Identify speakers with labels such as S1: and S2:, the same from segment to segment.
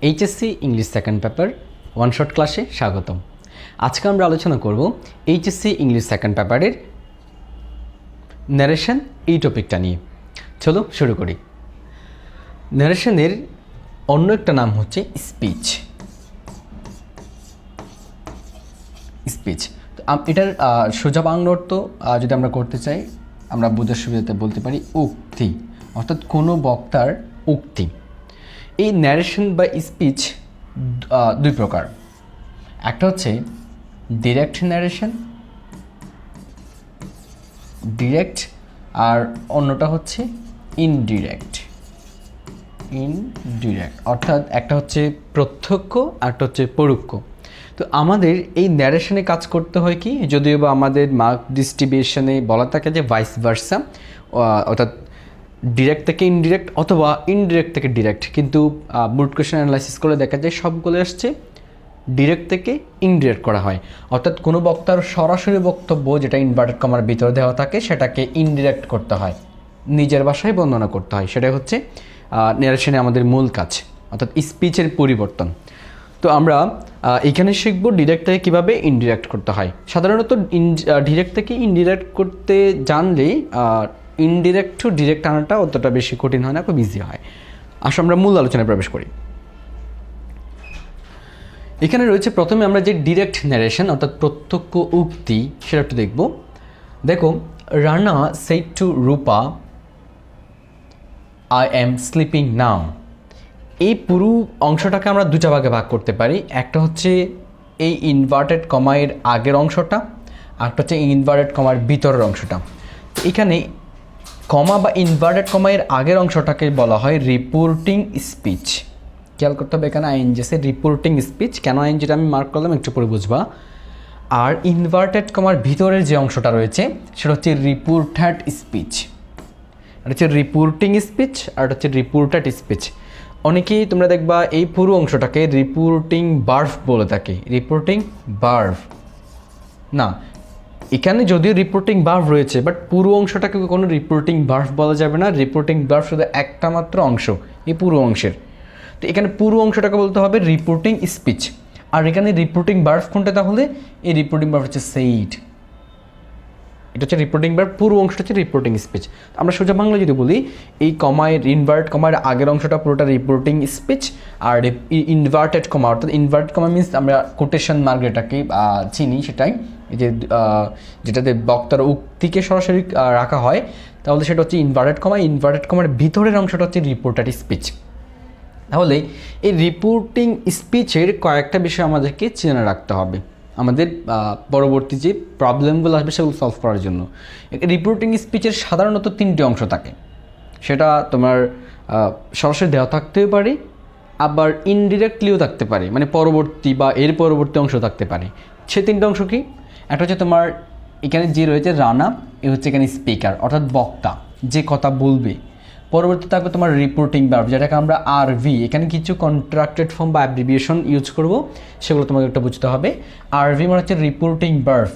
S1: HSC English second paper one shot ক্লাসে স্বাগতম। আজকে আমরা আলোচনা করব এইচএসসি ইংলিশ সেকেন্ড পেপারের ন্যারেশন এই টপিকটা নিয়ে। চলো শুরু করি। ন্যারেশনের অন্য একটা নাম হচ্ছে স্পিচ। তো এটার সোজা বাংলা অর্থ যদি আমরা করতে চাই, আমরা বোঝার সুবিধাতে বলতে পারি উক্তি, অর্থাৎ কোনো বক্তার উক্তি। এই ন্যারেশন বা স্পিচ দুই প্রকার, একটা হচ্ছে ডিরেক্ট ন্যারেশন, ডিরেক্ট, আর অন্যটা হচ্ছে ইনডিরেক্ট। অর্থাৎ একটা হচ্ছে প্রত্যক্ষ, একটা হচ্ছে পরোক্ষ। তো আমাদের এই ন্যারেশনে কাজ করতে হয় কি, যদিও বা আমাদের মার্ক ডিস্ট্রিবিউশনে বলা থাকে যে ভাইস ভার্সা, অর্থাৎ ডিরেক্ট থেকে ইনডিরেক্ট অথবা ইনডিরেক্ট থেকে ডিরেক্ট, কিন্তু বুট কোয়েশ্চেন অ্যানালাইসিস করে দেখা যায় সবগুলো আসছে ডিরেক্ট থেকে ইনডিরেক্ট করা হয়। অর্থাৎ কোনো বক্তার সরাসরি বক্তব্য যেটা ইনভার্টেড কমার ভিতরে দেওয়া থাকে সেটাকে ইনডিরেক্ট করতে হয়, নিজের ভাষায় বর্ণনা করতে হয়। সেটাই হচ্ছে ন্যারেশনে আমাদের মূল কাজ, অর্থাৎ স্পিচের পরিবর্তন। তো আমরা এখানে শিখব ডিরেক্ট থেকে কীভাবে ইনডিরেক্ট করতে হয়। সাধারণত ডিরেক্ট থেকে ইনডিরেক্ট করতে জানলে ইনডিরেক্ট টু ডিরেক্ট আনাটা অতটা বেশি কঠিন হয় না, খুব ইজি হয়। আসলে আমরা মূল আলোচনায় প্রবেশ করি। এখানে রয়েছে প্রথমে আমরা যে ডিরেক্ট ন্যারেশন অর্থাৎ প্রত্যক্ষ উক্তি সেটা একটু দেখব। দেখো, Rana said to Rupa, I am sleeping now. এই পুরো অংশটাকে আমরা দুটা ভাগে ভাগ করতে পারি। একটা হচ্ছে এই ইনভার্টেড কমায়ের আগের অংশটা, একটা হচ্ছে ইনভার্টেড কমার ভিতরের অংশটা। এখানে কমা বা ইনভার্টেড কমায়ের আগের অংশটাকে বলা হয় রিপোর্টিং স্পিচ। খেয়াল করতে হবে এখানে আইএনজি আছে, রিপোর্টিং স্পিচ। কেন আইএনজিটা আমি মার্ক করলাম একটু পরে বুঝবা। আর ইনভার্টেড কমার ভিতরের যে অংশটা রয়েছে সেটা হচ্ছে রিপোর্টেড স্পিচ। এটা হচ্ছে রিপোর্টিং স্পিচ আর এটা হচ্ছে রিপোর্টেড স্পিচ। অনেকেই তোমরা দেখবা এই পুরো অংশটাকে রিপোর্টিং ভার্ব বলে থাকে। রিপোর্টিং ভার্ব না, এখানে যদিও রিপোর্টিং ভার্ব রয়েছে, বাট পুরো অংশটাকে কোনো রিপোর্টিং ভার্ব বলা যাবে না। রিপোর্টিং ভার্ব শুধু একটা মাত্র অংশ এই পুরো অংশের। তো এখানে পুরো অংশটাকে বলতে হবে রিপোর্টিং স্পিচ। আর এখানে রিপোর্টিং ভার্ব কোনটা, তাহলে এই রিপোর্টিং ভার্ব হচ্ছে সেইড। এটা হচ্ছে রিপোর্টিং ভার্ব, পুরো অংশটা হচ্ছে রিপোর্টিং স্পিচ। আমরা সোজা বাংলা যদি বলি, এই কমায় ইনভার্ট কমার আগের অংশটা পুরোটা রিপোর্টিং স্পিচ, আর ইনভার্টেড কমা অর্থাৎ ইনভার্ট কমা মিনস আমরা কোটেশন মার্ক যেটাকে চিনি সেটাই, এই যে যেটাতে বক্তার উক্তিকে সরাসরি রাখা হয়, তাহলে সেটা হচ্ছে ইনভার্টেড কমা। ইনভার্টেড কমার ভিতরের অংশটা হচ্ছে রিপোর্টেড স্পিচ। তাহলে এই রিপোর্টিং স্পিচের কয়েকটা বিষয় আমাদেরকে চেনে রাখতে হবে আমাদের পরবর্তী যে প্রবলেমগুলো আসবে সেগুলো সলভ করার জন্য। রিপোর্টিং স্পিচের সাধারণত তিনটি অংশ থাকে। সেটা তোমার সরাসরি দেওয়া থাকতেও পারে, আবার ইনডিরেক্টলিও থাকতে পারে, মানে পরবর্তী বা এর পরবর্তী অংশ থাকতে পারে। সে তিনটা অংশ কি? একটা হচ্ছে তোমার এখানে যে রয়েছে রানা, এ হচ্ছে এখানে স্পিকার অর্থাৎ বক্তা, যে কথা বলবে। পরবর্তী থাকবে তোমার রিপোর্টিং ভার্ব, যেটাকে আমরা আরভি, এখানে কিছু কন্ট্রাক্টেড ফর্ম বা অ্যাব্রিভিয়েশন ইউজ করব, সেগুলো তোমাকে একটা বুঝতে হবে। আরভি মানে হচ্ছে রিপোর্টিং ভার্ব,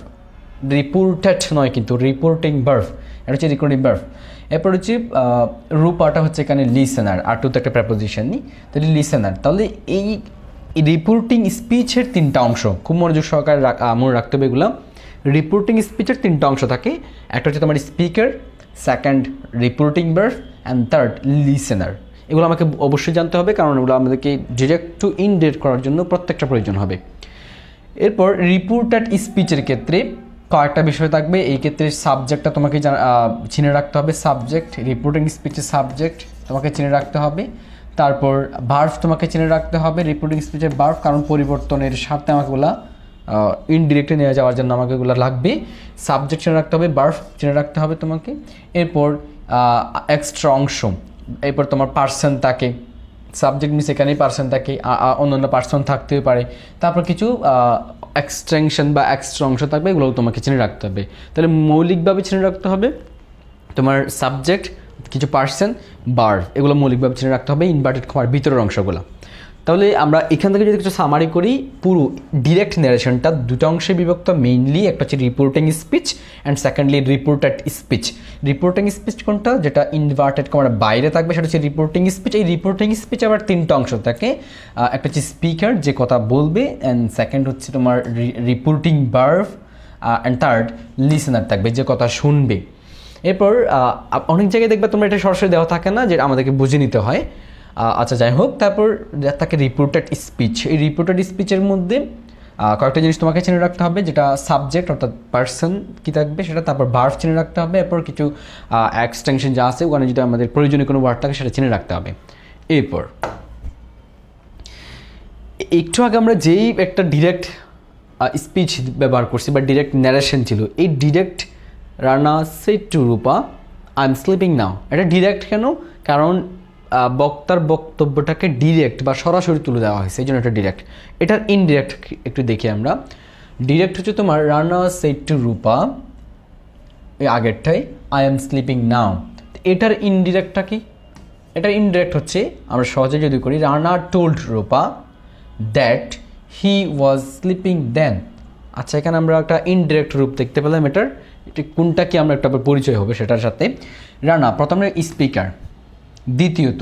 S1: রিপোর্টেড নয় কিন্তু, রিপোর্টিং ভার্ব, এটা হচ্ছে রিপোর্টিং ভার্ব। এরপর হচ্ছে রূপাটা হচ্ছে এখানে লিসেনার, আর টু তো একটা প্রেপোজিশন নি, তাহলে লিসেনার। তাহলে এই রিপোর্টিং স্পিচের তিনটা অংশ খুব মনোযোগ সহকারে মনে রাখতে হবে এগুলো। রিপোর্টিং স্পিচের তিনটা অংশ থাকে। একটা হচ্ছে তোমার speaker, second reporting verb, and third listener. এগুলো আমাকে অবশ্যই জানতে হবে, কারণ এগুলো আমাদেরকে ডিরেক্ট টু ইনডিরেক্ট করার জন্য প্রত্যেকটা প্রয়োজন হবে। এরপর রিপোর্টেড স্পিচের ক্ষেত্রে কয়েকটা বিষয় থাকবে। এই ক্ষেত্রে সাবজেক্টটা তোমাকে চিনে রাখতে হবে। সাবজেক্ট, রিপোর্টিং স্পিচের সাবজেক্ট তোমাকে চিনে রাখতে হবে। তারপর ভার্ব তোমাকে চিনে রাখতে হবে, রিপোর্টিং স্পিচের ভার্ব, কারণ পরিবর্তনের সাথে আমাকে ওগুলা ইনডিরেক্টলি নিয়ে যাওয়ার জন্য আমাকে এগুলো লাগবে। সাবজেক্ট চিনে রাখতে হবে, ভার্ব চিনে রাখতে হবে তোমাকে। এরপর এক্সট্রা অংশ, এরপর তোমার পার্সন থাকে, সাবজেক্ট মিস এখানেই পার্সন থাকে, অন্যান্য পার্সন থাকতেও পারে। তারপর কিছু এক্সটেনশন বা এক্সট্রা অংশ থাকবে, এগুলোও তোমাকে চিনে রাখতে হবে। তাহলে মৌলিকভাবে চিনে রাখতে হবে তোমার সাবজেক্ট, কিছু পার্সন, ভার্ব, এগুলো মৌলিকভাবে চিনে রাখতে হবে, ইনভার্টেড কমার ভিতরের অংশগুলো। তাহলে আমরা এখান থেকে যদি কিছু সামারি করি, পুরো ডিরেক্ট ন্যারেশনটা দুটো অংশে বিভক্ত। মেইনলি একটা হচ্ছে reporting speech and secondly reported speech. Reporting speech কোনটা, যেটা ইনভার্টেড কমার বাইরে থাকবে, সেটা হচ্ছে রিপোর্টিং স্পিচ। এই রিপোর্টিং স্পিচ আবার তিনটা অংশ থাকে। একটা হচ্ছে স্পিকার যে কথা বলবে, অ্যান্ড সেকেন্ড হচ্ছে তোমার reporting verb, and third listener থাকবে যে কথা শুনবে। এরপর অনেক জায়গায় দেখবে তোমরা এটা সরাসরি দেওয়া থাকে না, যে আমাদেরকে বুঝে নিতে হয়। আচ্ছা যাই হোক, তারপর থাকে রিপোর্টেড স্পিচ। এই রিপোর্টেড স্পিচের মধ্যে কয়েকটা জিনিস তোমাকে চিনে রাখতে হবে, যেটা সাবজেক্ট অর্থাৎ পার্সন কী থাকবে সেটা, তারপর ভার্ব চিনে রাখতে হবে, এরপর কিছু এক্সটেনশন যা আছে ওখানে যদি আমাদের প্রয়োজনীয় কোনো ওয়ার্ড থাকে সেটা চিনে রাখতে হবে। এরপর একটু আগে আমরা যেই একটা ডিরেক্ট স্পিচ ব্যবহার করছি বা ডিরেক্ট ন্যারেশন ছিল, এই direct Rana said to Rupa I am sleeping now, এটা ডিরেক্ট কেন? কারণ বক্তার বক্তব্যটাকে ডিরেক্ট বা সরাসরি তুলে দেওয়া হয়েছে, এই জন্য এটা ডিরেক্ট। এটার ইনডিরেক্ট একটু দেখি আমরা। ডিরেক্ট হচ্ছে তোমার রানা সেড টু রূপা, এই আগেরটাই আই এম স্লিপিং নাও। এটার ইনডিরেক্টটা কি? এটার ইনডিরেক্ট হচ্ছে আমরা সহজে যদি করি, Rana told Rupa that he was sleeping then. আচ্ছা, এখানে আমরা একটা ইনডিরেক্ট রূপ দেখতে পেলাম এটার। এটা কোনটা কি আমরা একটা পরিচয় হবে সেটার সাথে। রানা প্রথমে স্পিকার, দ্বিতীয়ত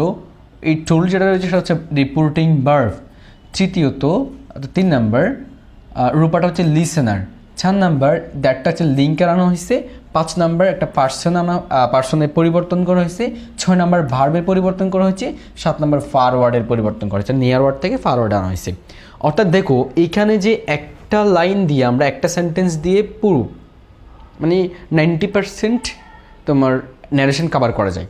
S1: এই টোল যেটা রয়েছে সেটা হচ্ছে রিপোর্টিং ভার্ব, তৃতীয়ত 3 নাম্বার রূপাটা হচ্ছে লিসেনার, 4 নাম্বার দ্যাটটা হচ্ছে লিঙ্কার আনা হয়েছে, 5 নাম্বার একটা পার্সনের পরিবর্তন করা হয়েছে, 6 নাম্বার ভার্বের পরিবর্তন করা হয়েছে, 7 নাম্বার ফারওয়ার্ডের পরিবর্তন করা হয়েছে, নিয়ার ওয়ার্ড থেকে ফারওয়ার্ড আনা হয়েছে। অর্থাৎ দেখো এইখানে যে একটা লাইন দিয়ে আমরা একটা সেন্টেন্স দিয়ে পুরো মানে 90% তোমার ন্যারেশন কভার করা যায়।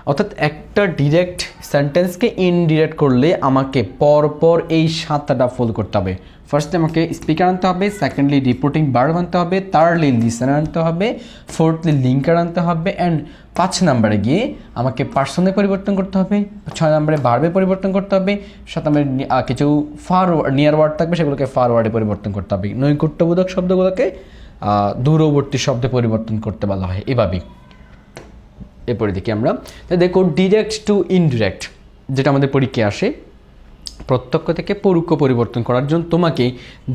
S1: অর্থাৎ একটা ডিরেক্ট সেন্টেন্সকে ইনডিরেক্ট করলে আমাকে পরপর এই 7টা ফলো করতে হবে। ফার্স্টে আমাকে স্পিকার আনতে হবে, সেকেন্ডলি রিপোর্টিং ভার্ব আনতে হবে, থার্ডলি লিসেনার আনতে হবে, ফোর্থলি লিঙ্কার আনতে হবে, অ্যান্ড 5 নাম্বারে গিয়ে আমাকে পার্সনে পরিবর্তন করতে হবে, 6 নাম্বারে ভার্বে পরিবর্তন করতে হবে, 7 নাম্বারে কিছু নিয়ার ওয়ার্ড থাকবে সেগুলোকে ফারওয়ার্ডে পরিবর্তন করতে হবে। নৈকট্যবোধক শব্দগুলোকে দূরবর্তী শব্দে পরিবর্তন করতে বলা হয় এভাবেই। এরপরে দেখি আমরা, দেখো ডিরেক্ট টু ইনডিরেক্ট যেটা আমাদের পরীক্ষায় আসে, প্রত্যক্ষ থেকে পরোক্ষ পরিবর্তন করার জন্য তোমাকে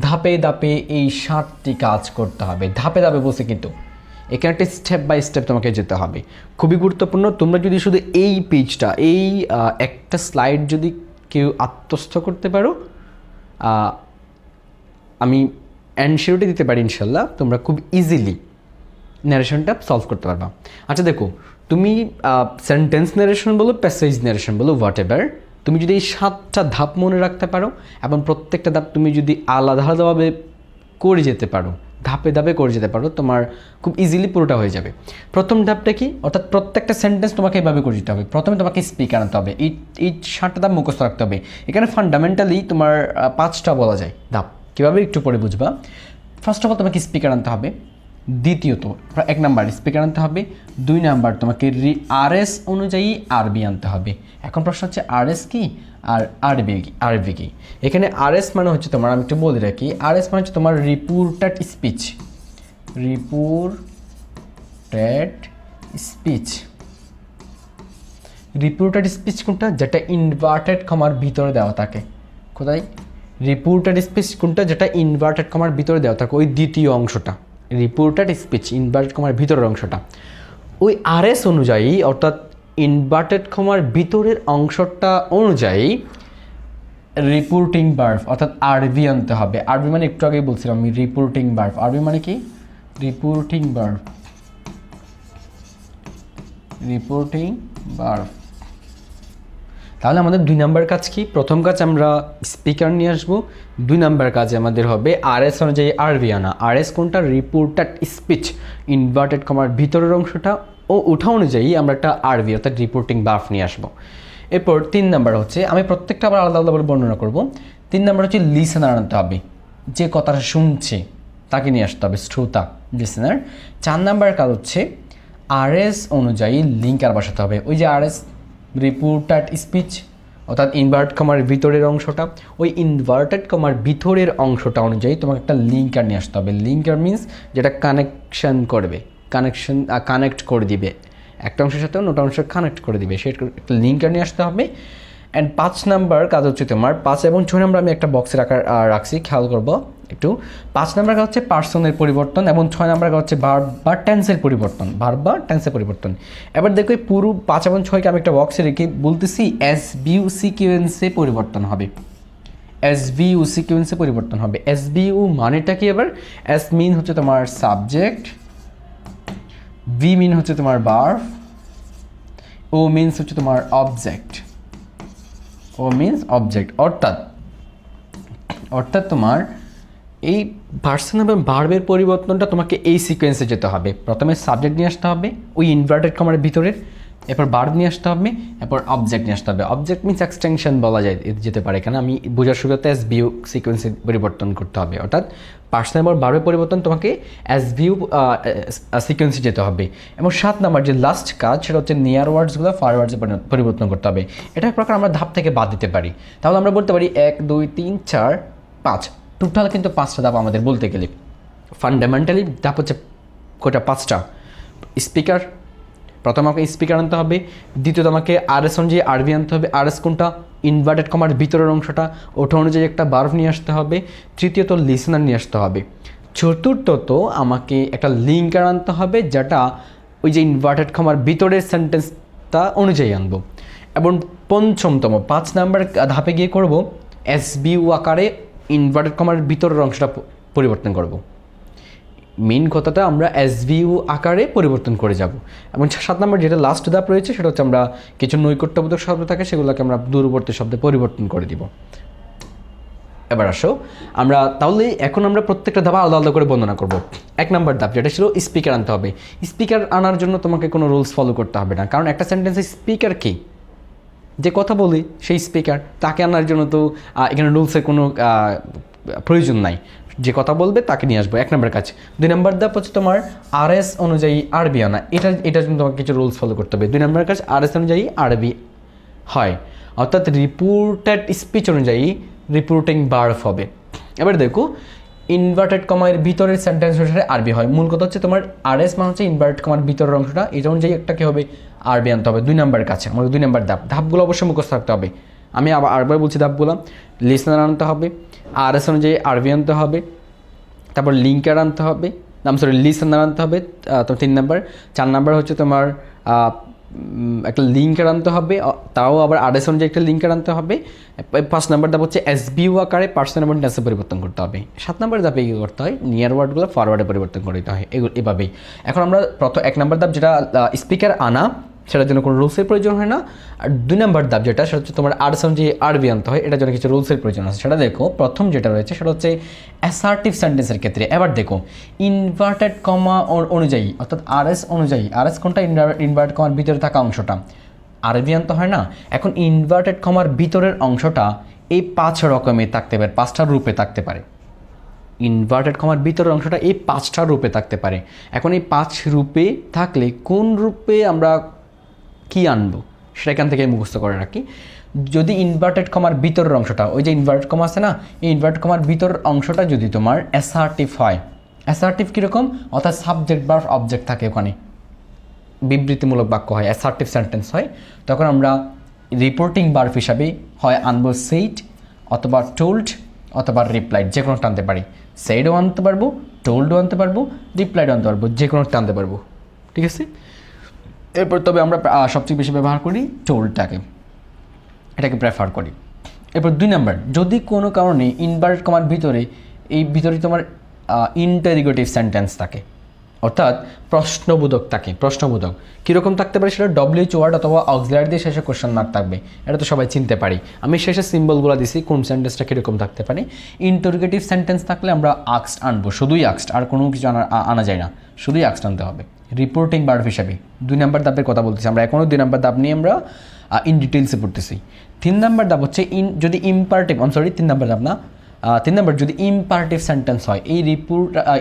S1: ধাপে ধাপে এই 7টি কাজ করতে হবে। ধাপে ধাপে বলছে কিন্তু এখানে একটা স্টেপ বাই স্টেপ তোমাকে যেতে হবে, খুবই গুরুত্বপূর্ণ। তোমরা যদি শুধু এই পেজটা, এই একটা স্লাইড যদি কেউ আত্মস্থ করতে পারো, আমি অ্যানসিওরিটি দিতে পারি ইনশাল্লাহ তোমরা খুব ইজিলি ন্যারেশনটা সলভ করতে পারবা। আচ্ছা দেখো, তুমি সেন্টেন্স ন্যারেশন বলো, প্যাসেজ ন্যারেশন বলো, হোয়াট এভার, তুমি যদি এই 7টা ধাপ মনে রাখতে পারো এবং প্রত্যেকটা ধাপ তুমি যদি আলাদা আলাদাভাবে করে যেতে পারো, ধাপে ধাপে করে যেতে পারো, তোমার খুব ইজিলি পুরোটা হয়ে যাবে। প্রথম ধাপটা কি? অর্থাৎ প্রত্যেকটা সেন্টেন্স তোমাকে এভাবে করে যেতে হবে। প্রথমে তোমাকে স্পিকার আনতে হবে, এই 7টা ধাপ মুখস্থ রাখতে হবে। এখানে ফান্ডামেন্টালি তোমার 5টা বলা যায় ধাপ, কীভাবে একটু পরে বুঝবা। ফার্স্ট অফ অল তোমাকে স্পিকার আনতে হবে, দ্বিতীয়ত 1 নাম্বার স্পিকার আনতে হবে, 2 নাম্বার তোমাকে আরএস অনুযায়ী আরবি আনতে হবে। এখন প্রশ্ন হচ্ছে আরএস কি আর আরবি কি? এখানে আরএস মানে হচ্ছে তোমার, আমি একটু বলে রাখি, আরএস মানে হচ্ছে তোমার রিপোর্টেড স্পিচ কোনটা? যেটা ইনভার্টেড কমার ভিতরে দেওয়া থাকে। কোথায়? রিপোর্টেড স্পিচ কোনটা? যেটা ইনভার্টেড কমার ভিতরে দেওয়া থাকে, ওই দ্বিতীয় অংশটা রিপোর্টেড স্পিচ, ইনভার্টেড কমার ভিতরের অংশটা। ওই আরএস অনুযায়ী অর্থাৎ ইনভার্টেড কমার ভিতরের অংশটা অনুযায়ী রিপোর্টিং ভার্ব অর্থাৎ আরবি আনতে হবে। আরবি মানে একটু আগেই বলছিলাম আমি, রিপোর্টিং ভার্ব। আরবি মানে কি? Reporting verb. তাহলে আমাদের 2 নাম্বার কাজ কি? প্রথম কাজ আমরা স্পিকার নিয়ে আসবো, 2 নাম্বার কাজে আমাদের হবে আরএস অনুযায়ী আরবি আনা। আরএস কোনটা? রিপোর্টেড স্পিচ, ইনভার্টেড কমার ভিতরের অংশটা, ও ওঠা অনুযায়ী আমরা একটা আরবি অর্থাৎ রিপোর্টিং ভার্ব নিয়ে আসবো। এরপর 3 নাম্বার হচ্ছে, আমি প্রত্যেকটা আবার আলাদা আলাদা বর্ণনা করব। 3 নাম্বার হচ্ছে লিসেনার আনতে হবে, যে কথাটা শুনছে তাকে নিয়ে আসতে হবে, শ্রোতা, লিসেনার। 4 নাম্বার কাজ হচ্ছে আরএস অনুযায়ী লিঙ্কার বসাতে হবে। ওই যে আরএস রিপোর্টেড স্পিচ অর্থাৎ ইনভার্ট কমার ভিতরের অংশটা, ওই ইনভার্টেড কমার ভিতরের অংশটা অনুযায়ী তোমাকে একটা লিঙ্কার নিয়ে আসতে হবে। লিঙ্কার মিনস যেটা কানেক্ট করে দিবে, একটা অংশের সাথে অন্য অংশ কানেক্ট করে দিবে, সেটা একটা লিঙ্কার নিয়ে আসতে হবে। অ্যান্ড 5 নাম্বার কাজ হচ্ছে তোমার 5 এবং 6 নাম্বার আমি একটা বক্সে রাখছি, খেয়াল করবো একটু। 5 নাম্বার কাজ হচ্ছে পার্সনের পরিবর্তন এবং 6 নাম্বার কাজ হচ্ছে ভার্ব বা টেন্সের পরিবর্তন, ভার্ব বা টেন্সের পরিবর্তন। এবার দেখো এই পুরো 5 এবং 6কে আমি একটা বক্সে রেখে বলতেছি এসভিউ সিকোয়েন্সে পরিবর্তন হবে, এসভিউ সিকোয়েন্সে পরিবর্তন হবে। এসভিউ মানেটা কি? এবার এস মিন হচ্ছে তোমার সাবজেক্ট, ভি মিন হচ্ছে তোমার ভার্ব, ও মিনস হচ্ছে তোমার অবজেক্ট, ও মিনস অবজেক্ট। অর্থাৎ তোমার এই পার্সন এবং ভার্বের পরিবর্তনটা তোমাকে এই সিকোয়েন্সে যেতে হবে। প্রথমে সাবজেক্ট নিয়ে আসতে হবে ওই ইনভার্টেড কমার ভিতরের, এরপর ভার্ব নিয়ে আসতে হবে, এরপর অবজেক্ট নিয়ে আসতে হবে। অবজেক্ট মিনস এক্সটেনশন বলা যায় যেতে পারে, এখানে আমি বোঝার শুরুতে এস ভিউ সিকোয়েন্সে পরিবর্তন করতে হবে। অর্থাৎ পার্সন এবং ভার্বের পরিবর্তন তোমাকে এস ভিউ সিকোয়েন্সে যেতে হবে। এবং 7 নাম্বার যে লাস্ট কাজ সেটা হচ্ছে নিয়ার ওয়ার্ডসগুলো ফরওয়ার্ডসে পরিবর্তন করতে হবে। এটা এক প্রকার আমরা ধাপ থেকে বাদ দিতে পারি। তাহলে আমরা বলতে পারি 1 2 3 4 5, টোটাল কিন্তু 5টা ধাপ আমাদের বলতে গেলে। ফান্ডামেন্টালি ধাপ হচ্ছে কোটা 5টা। স্পিকার, প্রথমে আমাকে স্পিকার আনতে হবে, দ্বিতীয়ত আমাকে আরএস অনুযায়ী আরবি আনতে হবে। আরএস কোনটা? ইনভার্টেড কমার ভিতরের অংশটা, ওটা অনুযায়ী একটা ভার্ব নিয়ে আসতে হবে। তৃতীয়ত লিসনার নিয়ে আসতে হবে। চতুর্থত আমাকে একটা লিঙ্কার আনতে হবে, যেটা ওই যে ইনভার্টেড কমার ভিতরের সেন্টেন্সটা অনুযায়ী আনবো। এবং পঞ্চমতম 5 নাম্বার ধাপে গিয়ে করব এসবিউ আকারে ইনভার্টেড কমার ভিতরের অংশটা পরিবর্তন করব। মেন কথাটা আমরা এসভিউ আকারে পরিবর্তন করে যাব। এবং 7 নম্বর যেটা লাস্ট ধাপ রয়েছে সেটা হচ্ছে আমরা কিছু নৈকট্যবোধক শব্দ থাকে সেগুলোকে আমরা দূরবর্তী শব্দে পরিবর্তন করে দিব। এবার আসো আমরা তাহলে এখন আমরা প্রত্যেকটা ধাপ আলাদা আলাদা করে বর্ণনা করব। 1 নম্বর ধাপ যেটা ছিল স্পিকার আনতে হবে। স্পিকার আনার জন্য তোমাকে কোনো রুলস ফলো করতে হবে না, কারণ একটা সেন্টেন্সে স্পিকার কি, যে কথা বলি সেই স্পিকার, তাকে আনার জন্য তো এখানে রুলসের কোনো প্রয়োজন নাই। যে কথা বলবে তাকে নিয়ে আসবো, 1 নম্বর কাজ। 2 নম্বর ধাপ হচ্ছে তোমার আরএস অনুযায়ী আরবি আনা। এটার জন্য তোমাকে কিছু রুলস ফলো করতে হবে। 2 নম্বর কাজ আরএস অনুযায়ী আরবি হয়, অর্থাৎ রিপোর্টেড স্পিচ অনুযায়ী রিপোর্টিং ভার্ব হবে। এবার দেখো ইনভার্টেড কমার ভিতরের সেন্টেন্স অনুসারে আরবি হয়। মূল কথা হচ্ছে তোমার আরএস মানে হচ্ছে ইনভার্টেড কমার ভিতরের অংশটা, এটা অনুযায়ী একটা কী হবে? আরবি আনতে হবে। 2 নম্বর কাছে আমাদের 2 নম্বর ধাপগুলো অবশ্যই মুখস্থ রাখতে হবে। আমি আবার বলছি ধাপগুলো, লিসনার আনতে হবে, আরএস অনুযায়ী আরবি আনতে হবে, তারপর লিঙ্কার আনতে হবে, লিসনার আনতে হবে, তো 3 নম্বর। 4 নম্বর হচ্ছে তোমার একটা লিঙ্কার আনতে হবে, তাও আবার আরএস অনুযায়ী একটা লিঙ্কার আনতে হবে। 5 নম্বর ধাপ হচ্ছে এসবিউ আকারে পার্সন এবং টেন্সে পরিবর্তন করতে হবে। 7 নম্বর ধাপে কী করতে হয়? নিয়ার ওয়ার্ডগুলো ফরওয়ার্ডে পরিবর্তন করতে হয়, এভাবেই। এখন আমরা 1 নম্বর ধাপ যেটা স্পিকার আনা, সেটার জন্য কোনো রুলসের প্রয়োজন হয় না। আর 2 নম্বর ধাপ যেটা সেটা হচ্ছে তোমার আরএস অনুযায়ী আরবি আনতে হয়, এটার জন্য কিছু রুলসের প্রয়োজন আছে। সেটা দেখো প্রথম যেটা রয়েছে সেটা হচ্ছে অ্যাসার্টিভ সেন্টেন্সের ক্ষেত্রে। এবার দেখো ইনভার্টেড কমা অনুযায়ী, অর্থাৎ আরএস অনুযায়ী, আরএস কোনটা? ইনভার্টেড কমার ভিতরে থাকা অংশটা আরবি আনতে হয় না। এখন ইনভার্টেড কমার ভিতরের অংশটা এই 5 রকমের থাকতে পারে, 5টা রূপে থাকতে পারে। ইনভার্টেড কমার ভিতরের অংশটা এই 5টা রূপে থাকতে পারে। এখন এই 5 রূপে থাকলে কোন রূপে আমরা কি আনবো সেটা এখান থেকে মুখস্থ করে রাখি। যদি ইনভার্টেড কমার ভিতরের অংশটা, ওই যে ইনভার্টেড কমা আছে না, এই ইনভার্টেড কমার ভিতরের অংশটা যদি তোমার অ্যাসার্টিভ হয়, অ্যাসার্টিভ কীরকম? অর্থাৎ সাবজেক্ট বা অবজেক্ট থাকে, ওখানে বিবৃতিমূলক বাক্য হয়, অ্যাসার্টিভ সেন্টেন্স হয়, তখন আমরা রিপোর্টিং ভার্ব হিসাবে হয় আনবো সেইড অথবা টোল্ড অথবা রিপ্লাইড, যে কোনো টানতে পারি। সেইডও আনতে পারবো, টোল্ডও আনতে পারবো, রিপ্লাইডও আনতে পারবো, যে কোনো টানতে পারবো, ঠিক আছে। এরপর তবে আমরা সবচেয়ে বেশি ব্যবহার করি টোল্ডটাকে, এটাকে প্রেফার করি। এরপর 2 নম্বর, যদি কোনো কারণে ইনভার্টেড কমার ভিতরে তোমার ইন্টারোগেটিভ সেন্টেন্স থাকে, অর্থাৎ প্রশ্নবোধক থাকে। প্রশ্নবোধক কীরকম থাকতে পারে? সেটা ডব্লিউএইচ ওয়ার্ড অথবা অক্সিলারি দিয়ে শেষে কোশ্চেন মার্ক থাকবে, এটা তো সবাই চিনতে পারি। আমি শেষে সিম্বলগুলো দিছি কোন সেন্টেন্সটা কীরকম থাকতে পারে। ইন্টারোগেটিভ সেন্টেন্স থাকলে আমরা আক্সড আনবো, শুধুই আক্সড, আর কোনো কিছু আনা যায় না, শুধুই আক্সড আনতে হবে রিপোর্টিং ভার্ব হিসাবে। 2 নম্বর ধাপের কথা বলতেছি আমরা, এখনও 2 নম্বর ধাপ নিয়ে আমরা ইন ডিটেলসে পড়তেছি। 3 নম্বর ধাপ হচ্ছে যদি ইম্পারেটিভ, 3 নম্বর ধাপ না, 3 নম্বর যদি ইম্পারেটিভ সেন্টেন্স হয়, এই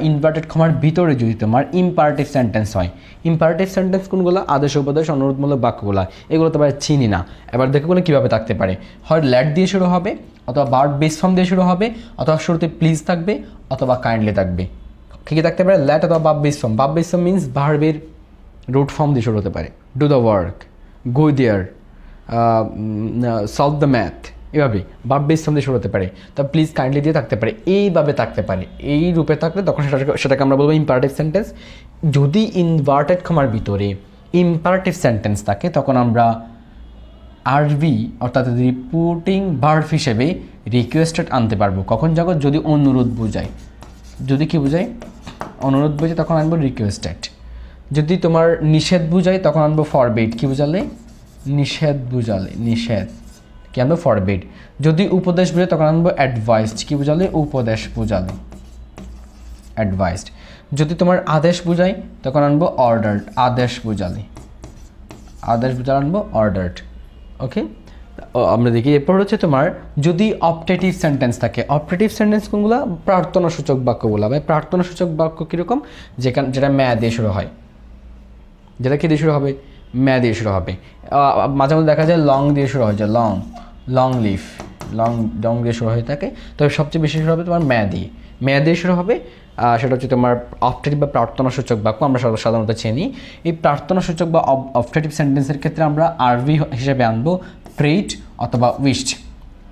S1: ইনভার্টেড কমার ভিতরে যদি তোমার ইম্পারেটিভ সেন্টেন্স হয়। ইম্পারেটিভ সেন্টেন্স কোনগুলো? আদেশ উপদেশ অনুরোধমূলক বাক্যগুলো, এগুলো তো ভাই চিনি না। এবার দেখোগুলো কীভাবে থাকতে পারে, হয় ল্যাট দিয়ে শুরু হবে, অথবা ভার্ব বেস ফর্ম দিয়ে শুরু হবে, অথবা শুরুতে প্লিজ থাকবে, অথবা কাইন্ডলি থাকবে। কী থাকতে পারে? ল্যাট অথবা verb base form. Verb base form means ভার্বের রুট ফর্ম দিয়ে শুরু হতে পারে, do the work, go there, solve the math, এভাবে ভার্ব বেস ফর্ম দিয়ে শুরু হতে পারে। তা প্লিজ কাইন্ডলি দিয়ে থাকতে পারে, এইভাবে থাকতে পারে, এই রূপে থাকলে তখন সেটাকে আমরা বলবো ইম্পারেটিভ সেন্টেন্স। যদি ইনভার্টেড কমার ভিতরে ইম্পারেটিভ সেন্টেন্স থাকে তখন আমরা আরবি অর্থাৎ রিপোর্টিং ভার্ব হিসেবে রিকোয়েস্টেড আনতে পারবো। কখন যখন যদি অনুরোধ বোঝায়, যদি কি বোঝায়, অনুরোধ বোঝায় তখন আনবো রিকোয়েস্টেড। যদি তোমার নিষেধ বুঝায় তখন আনবো ফরবিড, কি বুঝালে, নিষেধ বুঝালে, নিষেধ কি আনবো ফরবিড। যদি উপদেশ বুঝায় তখন আনবো অ্যাডভাইসড, কি বুঝালে, উপদেশ বুঝালে, অ্যাডভাইসড। যদি তোমার আদেশ বুঝায় তখন আনবো অর্ডার্ড, আদেশ বুঝালে, আদেশ বুঝালে আনবো অর্ডার্ড। ওকে, আমরা দেখি এরপর হচ্ছে তোমার যদি অপটেটিভ সেন্টেন্স থাকে। অপটেটিভ সেন্টেন্স কোনগুলো, প্রার্থনা সূচক বাক্যগুলো। ভাই প্রার্থনা সূচক বাক্য কীরকম, যেটা ম্যা দিয়ে শুরু হয়, যেটা কি দিয়ে শুরু হবে, ম্যা দিয়ে শুরু হবে। মাঝে মধ্যে দেখা যায় লং দিয়ে শুরু হয়, যে লং, লং লিফ, লং দিয়ে শুরু হয়ে থাকে। তবে সবচেয়ে বেশি শুরু হবে তোমার ম্যা দিয়ে, ম্যা দিয়ে শুরু হবে। সেটা হচ্ছে তোমার অপটেটিভ বা প্রার্থনা সূচক বাক্য আমরা সাধারণত চিনি। এই প্রার্থনা সূচক বা অপটেটিভ সেন্টেন্সের ক্ষেত্রে আমরা আরবি হিসেবে আনবো প্রেইড অথবা উইশড,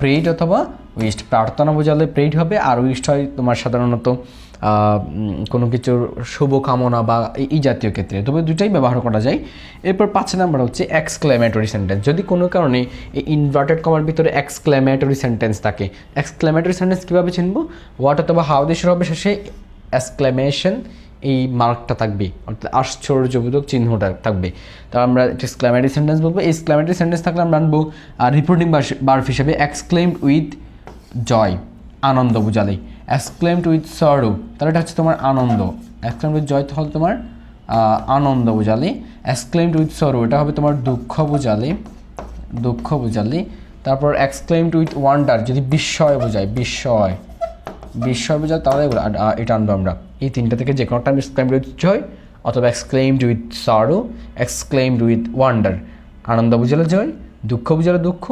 S1: প্রেইড অথবা উইশড। প্রার্থনা বোঝালে প্রেইড হবে, আর উইশড হয় তোমার সাধারণত কোনো কিছুর শুভকামনা বা এই জাতীয় ক্ষেত্রে, তবে দুটাই ব্যবহার করা যায়। এরপর 5 নাম্বার হচ্ছে এক্সক্লেমেটরি সেন্টেন্স। যদি কোনো কারণে এই ইনভার্টেড কমার ভিতরে এক্সক্লেমেটরি সেন্টেন্স থাকে, এক্সক্লেমেটরি সেন্টেন্স কীভাবে চিনবো, হোয়াট অথবা হাউ দিয়ে শুরু হবে, শেষে এক্সক্লেমেশন এই মার্কটা থাকবে, অর্থাৎ আশ্চর্যবোধক চিহ্নটা থাকবে। তার আমরা এক্সক্লেমেটরি সেন্টেন্স বলবো। এই এক্সক্লেমেটরি সেন্টেন্স থাকলে আমরা আনবো রিপোর্টিং ভার্ব হিসেবে এক্সক্লেমড উইথ জয়, আনন্দ বুঝালে। এক্সক্লেমড উইথ সরো, তাহলে এটা হচ্ছে তোমার আনন্দ। এক্সক্লেমড উইথ জয় হলো তোমার আনন্দ বুঝালে। এক্সক্লেমড উইথ সরো এটা হবে তোমার দুঃখ বুঝালে, দুঃখ বুঝালে। তারপর এক্সক্লেমড উইথ ওয়ান্ডার যদি বিস্ময় বোঝায়, বিস্ময়, বিস্ময় বোঝায়, তাহলে এটা আনবো আমরা। এই তিনটা থেকে যে কোনোটা এক্সক্লেমড উইথ জয় অথবা exclaimed with sorrow, exclaimed with wonder, আনন্দ বুঝালে জয়, দুঃখ বুঝালে দুঃখ,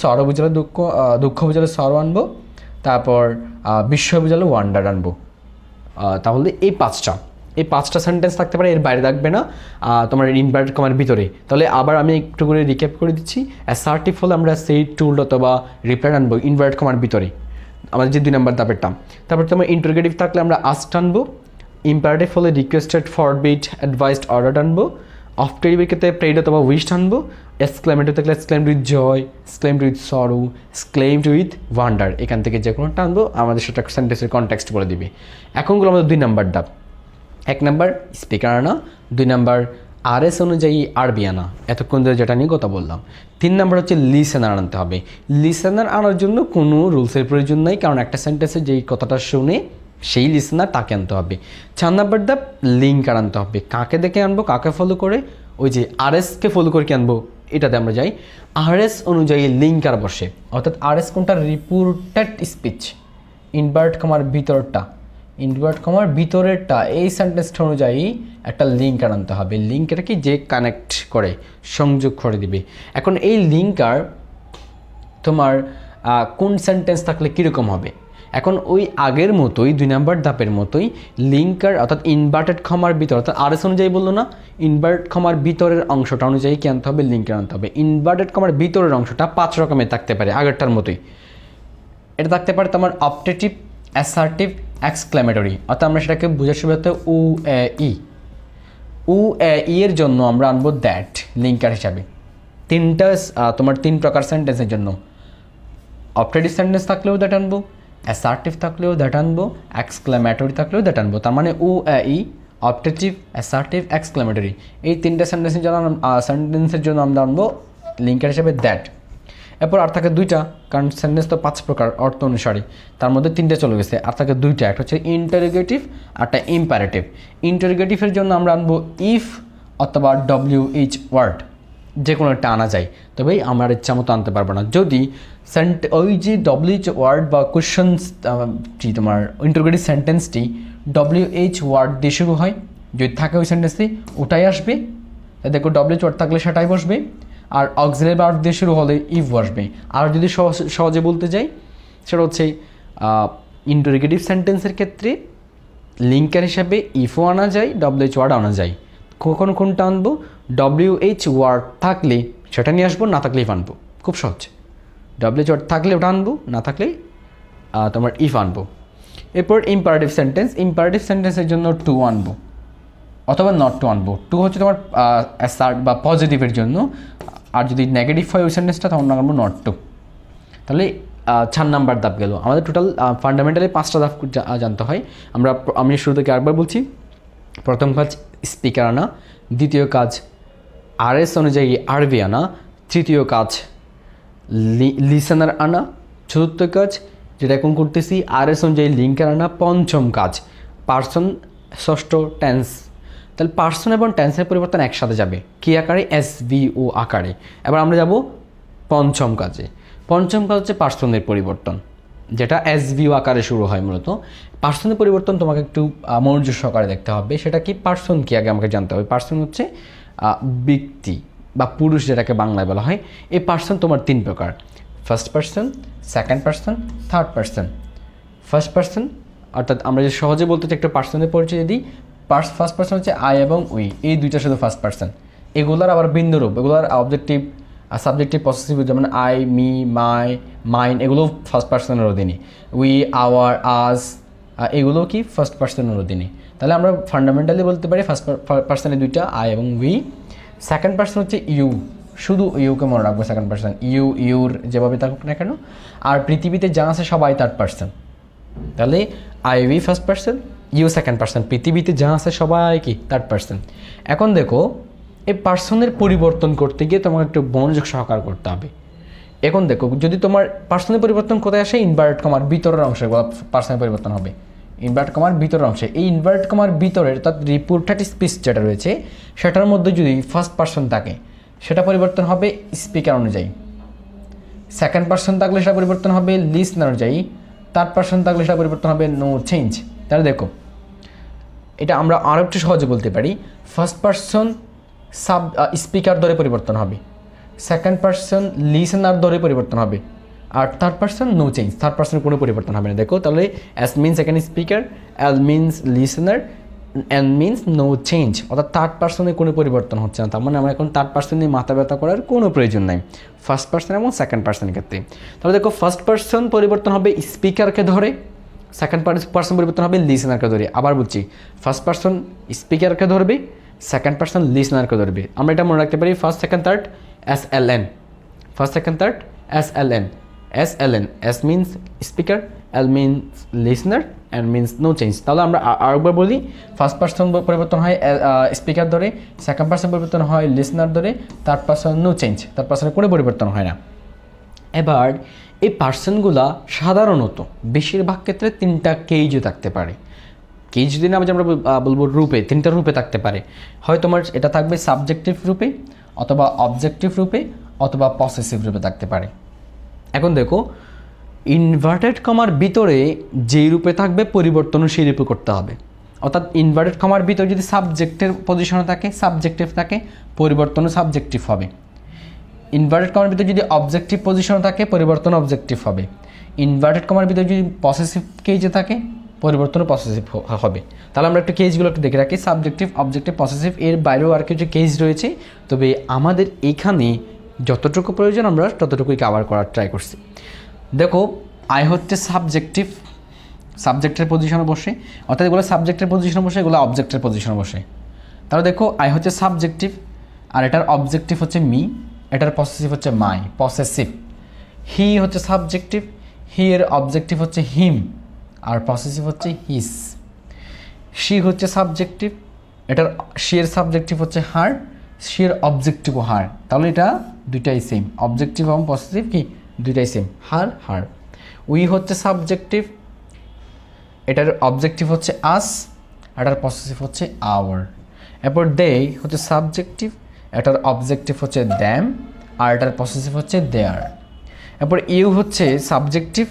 S1: সরো বুঝালে দুঃখ, দুঃখ বুঝালে সরো আনবো। তারপর বিস্ময় বুঝালে ওয়ান্ডার আনবো। তাহলে এই পাঁচটা সেন্টেন্স থাকতে পারে, এর বাইরে থাকবে না তোমার ইনভার্টেড কমার ভিতরে। তাহলে আবার আমি একটু করে রিক্যাপ করে দিচ্ছি। অ্যাসার্টিভ হলে আমরা সেইড, টুল্ড অথবা রিপ্লাই আনবো ইনভার্টেড কমার ভিতরে, আমাদের যে 2 নাম্বার ধাপেরটা। তারপর তোমার ইন্টারোগেটিভ থাকলে আমরা আস্কড আনবো। ইম্পারেটিভ হলে রিকোয়েস্টেড, ফরবিড, অ্যাডভাইসড, অর্ডার আনবো। অপটেটিভের ক্ষেত্রে প্রেইড অথবা উইশড আনবো। এক্সক্লেমেটিভ থাকলে exclaimed with joy, exclaimed with sorrow, exclaimed with wonder. এখান থেকে যে কোনোটা আনবো, আমাদের সেটা সেন্টেন্সের কনটেক্সট বলে দিবে। এখনগুলো আমাদের 2 নাম্বার ধাপ। 1 নাম্বার স্পিকার আনা, 2 নাম্বার আরএস অনুযায়ী আরবি আনা, এতক্ষণ ধরে যেটা নিয়ে কথা বললাম। 3 নাম্বার হচ্ছে লিসেনার আনতে হবে। লিসেনার আনার জন্য কোনো রুলসের প্রয়োজন নাই, কারণ একটা সেন্টেন্সে যেই কথাটা শুনে সেই লিসেনার তাকে আনতে হবে। 4 নাম্বার ধাপ লিঙ্কার আনতে হবে। কাকে দেখে আনবো, কাকে ফলো করে, ওই যে আরএসকে ফলো করে কি আনবো, এটাতে আমরা যাই। আরএস অনুযায়ী লিঙ্কার বসে, অর্থাৎ আরএস কোনটা, রিপোর্টেড স্পিচ, ইনভার্ট কমার ভিতরটা, ইনভার্ট কমার ভিতরেরটা, এই সেন্টেন্সটা অনুযায়ী একটা লিঙ্কার আনতে হবে। লিঙ্কটা কি, যে কানেক্ট করে, সংযোগ করে দিবে। এখন এই লিঙ্কার তোমার কোন সেন্টেন্স থাকলে কীরকম হবে, এখন ওই আগের মতোই 2 নাম্বার ধাপের মতোই লিঙ্কার অর্থাৎ ইনভার্টেড কমার ভিতর, অর্থাৎ আরএস অনুযায়ী বললো না, ইনভার্ট কমার ভিতরের অংশটা অনুযায়ী কি আনতে হবে, লিঙ্কার আনতে হবে। ইনভার্টেড কমার ভিতরের অংশটা 5 রকমের থাকতে পারে, আগেরটার মতোই। এটা থাকতে পারে তোমার অপটেটিভ, অ্যাসার্টিভ, এক্সক্লেমেটরি, অর্থাৎ আমরা সেটাকে বোঝার সুবিধাতে উ এর জন্য আমরা আনবো দ্যাট লিঙ্কার হিসাবে। তোমার 3 প্রকার সেন্টেন্সের জন্য অপটেটিভ সেন্টেন্স থাকলেও দ্যাট আনবো, অ্যাসার্টিভ থাকলেও দ্যাট আনবো, এক্সক্লেমেটরি থাকলেও দ্যাট আনবো। তার মানে অপটেটিভ, অ্যাসার্টিভ, এক্সক্লেমেটরি, এই 3টা সেন্টেন্সের জন্য আমরা আনবো লিঙ্কার হিসাবে দ্যাট। এরপর আর থাকে 2টা, কারণ সেন্টেন্স তো 5 প্রকার অর্থ অনুসারে, তার মধ্যে 3টে চলে গেছে, আর থাকে 2টা, একটা হচ্ছে ইন্টারোগেটিভ আর একটা ইম্পারেটিভ। ইন্টারোগেটিভের জন্য আমরা আনবো ইফ অথবা WH ওয়ার্ড, যে কোনো একটা আনা যায়, তবে আমার ইচ্ছা মতো আনতে পারবো না। যদি ওই যে WH ওয়ার্ড বা কোশ্চেন্স তোমার ইন্টারোগেটিভ সেন্টেন্সটি WH ওয়ার্ড দিয়ে শুরু হয়, যদি থাকে ওই সেন্টেন্সটি ওটাই আসবে। দেখো WH ওয়ার্ড থাকলে সেটাই বসবে, আর অক্সিলারি ভার্ব দিয়ে শুরু হলে ইফ বসবে। আর যদি সহজে বলতে যাই, সেটা হচ্ছে ইন্টারোগেটিভ সেন্টেন্সের ক্ষেত্রে লিঙ্কার হিসাবে ইফও আনা যায়, WH ওয়ার্ড আনা যায়। কখন কোনটা আনবো, WH ওয়ার্ড থাকলে সেটা নিয়ে আসবো, না থাকলে ইফ আনবো, খুব সহজ। ডাব্লিউএইচ ওয়ার্ড থাকলে ওটা আনবো, না থাকলে তোমার ইফ আনবো। এরপর ইম্পারেটিভ সেন্টেন্স, ইম্পারেটিভ সেন্টেন্সের জন্য টু আনবো অথবা নট টু আনবো। টু হচ্ছে তোমার অ্যাসার্ট বা পজিটিভের জন্য, আর যদি নেগেটিভ হয় ওই সেন্টেন্সটা তখন আনবো নট টু। তাহলে 4 নাম্বার ধাপ গেল। আমাদের টোটাল ফান্ডামেন্টালি 5টা ধাপ জানতে হয়। আমি শুরু থেকে আরেকবার বলছি। প্রথম কাজ স্পিকার আনা, দ্বিতীয় কাজ আরএস অনুযায়ী আরবি আনা, তৃতীয় কাজ লিসেনার আনা, চতুর্থ কাজ যেটা এখন করতেছি আরএস অনুযায়ী লিঙ্কার আনা, পঞ্চম কাজ পার্সন, ষষ্ঠ টেন্স। তাহলে পার্সন এবং টেন্সের পরিবর্তন একসাথে যাবে কী আকারে? SVO আকারে। এবার আমরা যাব পঞ্চম কাজে। পঞ্চম কাজ হচ্ছে পার্সনের পরিবর্তন, যেটা SVO আকারে শুরু হয়। মূলত পার্সনের পরিবর্তন তোমাকে একটু মনোযোগ সহকারে দেখতে হবে। সেটা কি? পার্সন কি আগে আমাকে জানতে হবে। পার্সন হচ্ছে ব্যক্তি বা পুরুষ, যেটাকে বাংলায় বলা হয়। এই পার্সন তোমার 3 প্রকার: first person, second person, third person. First person অর্থাৎ আমরা যে সহজে বলতে চাই একটা পার্সনের পরিচয় দিই, ফার্স্ট পার্সন হচ্ছে আই এবং উই, এই দুইটা শুধু ফার্স্ট পার্সন। এগুলার আবার ভিন্ন রূপ, এগুলার অবজেক্টিভ সাবজেক্টিভ পসেসিভ, যেমন আই, মি, মাই, মাইন, এগুলো ফার্স্ট পার্সনের অধীনে। উই, আওয়ার, আস, এগুলো কি ফার্স্ট পার্সনের অধীনে। তাহলে আমরা ফান্ডামেন্টালি বলতে পারি ফার্স্ট পার্সনে দুইটা, আই এবং উই। সেকেন্ড পার্সন হচ্ছে ইউ, শুধু ইউকে মনে রাখবো। সেকেন্ড পার্সন ইউ, ইউর যেভাবে থাকুক না কেন। আর পৃথিবীতে যা আছে সবাই থার্ড পার্সন। তাহলে I, we first person, you second person, পৃথিবীতে যা আছে সবাই কি থার্ড পার্সন। এখন দেখো এই পার্সনের পরিবর্তন করতে গিয়ে তোমাকে একটু মনোযোগ সহকার করতে হবে। এখন দেখো যদি তোমার পার্সনের পরিবর্তন কোথায় আসে? ইনভার্টেড কমার ভিতরের অংশে পার্সনের পরিবর্তন হবে। ইনভার্টেড কমার ভিতরের অংশে, এই ইনভার্টেড কমার ভিতরের অর্থাৎ রিপোর্টেড স্পিচ যেটা রয়েছে সেটার মধ্যে যদি ফার্স্ট পার্সন থাকে সেটা পরিবর্তন হবে স্পিকার অনুযায়ী। সেকেন্ড পার্সন থাকলে সেটা পরিবর্তন হবে লিসনার অনুযায়ী। থার্ড পার্সন থাকলে সেটা পরিবর্তন হবে নো চেঞ্জ। তাহলে দেখো এটা আমরা আরও একটু সহজে বলতে পারি। ফার্স্ট পার্সন স্পিকার ধরে পরিবর্তন হবে, সেকেন্ড পার্সন লিসেনার ধরে পরিবর্তন হবে, আর third person no change, third পার্সনের কোনো পরিবর্তন হবে না। দেখো তাহলে S means second speaker, L means listener, N means no change, অর্থাৎ থার্ড পার্সনের কোনো পরিবর্তন হচ্ছে না। তার মানে আমরা এখন থার্ড পার্সন নিয়ে মাথা ব্যথা করার কোনো প্রয়োজন নাই ফার্স্ট পার্সন এবং সেকেন্ড পার্সনের ক্ষেত্রে। তাহলে দেখো ফার্স্ট পার্সন পরিবর্তন হবে স্পিকারকে ধরে, সেকেন্ড পার্সন পরিবর্তন হবে লিসেনারকে ধরে। আবার বলছি, ফার্স্ট পার্সন স্পিকারকে ধরবে, সেকেন্ড পার্সন লিসনারকে ধরবে। আমরা এটা মনে রাখতে পারি first second third SLN, first second third SLN, SLN, S means speaker, L means listener, N means no change. তাহলে আমরা আরেকবার বলি, ফার্স্ট পার্সন পরিবর্তন হয় স্পিকার ধরে, সেকেন্ড পার্সন পরিবর্তন হয় লিসনার ধরে, third person no change, third পার্সনের কোনো পরিবর্তন হয় না। এবার এই পার্সনগুলা সাধারণত বেশিরভাগ ক্ষেত্রে 3টা কেজে থাকতে পারে। কেজ যদি না আমরা বলবো রূপে, 3টা রূপে থাকতে পারে। হয় তোমার এটা থাকবে সাবজেক্টিভ রূপে, অথবা অবজেক্টিভ রূপে, অথবা পসেসিভ রূপে থাকতে পারে। এখন দেখো ইনভার্টেড কমার ভিতরে যেই রূপে থাকবে পরিবর্তনও সেই রূপে করতে হবে। অর্থাৎ ইনভার্টেড কমার ভিতরে যদি সাবজেক্টের পজিশনে থাকে, সাবজেক্টিভ থাকে, পরিবর্তনও সাবজেক্টিভ হবে। ইনভার্টেড কমার ভিতরে যদি অবজেক্টিভ পজিশনে থাকে, পরিবর্তন অবজেক্টিভ হবে। ইনভার্টেড কমার ভিতরে যদি পসেসিভ কেজে থাকে, পরিবর্তনও পসেসিভ হবে। তাহলে আমরা একটু কেজগুলো একটু দেখে রাখি, সাবজেক্টিভ, অবজেক্টিভ, পসেসিভ। এর বাইরেও আর কিছু কেজ রয়েছে, তবে আমাদের এইখানে যতটুকু প্রয়োজন আমরা ততটুকুই কভার করার ট্রাই করছি। দেখো আই হচ্ছে সাবজেক্টিভ, সাবজেক্টের পজিশনে বসে, অর্থাৎ এগুলো সাবজেক্টের পজিশনে বসে, এগুলো অবজেক্টের পজিশনে বসে। তাহলে দেখো আই হচ্ছে সাবজেক্টিভ, আর এটার অবজেক্টিভ হচ্ছে মি, এটার পসেসিভ হচ্ছে মাই, পসেসিভ। হি হচ্ছে সাবজেক্টিভ, হি এর অবজেক্টিভ হচ্ছে হিম, আর পসেসিভ হচ্ছে হিস। শি হচ্ছে সাবজেক্টিভ, এটার শি এর সাবজেক্টিভ হচ্ছে হার, শি এর অবজেক্টিভও হার। তাহলে এটা দুইটাই সেম, অবজেক্টিভ এবং পসেসিভ কি দুইটাই সেম, হার হার। উই হচ্ছে সাবজেক্টিভ, এটার অবজেক্টিভ হচ্ছে আস, এটার পসেসিভ হচ্ছে আওয়ার। এরপর দে হচ্ছে সাবজেক্টিভ, এটার অবজেক্টিভ হচ্ছে দ্যাম, আর এটার পসেসিভ হচ্ছে দেয়ার। এরপর ইউ হচ্ছে সাবজেক্টিভ,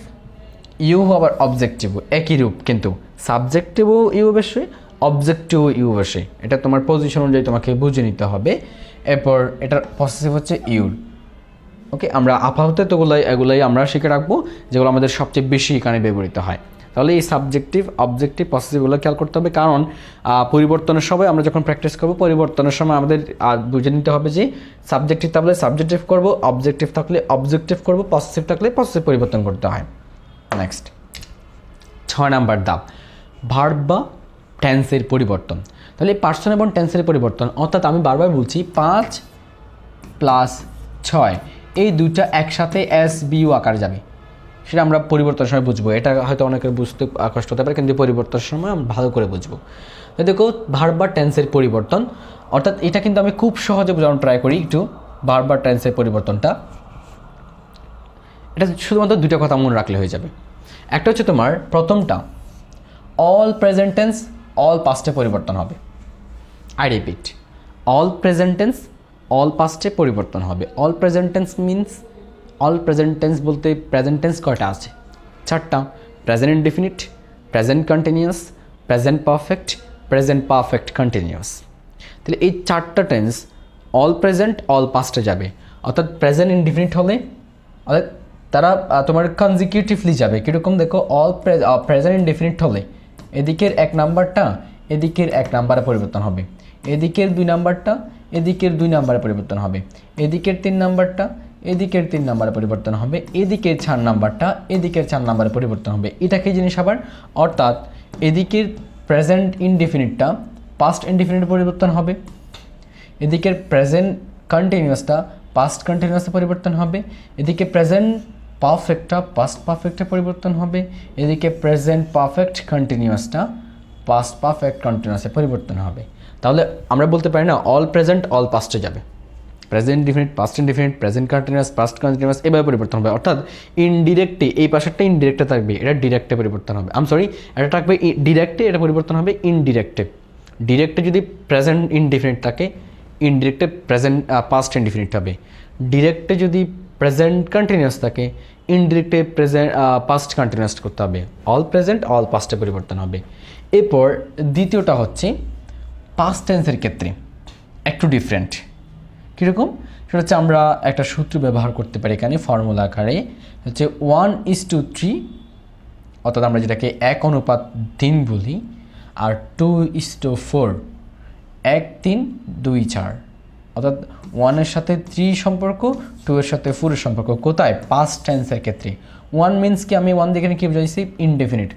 S1: ইউ আবার অবজেক্টিভ, একই রূপ কিন্তু সাবজেক্টিভও ইউ বসে, অবজেক্টিভও ইউ বসে। এটা তোমার পজিশন অনুযায়ী তোমাকে বুঝে নিতে হবে। এরপর এটার পসেসিভ হচ্ছে ইউর। ওকে, আমরা আপাতত এগুলাই আমরা শিখে রাখবো যেগুলো আমাদের সবচেয়ে বেশি এখানে ব্যবহৃত হয়। তাহলে এই সাবজেক্টিভ অবজেক্টিভ পসেসিভগুলো খেয়াল করতে হবে, কারণ পরিবর্তনের সময় আমরা যখন প্র্যাকটিস করব পরিবর্তনের সময় আমাদের বুঝে নিতে হবে যে সাবজেক্টিভ থাকলে সাবজেক্টিভ করব, অবজেক্টিভ থাকলে অবজেক্টিভ করব, পসেসিভ থাকলে পসেসিভ পরিবর্তন করতে হয়। নেক্সট 6 নাম্বার ধাপ, ভার্ব বা টেন্সের পরিবর্তন। তাহলে পার্সন এবং টেন্সের পরিবর্তন, অর্থাৎ আমি বারবার বলছি 5 + 6 এই দুইটা একসাথে SBU আকারে যাবে, সেটা আমরা পরিবর্তনের সময় বুঝবো। এটা হয়তো অনেকের বুঝতে কষ্ট হতে পারে, কিন্তু পরিবর্তনের সময় আমরা ভালো করে বুঝবো। দেখো ভার্ব বা টেন্সের পরিবর্তন, অর্থাৎ এটা কিন্তু আমি খুব সহজে বোঝানোর ট্রাই করি একটু। ভার্ব বা টেন্সের পরিবর্তনটা, এটা শুধুমাত্র দুইটা কথা মনে রাখলে হয়ে যাবে। একটা হচ্ছে তোমার প্রথমটা, অল প্রেজেন্ট টেন্স অল পাস্টে পরিবর্তন হবে। I repeat, all present tense all পাস্টে পরিবর্তন হবে। All present tense means, all present tense বলতে প্রেজেন্ট টেন্স কয়টা আছে? 4টা। Present indefinite, present continuous, present perfect, present perfect continuous. তাহলে এই 4টা টেন্স অল প্রেজেন্ট অল পাস্টে যাবে। অর্থাৎ প্রেজেন্ট ইনডিফিনিট হলে অর্থাৎ তারা তোমার কনজিকিউটিভলি যাবে। কীরকম দেখো, অল প্রেজেন্ট ইনডিফিনিট হলে এদিকের 1 নাম্বারটা এদিকের 1 নাম্বারে পরিবর্তন হবে, এদিকের 2 নাম্বারটা এদিকের 2 নাম্বারে পরিবর্তন হবে, এদিকের 3 নাম্বারটা এদিকের 3 নাম্বারে পরিবর্তন হবে, এদিকের 4 নাম্বারটা এদিকের 4 নাম্বারে পরিবর্তন হবে। এটা কি জিনিস আবার? অর্থাৎ এদিকের প্রেজেন্ট ইনডিফিনিটটা পাস্ট ইনডিফিনিটে পরিবর্তন হবে, এদিকের প্রেজেন্ট কন্টিনিউয়াসটা পাস্ট কন্টিনিউয়াসে পরিবর্তন হবে, এদিকে প্রেজেন্ট পারফেক্টটা পাস্ট পারফেক্টে পরিবর্তন হবে, এদিকে প্রেজেন্ট পারফেক্ট কন্টিনিউয়াসটা পাস্ট পারফেক্ট কন্টিনিউয়াসে পরিবর্তন হবে। তাহলে আমরা বলতে পারি না অল প্রেজেন্ট অল পাস্টে যাবে, present indefinite past indefinite present continuous past continuous এভাবে পরিবর্তন হবে। অর্থাৎ ইনডিরেক্টে এই পাশেরটা ইনডিরেক্টে থাকবে, এটা ডিরেক্টে পরিবর্তন হবে। সরি, এটা থাকবে ডিরেক্টে, এটা পরিবর্তন হবে ইনডিরেক্টে। ডিরেক্টে যদি প্রেজেন্ট ইনডিফিনিট থাকে, ইনডিরেক্টে প্রেজেন্ট পাস্ট ইনডিফিনিট হবে। ডিরেক্টে যদি প্রেজেন্ট কন্টিনিউয়াস থাকে, ইনডিরেক্টে প্রেজেন্ট পাস্ট কন্টিনিউয়াস করতে হবে। অল প্রেজেন্ট অল পাস্টে পরিবর্তন হবে। এরপর দ্বিতীয়টা হচ্ছে পাস্ট টেন্সের ক্ষেত্রে একটু ডিফারেন্ট। কীরকম? সেটা হচ্ছে আমরা একটা সূত্র ব্যবহার করতে পারি এখানে ফর্মুলা আকারে, হচ্ছে 1:3, অর্থাৎ আমরা যেটাকে 1:3 বলি, আর 2:4, 1:3, 2:4, অর্থাৎ 1-এর সাথে 3 সম্পর্ক, 2-এর সাথে 4-এর সম্পর্ক। কোথায়? পাস্ট টেন্সের ক্ষেত্রে। 1 মিনস কি, আমি 1 দেখে কী বুঝাইছি? ইনডেফিনিট।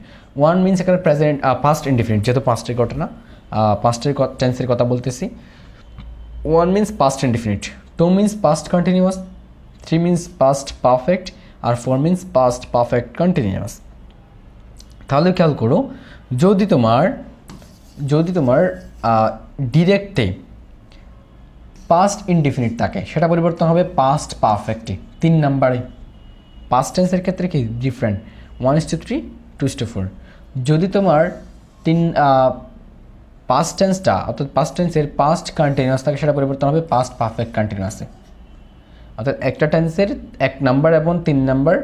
S1: 1 মিনস এখানে প্রেজেন্ট পাস্ট ইনডেফিনিট, যেহেতু পাস্টের ঘটনা পাস্টের টেন্সের কথা বলতেছি। 1 means past indefinite, 2 means past continuous, 3 means past perfect, আর 4 মিনস পাস্ট পারফেক্ট কন্টিনিউয়াস। তাহলে খেয়াল করো, যদি তোমার ডিরেক্টে পাস্ট ইনডিফিনিট থাকে, সেটা পরিবর্তন হবে পাস্ট পারফেক্টে 3 নাম্বারে। পাস্ট টেন্সের ক্ষেত্রে কি ডিফারেন্ট, 1:3, 2:4। যদি তোমার পাস্ট টেন্সটা অর্থাৎ পাস্ট টেন্সের পাস্ট কন্টিনিউয়াস থাকে, সেটা পরিবর্তন হবে পাস্ট পারফেক্ট কন্টিনিউয়াসে। অর্থাৎ একটা টেন্সের 1 নাম্বার এবং 3 নাম্বার,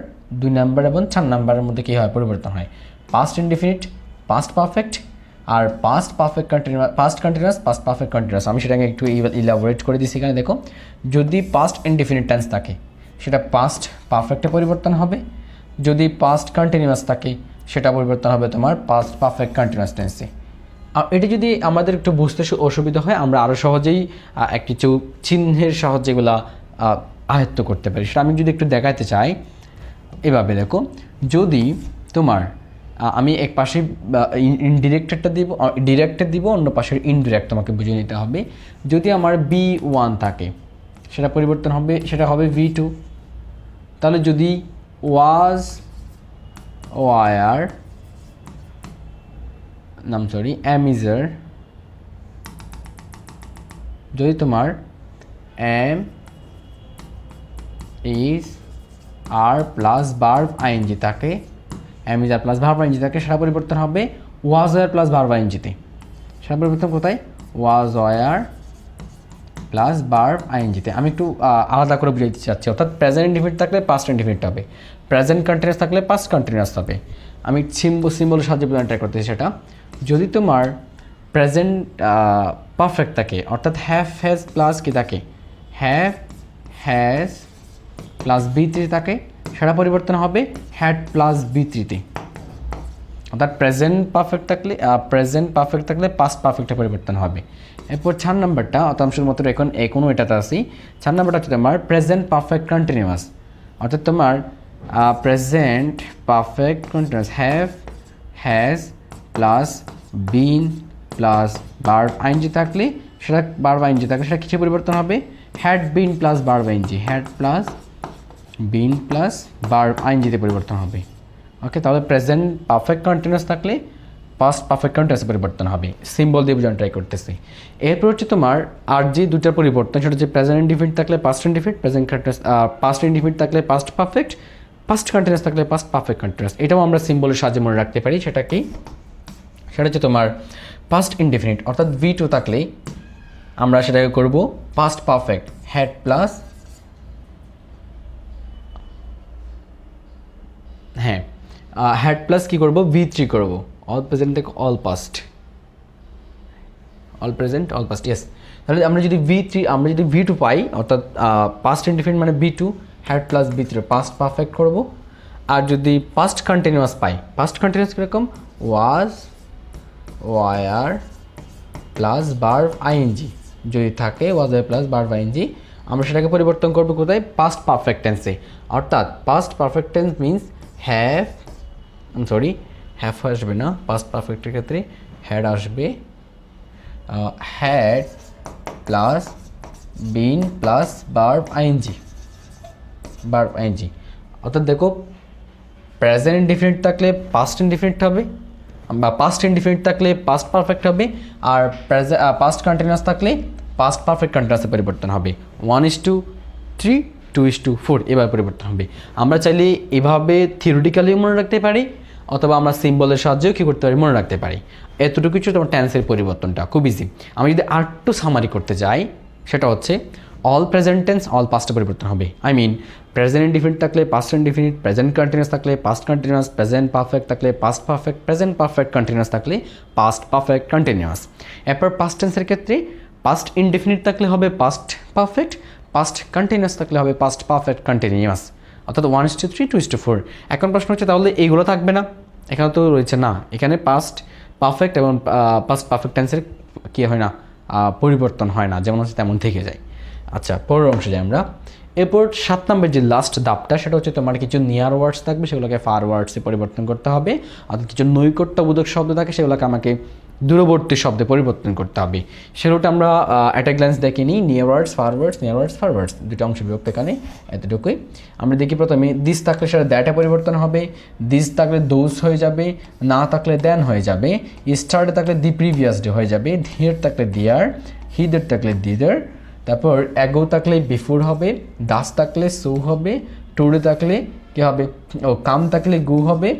S1: 2 নাম্বার এবং 4 নাম্বারের মধ্যে কী হয়? পরিবর্তন হয়। পাস্ট ইনডিফিনিট, পাস্ট পারফেক্ট, আর past perfect continuous, past continuous, past perfect continuous. আমি সেটাকে একটু ইলাবোরেট করে দিচ্ছি এখানে। দেখো, যদি পাস্ট ইনডিফিনিট টেন্স থাকে, সেটা পাস্ট পারফেক্টে পরিবর্তন হবে। যদি পাস্ট কন্টিনিউয়াস থাকে, সেটা পরিবর্তন হবে তোমার পাস্ট পারফেক্ট কন্টিনিউয়াস টেন্সে। আর এটি যদি আমাদের একটু বুঝতে অসুবিধা হয়, আমরা আরও সহজেই কিছু চিহ্নের সাহায্যে এগুলা আয়ত্ত করতে পারি। সেটা আমি যদি একটু দেখাতে চাই, এভাবে দেখো, যদি তোমার আমি এক পাশে ইনডিরেক্টেডটা দিব, ডিরেক্টেড দিব, অন্য পাশের ইনডিরেক্ট তোমাকে বুঝিয়ে নিতে হবে। যদি আমার B1 থাকে, সেটা পরিবর্তন হবে, সেটা হবে V2। তাহলে যদি ওয়াজ, ওয়ার, অ্যামিজার, যদি তোমার am is are plus verb ING থাকে, am is are plus verb ING থাকে, সেটা পরিবর্তন হবে ওয়াজ ওয়ার প্লাস ভার্ব আইএনজিতে। সেটা পরিবর্তন কোথায়? ওয়াজ ওয়ার প্লাস ভার্ব আইএনজিতে। আমি একটু আলাদা করে বুঝাইতে চাচ্ছি। অর্থাৎ প্রেজেন্ট ইনডিফিনিট থাকলে পাস্ট ইনডিফিনিট হবে, প্রেজেন্ট কন্টিনিউয়াস থাকলে পাস্ট কন্টিনিউয়াস হবে। আমি সিম্বলের সাহায্যে বোঝানোর ট্রাই করতেছি। সেটা যদি তোমার প্রেজেন্ট পারফেক্ট থাকে, অর্থাৎ হ্যাভ হ্যাজ প্লাস কি থাকে, হ্যাভ হ্যাজ প্লাস B3 থাকে, সেটা পরিবর্তন হবে হ্যাড প্লাস B3তে। অর্থাৎ প্রেজেন্ট পারফেক্ট থাকলে পাস্ট পারফেক্টে পরিবর্তন হবে। এরপর 4 নাম্বারটা অতাংশের মতো এখন এখনও এটাতে আসি। 4 নাম্বারটা হচ্ছে তোমার প্রেজেন্ট পারফেক্ট কন্টিনিউয়াস, অর্থাৎ তোমার present perfect continuous has plus been plus verb ING থাকলে সেটা ভার্ব আইএনজি থাকলে সেটা কিছু পরিবর্তন হবে had been plus verb ING, had plus been plus verb আইএনজিতে পরিবর্তন হবে। ওকে, তাহলে প্রেজেন্ট পারফেক্ট কন্টিনিউয়াস থাকলে পাস্ট পারফেক্ট কন্টিনিউয়াসে পরিবর্তন হবে। সিম্বল দিয়ে বোঝানো ট্রাই করতেছি। এরপর হচ্ছে তোমার আর যে দুটার পরিবর্তন সেটা হচ্ছে প্রেজেন্ট ইনডিফিনিট থাকলে past indefinite, present continuous past indefinite থাকলে পাস্ট পারফেক্ট, পাস্ট কন্টিনিউয়াস থাকলে পাস্ট পারফেক্ট কন্টিনিউয়াস। এটাও আমরা সিম্বলের সাহায্যে মনে রাখতে পারি। সেটা কি? সেটা হচ্ছে তোমার পাস্ট ইনডিফিনিট, অর্থাৎ V2 থাকলে আমরা সেটাকে করব past perfect had plus had plus কী করবো V3 করব, অল প্রেজেন্ট থেকে all past, all present all past. Yes, তাহলে আমরা যদি V2 পাই অর্থাৎ পাস্ট ইনডিফিনিট মানে B2 had plus V3 past perfect করব। আর যদি পাস্ট কন্টিনিউয়াস পাই, পাস্ট কন্টিনিউয়াস কীরকম was were plus verb ING যদি থাকে was were plus verb ING, আমরা সেটাকে পরিবর্তন করবো কোথায়? পাস্ট পারফেক্ট টেন্সে। অর্থাৎ past perfect tense means have আসবে না, পাস্ট পারফেক্টের ক্ষেত্রে হ্যাড আসবে, had plus been plus verb ING, অর্থাৎ দেখো প্রেজেন্ট ইনডিফিনিট থাকলে পাস্ট ইনডিফিনিট হবে, বা পাস্ট ইনডিফিনিট থাকলে পাস্ট পারফেক্ট হবে, আর পাস্ট কন্টিনিউয়াস থাকলে পাস্ট পারফেক্ট কন্টিনিউয়াসে পরিবর্তন হবে। 1:3 2:4 এভাবে পরিবর্তন হবে। আমরা চাইলে এভাবে থিওরিটিক্যালিও মনে রাখতে পারি, অথবা আমরা সিম্বলের সাহায্যেও কী করতে পারি? মনে রাখতে পারি। এতটুকু কিছু তোমার টেন্সের পরিবর্তনটা খুব ইজি। আমি যদি আরেকটু সামারি করতে যাই, সেটা হচ্ছে অল প্রেজেন্ট টেন্স অল পাস্টে পরিবর্তন হবে। আই মিন প্রেজেন্ট ইনডিফিনিট থাকলে পাস্ট ইনডিফিনিট, প্রেজেন্ট কন্টিনিউয়াস থাকলে পাস্ট কন্টিনিউয়াস, প্রেজেন্ট পারফেক্ট থাকলে past perfect, present perfect continuous থাকলে পাস্ট পারফেক্ট কন্টিনিউয়াস। এরপর পাস্ট টেন্সের ক্ষেত্রে পাস্ট ইনডিফিনিট থাকলে হবে পাস্ট পারফেক্ট, পাস্ট কন্টিনিউয়াস থাকলে হবে পাস্ট পারফেক্ট কন্টিনিউয়াস, অর্থাৎ 1:3 2:4। এখন প্রশ্ন হচ্ছে তাহলে এইগুলো থাকবে না? এখানে তো রয়েছে না, এখানে পাস্ট পারফেক্ট এবং পাস্ট পারফেক্ট টেন্সের কী হয় না, পরিবর্তন হয় না, যেমন হচ্ছে তেমন থেকে যায়। আচ্ছা, পরের অংশে যাই আমরা। এরপর 7 নম্বর যে লাস্ট ধাপটা, সেটা হচ্ছে তোমার কিছু নিয়ার ওয়ার্ডস থাকবে, সেগুলোকে ফার ওয়ার্ডসে পরিবর্তন করতে হবে। অর্থাৎ কিছু নৈকট্যবোধক শব্দ থাকে, সেগুলোকে আমাকে দূরবর্তী শব্দে পরিবর্তন করতে হবে। সেগুলোটা আমরা অ্যাট এ গ্ল্যান্স দেখে নিই। নিয়ার ওয়ার্ডস, ফার ওয়ার্ডস, নিয়ার ওয়ার্ডস, ফার ওয়ার্ডস, দুটো অংশ বিভক্ত এখানে, এতটুকুই। আমরা দেখি প্রথমে দিস থাকলে সেটা দ্যাটে পরিবর্তন হবে, দিস থাকলে দোজ হয়ে যাবে, না থাকলে দেন হয়ে যাবে, স্টার্টে থাকলে দি প্রিভিয়াস ডে হয়ে যাবে, হিয়ার থাকলে দিয়ার, হিদের থাকলে দিদার, তারপর অ্যাগো থাকলে বিফোর হবে, ডাস থাকলে সো হবে, টুডে থাকলে কী হবে? কাম থাকলে গো হবে,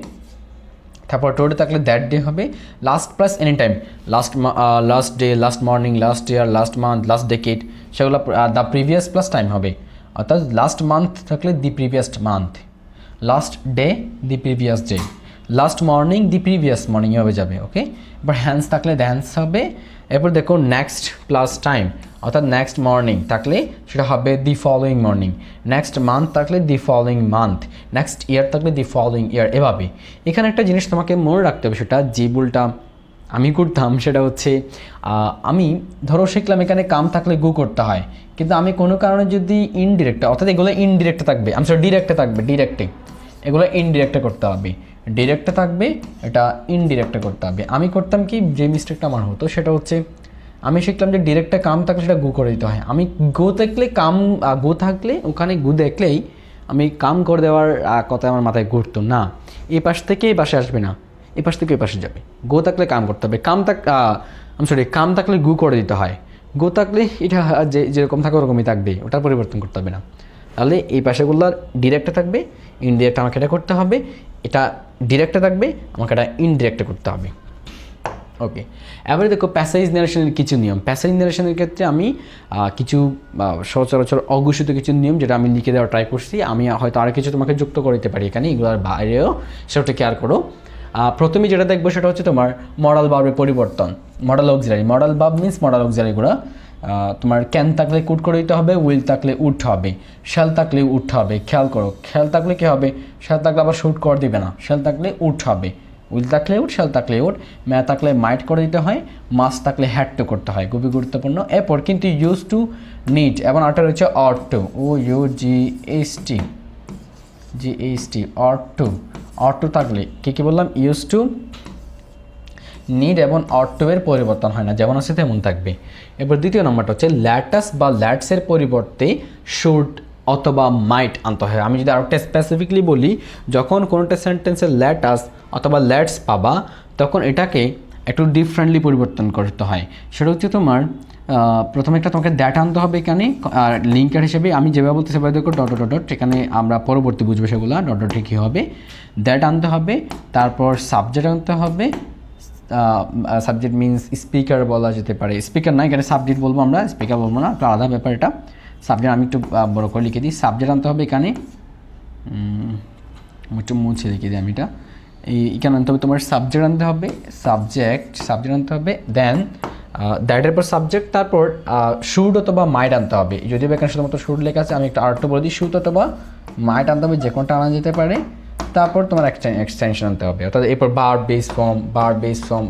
S1: তারপর টুডে থাকলে দ্যাট ডে হবে, last plus any time, last day, last morning, last year, last month, last decade, সেগুলো দ্য প্রিভিয়াস প্লাস টাইম হবে। অর্থাৎ লাস্ট মান্থ থাকলে the previous month, last day the previous day, last morning the previous morning হবে যাবে। Okay, এবার hands থাকলে দ্যান্স হবে। এরপর দেখো নেক্সট প্লাস টাইম, অর্থাৎ নেক্সট মর্নিং থাকলে সেটা হবে the following morning, next month থাকলে the following month, next year থাকলে দি ফলোয়িং ইয়ার। এভাবে এখানে একটা জিনিস তোমাকে মনে রাখতে হবে, সেটা যে ভুলটা আমি করতাম সেটা হচ্ছে আমি ধরো শিখলাম এখানে কাম থাকলে গো করতে হয়, কিন্তু আমি কোনো কারণে যদি ইনডিরেক্টে, অর্থাৎ এগুলো ইনডিরেক্টে থাকবে, আমি সরি ডিরেক্টে থাকবে, ডিরেক্টে এগুলো ইনডিরেক্টে করতে হবে, ডিরেক্টে থাকবে এটা ইনডিরেক্টে করতে হবে। আমি করতাম কি, যে মিস্টেকটা আমার হতো সেটা হচ্ছে আমি শিখলাম যে ডিরেক্টে কাম থাকলে সেটা গো করে দিতে হয়। আমি গো থাকলে কাম, গো থাকলে ওখানে গো দেখলেই আমি কাম করে দেওয়ার কথা আমার মাথায় ঘুরতো না। এই পাশ থেকে এই পাশে আসবে না, এই পাশ থেকে এই পাশে যাবে। গো থাকলে কাম করতে হবে, কাম থাকলে গো করে দিতে হয়। গো থাকলে এটা যেরকম থাকে ওরকমই থাকবে, ওটার পরিবর্তন করতে হবে না। তাহলে এই পাশেগুলো ডিরেক্টে থাকবে, ইনডিরেক্ট আমাকে এটা করতে হবে, এটা ডিরেক্টে থাকবে, আমাকে এটা ইনডিরেক্টে করতে হবে। ওকে, এবারে দেখো প্যাসেজ নারেশনের কিছু নিয়ম। প্যাসেজ নারেশনের ক্ষেত্রে আমি কিছু সচরাচর অঘোষিত কিছু নিয়ম, যেটা আমি লিখে দেওয়ার ট্রাই করছি, আমি হয়তো আর কিছু তোমাকে যুক্ত করে দিতে পারি এখানে, এগুলোর বাইরেও, সেটা কেয়ার করো। প্রথমে যেটা দেখবো সেটা হচ্ছে তোমার মডাল ভার্বের পরিবর্তন। Modal auxiliary, modal verb means modal অক্সিলারিগুলো তোমার ক্যান থাকলে কুড করে দিতে হবে, উইল থাকলে উড হবে, শ্যাল থাকলে উঠ হবে। খেয়াল করো, খেয়াল থাকলে কী হবে? শ্যাল থাকলে আবার শুট করে দিবে না, শ্যাল থাকলে উঠ হবে, উইল থাকলে উড, শ্যাল থাকলে উড, মে থাকলে মাইট করে দিতে হয়, মাস্ট থাকলে হ্যাড টু করতে হয়, খুবই গুরুত্বপূর্ণ। এরপর কিন্তু ইউজ টু, নিড এবং আরটা রয়েছে অট টু, ও ইউ জিএসটি অট টু থাকলে কী বললাম, ইউজ টু, নিড এবং অট টু এর পরিবর্তন হয় না, যেমন আছে তেমন থাকবে। এরপর দ্বিতীয় নম্বরটা হচ্ছে ল্যাটাস বা ল্যাটসের পরিবর্তে শুড অথবা মাইট আনতে হয়। আমি যদি আরেকটা স্পেসিফিকলি বলি, যখন কোনোটা সেন্টেন্সে ল্যাটাস অথবা ল্যাটস পাবা তখন এটাকে একটু ডিফারেন্টলি পরিবর্তন করতে হয়। সেটা হচ্ছে তোমার প্রথমে একটা তোমাকে দ্যাট আনতে হবে এখানে, আর লিঙ্কার হিসেবে আমি যেভাবে বলতে সেভাবে দেখো ডট ডট ডট, এখানে আমরা পরবর্তী বুঝবো সেগুলো, ডট ডট কী হবে, দ্যাট আনতে হবে, তারপর সাবজেক্ট আনতে হবে। সাবজেক্ট মিনস স্পিকার বলা যেতে পারে, স্পিকার না এখানে সাবজেক্ট বলবো আমরা, স্পিকার বলবো না, একটু আলাদা ব্যাপার এটা। সাবজেক্ট আমি একটু বড় করে লিখে দিই, সাবজেক্ট আনতে হবে এখানে, একটু মুছে লিখে দিই আমি এটা, এখানে আনতে হবে তোমার সাবজেক্ট আনতে হবে, সাবজেক্ট আনতে হবে, দেন দ্যাটের পর সাবজেক্ট, তারপর শুড অথবা মাইট আনতে হবে। যদিও এখানে শুধুমাত্র শুড লেখা আছে, আমি একটা আরেকটু বলে দিই, শুড অথবা মাইট আনতে হবে, যে কোনটা আনা যেতে পারে। তারপর তোমার এক্সটেনশন আনতে হবে, অর্থাৎ এরপর বার বেস ফর্ম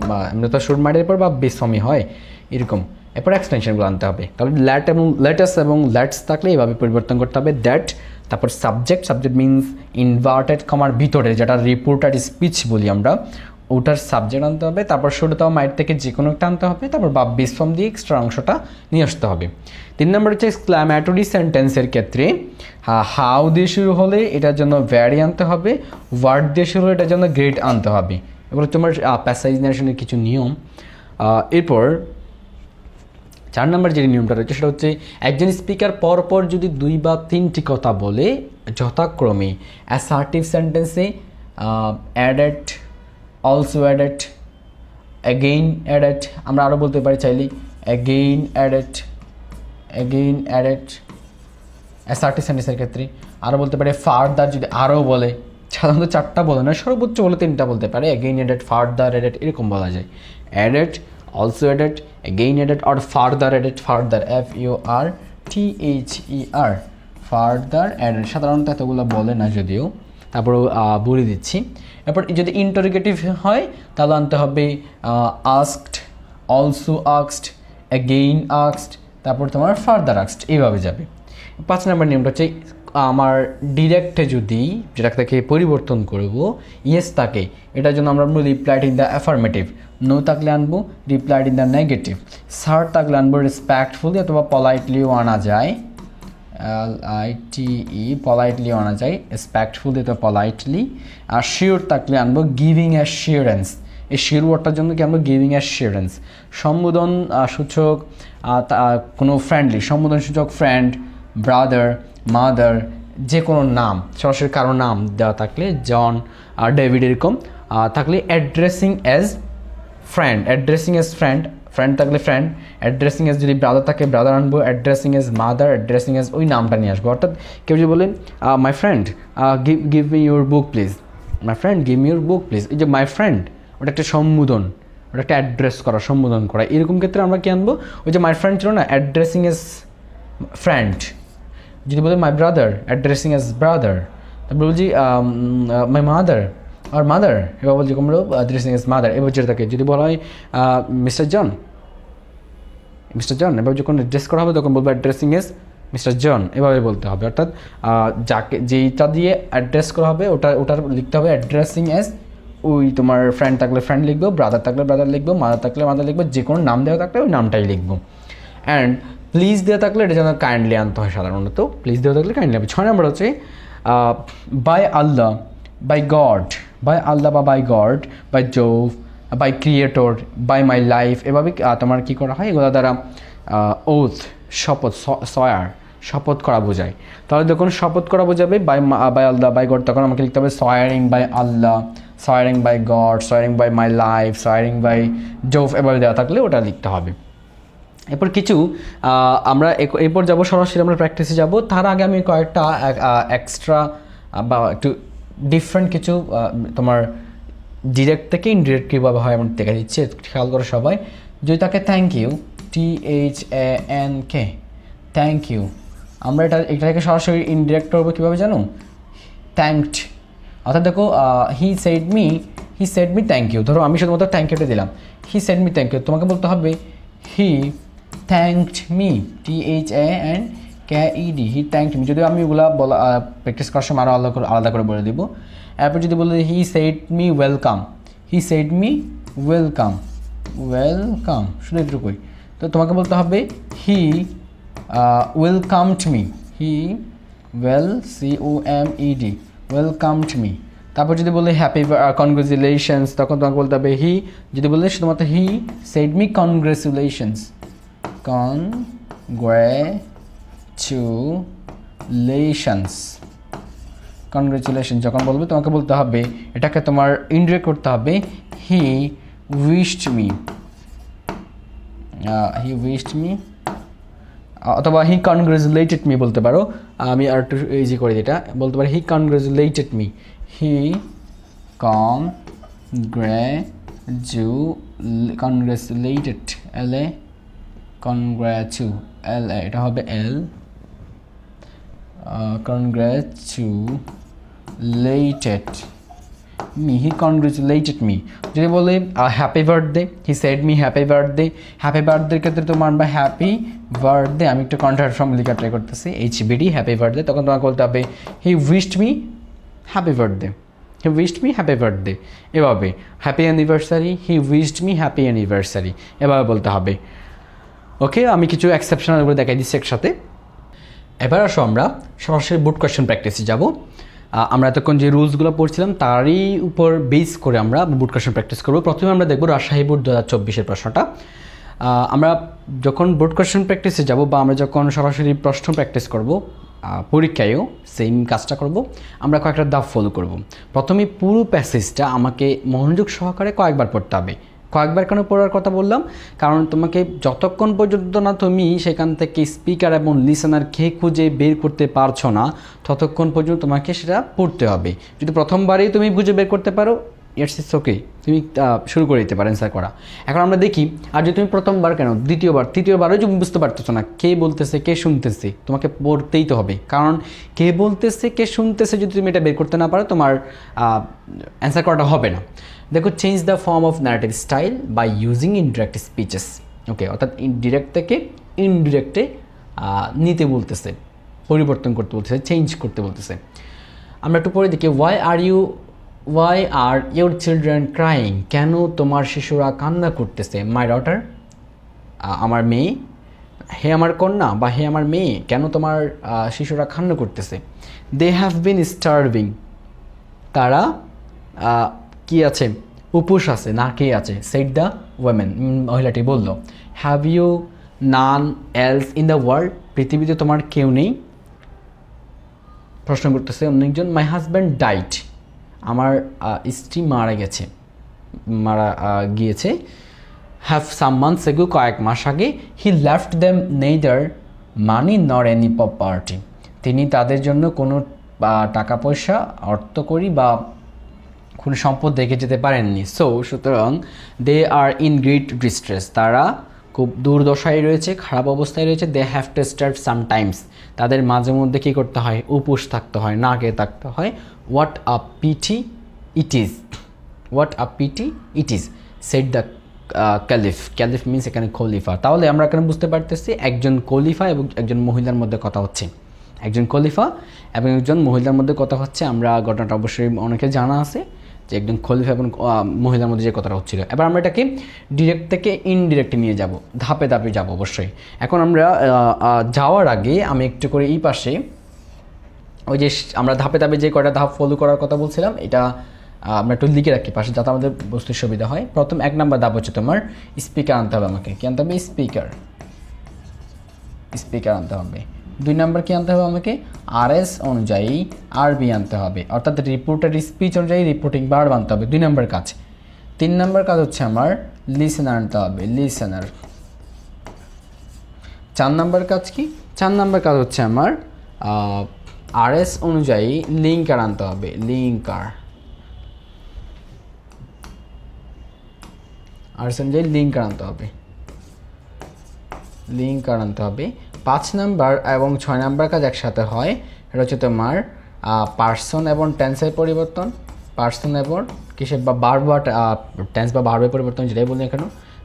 S1: বা এমনি তো শুড মাইটের পর বা বেস ফর্মই হয় এরকম, এরপর এক্সটেনশনগুলো আনতে হবে। তাহলে ল্যাটাস এবং ল্যাটস থাকলে এইভাবে পরিবর্তন করতে হবে, দ্যাট, তারপর সাবজেক্ট মিনস ইনভার্টেড কমার ভিতরে, যেটা রিপোর্টার স্পিচ বলি আমরা, ওটার সাবজেক্ট আনতে হবে, তারপর শুড অথবা মাইট থেকে যে কোনো একটা আনতে হবে, তারপর বা বেস ফর্ম দিয়ে এক্সট্রা অংশটা নিয়ে আসতে হবে। 3 নম্বর হচ্ছে এক্সক্লামেটরি সেন্টেন্সের ক্ষেত্রে হাউ দিয়ে শুরু হলে এটার জন্য ভ্যারি আনতে হবে, ওয়ার্ড দিয়ে শুরু হলে এটার জন্য গ্রেড আনতে হবে। এবার তোমার প্যাসেজিনেশনের কিছু নিয়ম। এরপর 4 নম্বর যে নিয়মটা রয়েছে সেটা হচ্ছে একজন স্পিকার পরপর যদি 2 বা 3টি কথা বলে যথাক্রমে অ্যাসার্টিভ সেন্টেন্সে added, also added, again added, আমরা আরও বলতে পারি চাইলে অ্যাগেইন অ্যাডেড, অ্যাসার্টিভ সেন্টেন্সের ক্ষেত্রে আরও বলতে পারে ফার্দার, যদি আরও বলে, সাধারণত 4টা বলে না, সর্বোচ্চ বলে 3টা বলতে পারে, অ্যাগেইন অ্যাডেড, ফার্দার অ্যাডেড, এরকম বলা যায়। Added, also added, again added, আর further added, further FURTHER, further added, সাধারণত এতগুলো বলে না যদিও, তারপরেও বলে দিচ্ছি। এরপর যদি ইন্টারোগেটিভ হয় তাহলে আনতে হবে asked, also asked, again asked, তারপর তোমার ফার্দার আস্কড, এইভাবে যাবে। 5 নম্বর নিয়মটা হচ্ছে আমার ডিরেক্টে যদি যেটাকে পরিবর্তন করব ইয়েস তাকে, এটার জন্য আমরা replied in the affirmative, no থাকলে আনবো replied in the negative, sir থাকলে আনবো রেসপেক্টফুলি অথবা পলাইটলিও আনা যায়, পলাইটলিও আনা যায়, রেসপেক্টফুলি অথবা পলাইটলি। আর শিওর থাকলে আনবো গিভিং অ্যাসিওরেন্স, এই শিওর ওয়ার্ডটার জন্য কি আনবো গিভিং অ্যাসিওরেন্স। সম্বোধন সূচক কোনো ফ্রেন্ডলি, সম্বোধন সূচক ফ্রেন্ড, ব্রাদার, মাদার, যে কোনো নাম, সরাসরি কারো নাম দেওয়া থাকলে জন আর ডেভিড এরকম থাকলে অ্যাড্রেসিং অ্যাজ ফ্রেন্ড, ফ্রেন্ড থাকলে ফ্রেন্ড, অ্যাড্রেসিং এজ যদি ব্রাদার থাকে ব্রাদার আনবো, addressing as mother, addressing as ওই নামটা নিয়ে আসবো। অর্থাৎ কেউ যদি বলে my friend give me your book please, my friend give me your book please, এই যে মাই ফ্রেন্ড ওটা একটা সম্বোধন, ওটা একটা অ্যাড্রেস করা, সম্বোধন করা। এরকম ক্ষেত্রে আমরা কি আনবো, ওই যে মাই ফ্রেন্ড ছিল না, অ্যাড্রেসিং এজ ফ্রেন্ড। যদি বলে my brother, addressing as brother. তারপর বলছি মাই মাদার আর মাদার, এবার বলছি আমরা অ্যাড্রেসিং এজ মাদার। এবার যেটা থাকে যদি বলা হয় মিস্টার জন, এবার যখন অ্যাড্রেস করা হবে তখন বলবো অ্যাড্রেসিং এজ মিস্টার জন, এভাবে বলতে হবে। অর্থাৎ যাকে যেইটা দিয়ে অ্যাড্রেস করা হবে ওটার লিখতে হবে অ্যাড্রেসিং এজ, ওই তোমার ফ্রেন্ড থাকলে ফ্রেন্ড লিখবো, ব্রাদার থাকলে ব্রাদার লিখবো, মাদার থাকলে মাদার লিখবো, যে কোনো নাম দেওয়া থাকলে ওই নামটাই লিখবো। অ্যান্ড প্লিজ দেওয়া থাকলে এটা যেন কাইন্ডলি আনতে হয়, সাধারণত প্লিজ দেওয়া থাকলে কাইন্ডলি হবে। 6 নম্বর হচ্ছে by Allah, by God, by Allah বা by God, by Jove, by creator, by my life, এভাবে তোমার কী করা হয়, এগুলো দ্বারা ওথ, শপথ, সয়ার, শপথ করা বোঝায়। তাহলে যখন শপথ করা বোঝাবে বাই আল্লাহ বাই গড, তখন আমাকে লিখতে হবে swearing by Allah, swearing by God, swearing by my life, swearing by Jove, এভাবে দেওয়া থাকলে ওটা লিখতে হবে। এরপর কিছু আমরা এরপর যাবো সরাসরি আমরা প্র্যাকটিসে যাব। তার আগে আমি কয়েকটা এক্সট্রা বা একটু ডিফারেন্ট কিছু তোমার ডিরেক্ট থেকে ইনডিরেক্ট কীভাবে হয় এমন দেখা দিচ্ছে, খেয়াল করো সবাই। যদি তাকে thank you, THANK, thank you, আমরা এটাকে সরাসরি ইনডিরেক্ট করবো কীভাবে জানো, থ্যাঙ্কড। অর্থাৎ দেখো he said me he said me thank you, ধরো আমি শুধুমাত্র থ্যাংক ইউটা দিলাম, he said me thank you, তোমাকে বলতে হবে he thanked me, THANKED, he thanked me. যদিও আমি ওগুলো বলা প্র্যাকটিস করার সময় আরও আলাদা করে বলে দিব। এরপর যদি বলে হি সেড মি ওয়েলকাম, হি সেড মি ওয়েলকাম, ওয়েলকাম শুধু এটুকুই। তো তোমাকে বলতে হবে হি ওয়েলকামড মি, হি COMED, ওয়েলকামড মি। তারপর যদি বলে হ্যাপি কনগ্রেচুলেশনস, তখন তোমাকে বলতে হবে হি, যদি বলে শুধুমাত্র হি সেড মি কনগ্রেচুলেশনস, কনগ্রেচুলেশন যখন বলবে তোমাকে বলতে হবে, এটাকে তোমার ইনডিরেক্ট করতে হবে, হি উইশড মি, অথবা হি কনগ্রেচুলেটেড মি বলতে পারো। আমি আর একটু ইজি করে এটা বলতে পারি, হি কনগ্রেচুলেটেড মি, হি কনগ্রেচুলেটেড, এটা হবে L, congratulated me, he congratulated me. যদি বলে happy birthday, he said me happy birthday, হ্যাপি বার্থডের ক্ষেত্রে তোমার বা হ্যাপি বার্থডে, আমি একটু কন্ট্রাক্ট ফর্ম লেখা ট্রাই করতেছি, HBD হ্যাপি বার্থডে, তখন তোমাকে বলতে হবে he wished me happy birthday, he wished me happy birthday. এভাবে happy anniversary, he wished me happy anniversary, এভাবে বলতে হবে। ওকে, আমি কিছু এক্সেপশনালগুলো দেখাই দিচ্ছি একসাথে। এবার আসো আমরা সরাসরি বোর্ড কোয়েশ্চেন প্র্যাকটিসে যাব। আমরা এতক্ষণ যে রুলসগুলো পড়ছিলাম তারই উপর বেস করে আমরা বোর্ড কোয়েশ্চেন প্র্যাকটিস করব। প্রথমে আমরা দেখব রাজশাহী বোর্ড 2024-এর প্রশ্নটা। আমরা যখন বোর্ড কোয়েশ্চেন প্র্যাকটিসে যাব বা আমরা যখন সরাসরি প্রশ্ন প্র্যাকটিস করব, পরীক্ষায়ও সেম কাজটা করব। আমরা কয়েকটা ধাপ ফলো করব। প্রথমে পুরো প্যাসেজটা আমাকে মনোযোগ সহকারে কয়েকবার পড়তে হবে। কয়েকবার কেন পড়ার কথা বললাম, কারণ তোমাকে যতক্ষণ পর্যন্ত না তুমি সেখান থেকে স্পিকার এবং লিসেনার খুঁজে বের করতে পারছো না, ততক্ষণ পর্যন্ত তোমাকে সেটা পড়তে হবে। যদি প্রথমবারেই তুমি খুঁজে বের করতে পারো, ইটস ওকে, তুমি শুরু করে দিতে পারো অ্যান্সার করা। এখন আমরা দেখি, আর যদি তুমি প্রথমবার কেন দ্বিতীয়বার তৃতীয়বারও তুমি বুঝতে পারতেছো না কে বলতেছে কে শুনতেছে, তোমাকে পড়তেই তো হবে। কারণ কে বলতেছে কে শুনতেছে যদি তুমি এটা বের করতে না পারো, তোমার অ্যান্সার করাটা হবে না। দেখো, change the form of narrative style by using indirect speeches. Okay, অর্থাৎ ডিরেক্ট থেকে ইনডিরেক্টে নিতে বলতেছে, পরিবর্তন করতে বলতেছে, চেঞ্জ করতে বলতেছে। আমরা একটু পরে দেখি, why are your children crying, কেন তোমার শিশুরা কান্না করতেছে। মাই ডটার, আমার মেয়ে, হে আমার কন্যা বা হে আমার মেয়ে, কেন তোমার শিশুরা কান্না করতেছে। দে হ্যাভ বিন স্টার্ভিং, তারা কি আছে, উপোস আছে না কে আছে। সেড দ্য ওয়েমেন, মহিলাটি বলল। Have you none else in the world, পৃথিবীতে তোমার কেউ নেই, প্রশ্ন করতেছে অনেকজন। মাই হাজব্যান্ড ডাইড, আমার স্ত্রী মারা গিয়েছে। হ্যাভ সাম মান্থস এগো, কয়েক মাস আগে। He left them neither money nor any property, তিনি তাদের জন্য কোনো টাকা পয়সা, অর্থকড়ি বা কোনো সম্পদ দেখে যেতে পারেননি। সুতরাং they are in great distress, তারা খুব দুর্দশায় রয়েছে, খারাপ অবস্থায় রয়েছে। They have to starve sometimes, তাদের মাঝে মধ্যে কী করতে হয়, উপোস থাকতে হয়, না খেয়ে থাকতে হয়। What a pity it is, what a pity it is, said the caliph means এখানে খলিফা। তাহলে আমরা এখানে বুঝতে পারতেছি একজন খলিফা এবং একজন মহিলার মধ্যে কথা হচ্ছে, একজন খলিফা এবং একজন মহিলার মধ্যে কথা হচ্ছে। আমরা ঘটনাটা অবশ্যই অনেকে জানা আছে যে একজন খলিফা এবং মহিলার মধ্যে যে কথাটা হচ্ছিল। এবার আমরা এটাকে ডিরেক্ট থেকে ইনডিরেক্টে নিয়ে যাব, ধাপে ধাপে যাব অবশ্যই। এখন আমরা যাওয়ার আগে আমি একটু করে এই পাশে ওই যে আমরা ধাপে ধাপে যে কয়টা ধাপ ফলো করার কথা বলছিলাম, এটা আমরা একটু লিখে রাখি পাশে, যাতে আমাদের বুঝতে সুবিধা হয়। প্রথম 1 নম্বর ধাপ হচ্ছে তোমার স্পিকার আনতে হবে। আমাকে কি আনতে হবে, স্পিকার আনতে হবে। 2 নম্বর কি আনতে হবে, আমাকে RS অনুযায়ী আরবি আনতে হবে, অর্থাৎ রিপোর্টের স্পিচ অনুযায়ী রিপোর্টিং ভার্ব আনতে হবে। 2 নম্বর কাজ। 3 নম্বর কাজ হচ্ছে আমার লিসেনার আনতে হবে, লিসেনার। 4 নম্বর কাজ কি, 4 নম্বর কাজ হচ্ছে আমার RS অনুযায়ী লিঙ্কার আনতে হবে, লিঙ্কার। RS অনুযায়ী লিঙ্কার আনতে হবে। 5 নম্বর এবং 6 নম্বর কাজ একসাথে হয়, এটা হচ্ছে তোমার পার্সন এবং টেন্সের পরিবর্তন। পার্সন এবার কিসে বা ভার্ব বা টেন্স বা ভার্বের পরিবর্তন যেটাই বলি না কেন,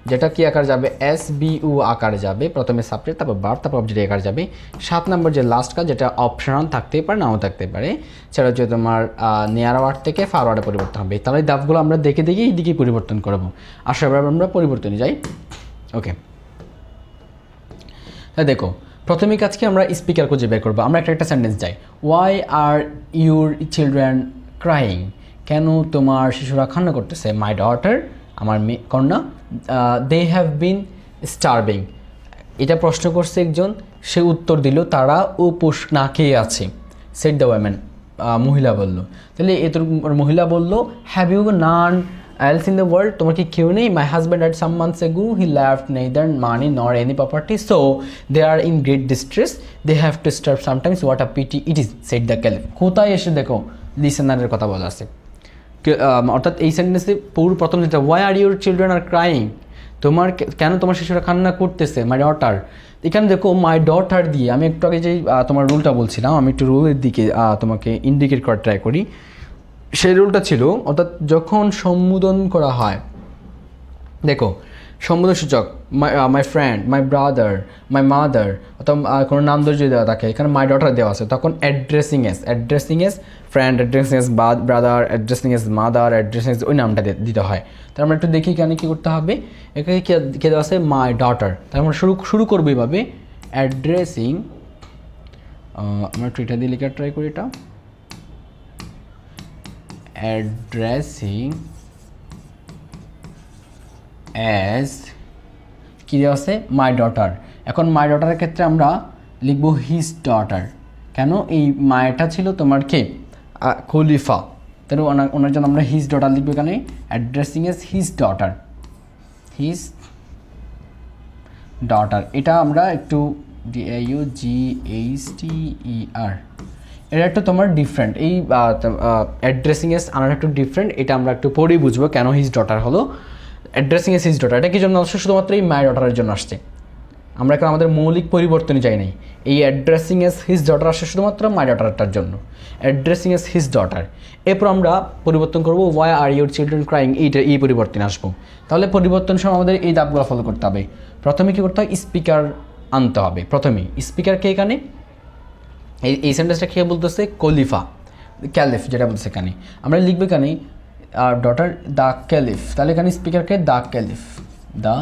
S1: যেটা কি আকার যাবে এস বি ইউ আকারে যাবে, প্রথমে সাবজেক্ট তারপর ভার্ব তারপর অবজেক্ট আকার যাবে। 7 নম্বর যে লাস্ট কাজ, যেটা অপশনাল থাকতেই পারে নাও থাকতে পারে, সেটা হচ্ছে তোমার নিয়ার ওয়ার্ড থেকে ফার ওয়ার্ডে পরিবর্তন হবে। তাহলে এই ধাপগুলো আমরা দেখে দেখে এই দিকেই পরিবর্তন করবো, আসলে আমরা পরিবর্তনে যাই। ওকে, দেখো প্রথমে কাজকে আমরা স্পিকার খুঁজে বের করবো। আমরা একটা সেন্টেন্স চাই, why are your children crying, কেন তোমার শিশুরা কান্না করতেছে। মাই ডটার, আমার মেয়ে কন্যা, দে হ্যাভ বিন স্টারভিং, এটা প্রশ্ন করছে একজন, সে উত্তর দিল তারা উপোস না খেয়ে আছে। সেড দ্য ওয়ামেন, মহিলা বলল। তাহলে এ তোর মহিলা বলল, have you none else in the world, তোমার কি কেউ নেই। My husband at some months ago he left neither money nor any property so they are in great distress, they have to starve sometimes, what a pity it is, said the caliph. কোথায় এসে দেখো লিসেনারের কথা বলা আছে, অর্থাৎ এই সেন্টেন্সে পুরো প্রথম যেটা, why are your children are crying, তোমার কেন তোমার শিশুরা কান্না করতেছে। মাই ডটার, এখানে দেখো মাই ডটার দিয়ে আমি একটু আগে যে তোমার রুলটা বলছিলাম, আমি একটু রুলের দিকে তোমাকে ইন্ডিকেট করার ট্রাই করি। সেই রুলটা ছিল, অর্থাৎ যখন সম্বোধন করা হয়, দেখো সম্বোধন সূচক my friend, my brother, my mother, অথবা কোনো নাম ধরে যদি দেওয়া থাকে, এখানে মাই ডটার দেওয়া আছে, তখন addressing S friend, addressing S brother, addressing S mother, addressing S ওই নামটা দিতে হয়। তার আমরা একটু দেখি এখানে কী করতে হবে। এখানে কে দেওয়া আছে মাই ডটার, তার আমরা শুরু করবো এইভাবে, অ্যাড্রেসিং, আমরা একটু এটা দিয়ে লেখা ট্রাই করি, এটা অ্যাড্রেসিং অ্যাজ কী দেওয়া আছে মাই ডটার। এখন মাই ডটারের ক্ষেত্রে আমরা লিখব হিজ ডটার, কেন এই মায়েটা ছিল তোমার কে খলিফা, তাহলে ওনার জন্য আমরা হিজ ডটার লিখবো এখানে, addressing as his daughter, his daughter. এটা আমরা একটু DAUGHTER, এটা একটু তোমার ডিফারেন্ট, এই অ্যাড্রেসিং এস আনার একটু ডিফারেন্ট, এটা আমরা একটু পরেই বুঝবো কেন হিজ ডটার হলো। অ্যাড্রেসিং এস হিজ ডটার, এটা কি জন্য আসছে, শুধুমাত্র এই মাই ডটারের জন্য আসছে। আমরা এখন আমাদের মৌলিক পরিবর্তনই চাই নাই, এই অ্যাড্রেসিং এস হিজ ডটার আসছে শুধুমাত্র মাই ডটারটার জন্য, অ্যাড্রেসিং এস হিজ ডটার। এরপর আমরা পরিবর্তন করবো why are your children crying, এই পরিবর্তন আসবো। তাহলে পরিবর্তন সময় আমাদের এই ধাপগুলো ফলো করতে হবে। প্রথমে কী করতে হয়, স্পিকার আনতে হবে। প্রথমেই স্পিকারকে এখানে এই সেন্টেন্সটা খেয়ে বলতেছে খলিফা, ক্যালিফ যেটা বলতেছে এখানে, আমরা লিখবো এখানে ডটার দ্য ক্যালিফ, তাহলে এখানে স্পিকারকে দ্য ক্যালিফ, দ্য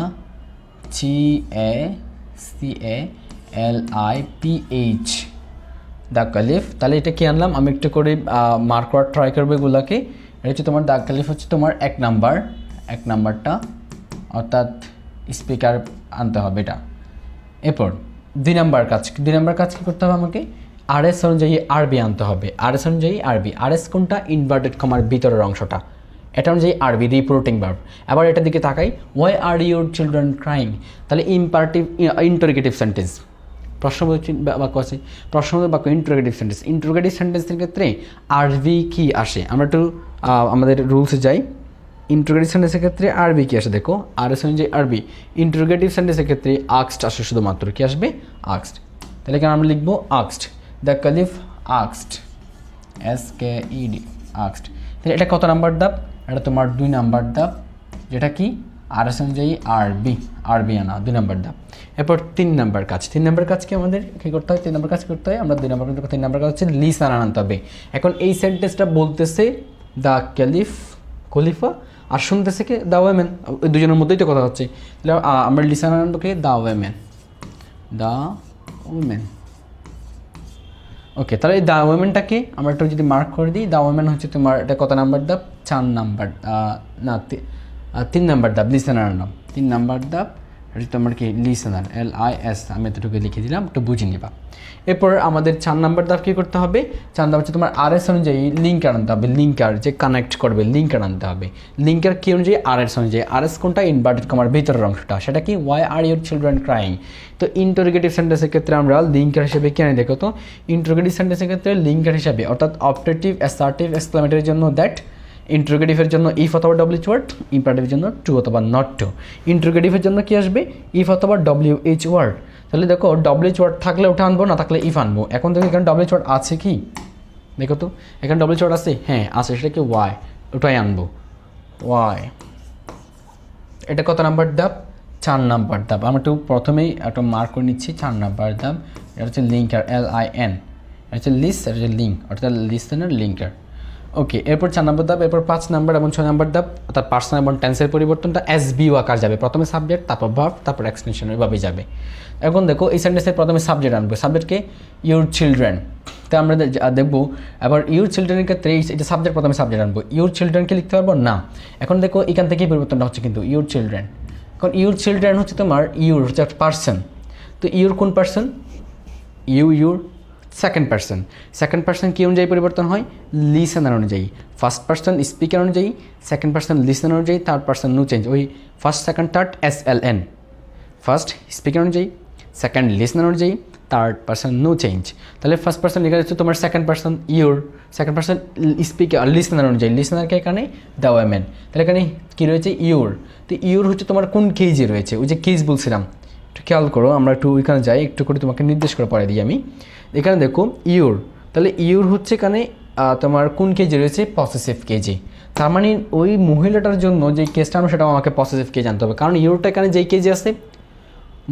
S1: CALIPH, দ্য ক্যালিফ। তাহলে এটা কি আনলাম, আমি একটু করে মার্ক করার ট্রাই করবো এগুলাকে। এটা হচ্ছে তোমার দ্য ক্যালিফ হচ্ছে তোমার এক নাম্বারটা, অর্থাৎ স্পিকার আনতে হবে এটা। এরপর 2 নাম্বার কাজ কী করতে হবে, আমাকে RS অনুযায়ী আরবি আনতে হবে। RS অনুযায়ী আরবি, RS কোনটা, ইনভার্টেড কমার ভিতরের অংশটা, এটা অনুযায়ী আরবি রিপোর্টিং ভার্ব। আবার এটার দিকে তাকাই, why are your children crying, তাহলে ইম্পারেটিভ ইন্টারোগেটিভ সেন্টেন্স, প্রশ্নবোধক বাক্য আছে, প্রশ্নবোধক বাক্য ইন্টারোগেটিভ সেন্টেন্সের ক্ষেত্রে আরবি কি আসে, আমরা একটু আমাদের রুলসে যাই। ইন্টারোগেটিভ সেন্টেন্সের ক্ষেত্রে আরবি কি আসে, দেখো RS অনুযায়ী আরবি। ইন্টারোগেটিভ সেন্টেন্সের ক্ষেত্রে আক্সড আসে, শুধুমাত্র কি আসবে আক্সড। তাহলে এখানে আমরা লিখবো আক্সড, দ্য ক্যালিফ আক্সড, SKED আক্সড। তাহলে এটা কত নাম্বার ধাপ, এটা তোমার 2 নাম্বার ধাপ, যেটা কি RS অনুযায়ী আরবি আনা 2 নাম্বার ধাপ। এরপর 3 নাম্বার কাজ কি আমাদের কী করতে হয়, 3 নাম্বার কাজ করতে হয়, আমরা 2 নাম্বার 3 নাম্বার কাজ হচ্ছে লিসান আনতে হবে। এখন এই সেন্টেন্সটা বলতেছে দ্য খলিফা, আর শুনতেছে কি দ্য ওয়েমেন, ওই দুজনের মধ্যেই তো কথা হচ্ছে। তাহলে আমরা লিসান আনন্দকে দ্য ওয়েমেন। ওকে, তাহলে এই দ্য ওয়েমেনটাকে আমরা একটু যদি মার্ক করে দিই, দ্য ওয়েমেন হচ্ছে তোমার এটা কত নাম্বার ধাপ, 4 নাম্বার, না 3 নাম্বার ধাপ, লিসেনার নাম 3 নাম্বার ধাপ, এটা তোমার কি লিসেনার, LIS, আমি এতটুকু লিখে দিলাম, একটু বুঝে নিবা। এরপর আমাদের 4 নাম্বার ধাপ কী করতে হবে, 4 ধাপ হচ্ছে তোমার RS অনুযায়ী লিঙ্কার আনতে হবে, লিঙ্কার যে কানেক্ট করবে লিঙ্কার আনতে হবে। লিঙ্কার কি অনুযায়ী, RS অনুযায়ী। RS কোনটা, ইনভার্টেড কমার ভিতরের অংশটা, সেটা কি why are your children crying. তো ইন্টারোগেটিভ সেন্টেন্সের ক্ষেত্রে আমরা লিঙ্কার হিসেবে কি আনি, দেখো তো ইন্টারোগেটিভ সেন্টেন্সের ক্ষেত্রে লিঙ্কার হিসাবে, অর্থাৎ অপটেটিভ, অ্যাসার্টিভ, এক্সক্লামেটরির জন্য দ্যাট, ইন্টারোগেটিভের জন্য ইফ অথবা WH ওয়ার্ড, ইম্পারেটিভের জন্য টু অথবা নট টু। ইন্টারোগেটিভের জন্য কি আসবে, ইফ অথবা WH ওয়ার্ড। তাহলে দেখো WH ওয়ার্ড থাকলে ওটা আনবো, না থাকলে ইফ আনবো। এখন দেখো এখানে WH ওয়ার্ড আছে কি, দেখো তো এখানে WH ওয়ার্ড আছে, হ্যাঁ আছে, সেটা কি ওয়াই, ওটাই আনবো। ওয়াই, এটা কত নাম্বার ধাপ? 4 নাম্বার ধাপ। আমরা একটু প্রথমেই একটা মার্ক করে নিচ্ছি 4 নাম্বার ধাপ। এটা হচ্ছে লিঙ্কার, LIN, এটা হচ্ছে লিস্ট, এটা হচ্ছে লিঙ্ক, অর্থাৎ লিস্টেনার লিঙ্কার। ওকে, এরপর 4 নম্বর ধাপ, এরপর 5 নাম্বার এবং 6 নাম্বার ধাপ, অর্থাৎ পার্সন এবং টেন্সের পরিবর্তনটা SVO আকার যাবে। প্রথমে সাবজেক্ট, তারপর ভার্ব, তারপর এক্সটেনশন, এভাবেই যাবে। এখন দেখো এই সেন্টেন্সের প্রথমে সাবজেক্ট আনবো, সাবজেক্টকে ইউর চিলড্রেন। তো আমরা দেখবো এবার ইউর চিলড্রেনের ক্ষেত্রে এটা সাবজেক্ট, প্রথমে সাবজেক্ট আনবো। ইউর চিলড্রেনকে লিখতে পারবো না। এখন দেখো এখান থেকেই পরিবর্তনটা হচ্ছে কিন্তু ইউর চিলড্রেন। এখন ইউর চিলড্রেন হচ্ছে তোমার ইউর হচ্ছে একটা পার্সন। তো ইউর কোন person? Your second person. Second person কী অনুযায়ী পরিবর্তন হয়? লিসেনার অনুযায়ী। ফার্স্ট পার্সন স্পিকার অনুযায়ী, সেকেন্ড পার্সন লিসেনার অনুযায়ী, থার্ড পার্সন নো চেঞ্জ। ওই first second third SLN। First speaker অনুযায়ী, সেকেন্ড লিসেনার অনুযায়ী, থার্ড পার্সন নো চেঞ্জ। তাহলে ফার্স্ট পার্সন লেখা যাচ্ছে তোমার second person your, second person speaker listener অনুযায়ী, লিসেনারকে এখানে দ্য ওয়েমেন। তাহলে এখানে কী রয়েছে? ইউর। তো ইউর হচ্ছে তোমার কোন কেজে রয়েছে? ওই যে কেজ বলছিলাম, একটু খেয়াল করো, আমরা একটু ওইখানে যাই, একটু করে তোমাকে নির্দেশ করে পড়ে দিই আমি। এখানে দেখো ইউর, তাহলে ইউর হচ্ছে এখানে তোমার কোন কেজে রয়েছে? পসেসিভ কেজে। তার মানে ওই মহিলাটার জন্য যে কেজটা আনবো সেটাও আমাকে পসেসিভ কেজ আনতে হবে, কারণ ইউরটা এখানে যেই কেজে আছে,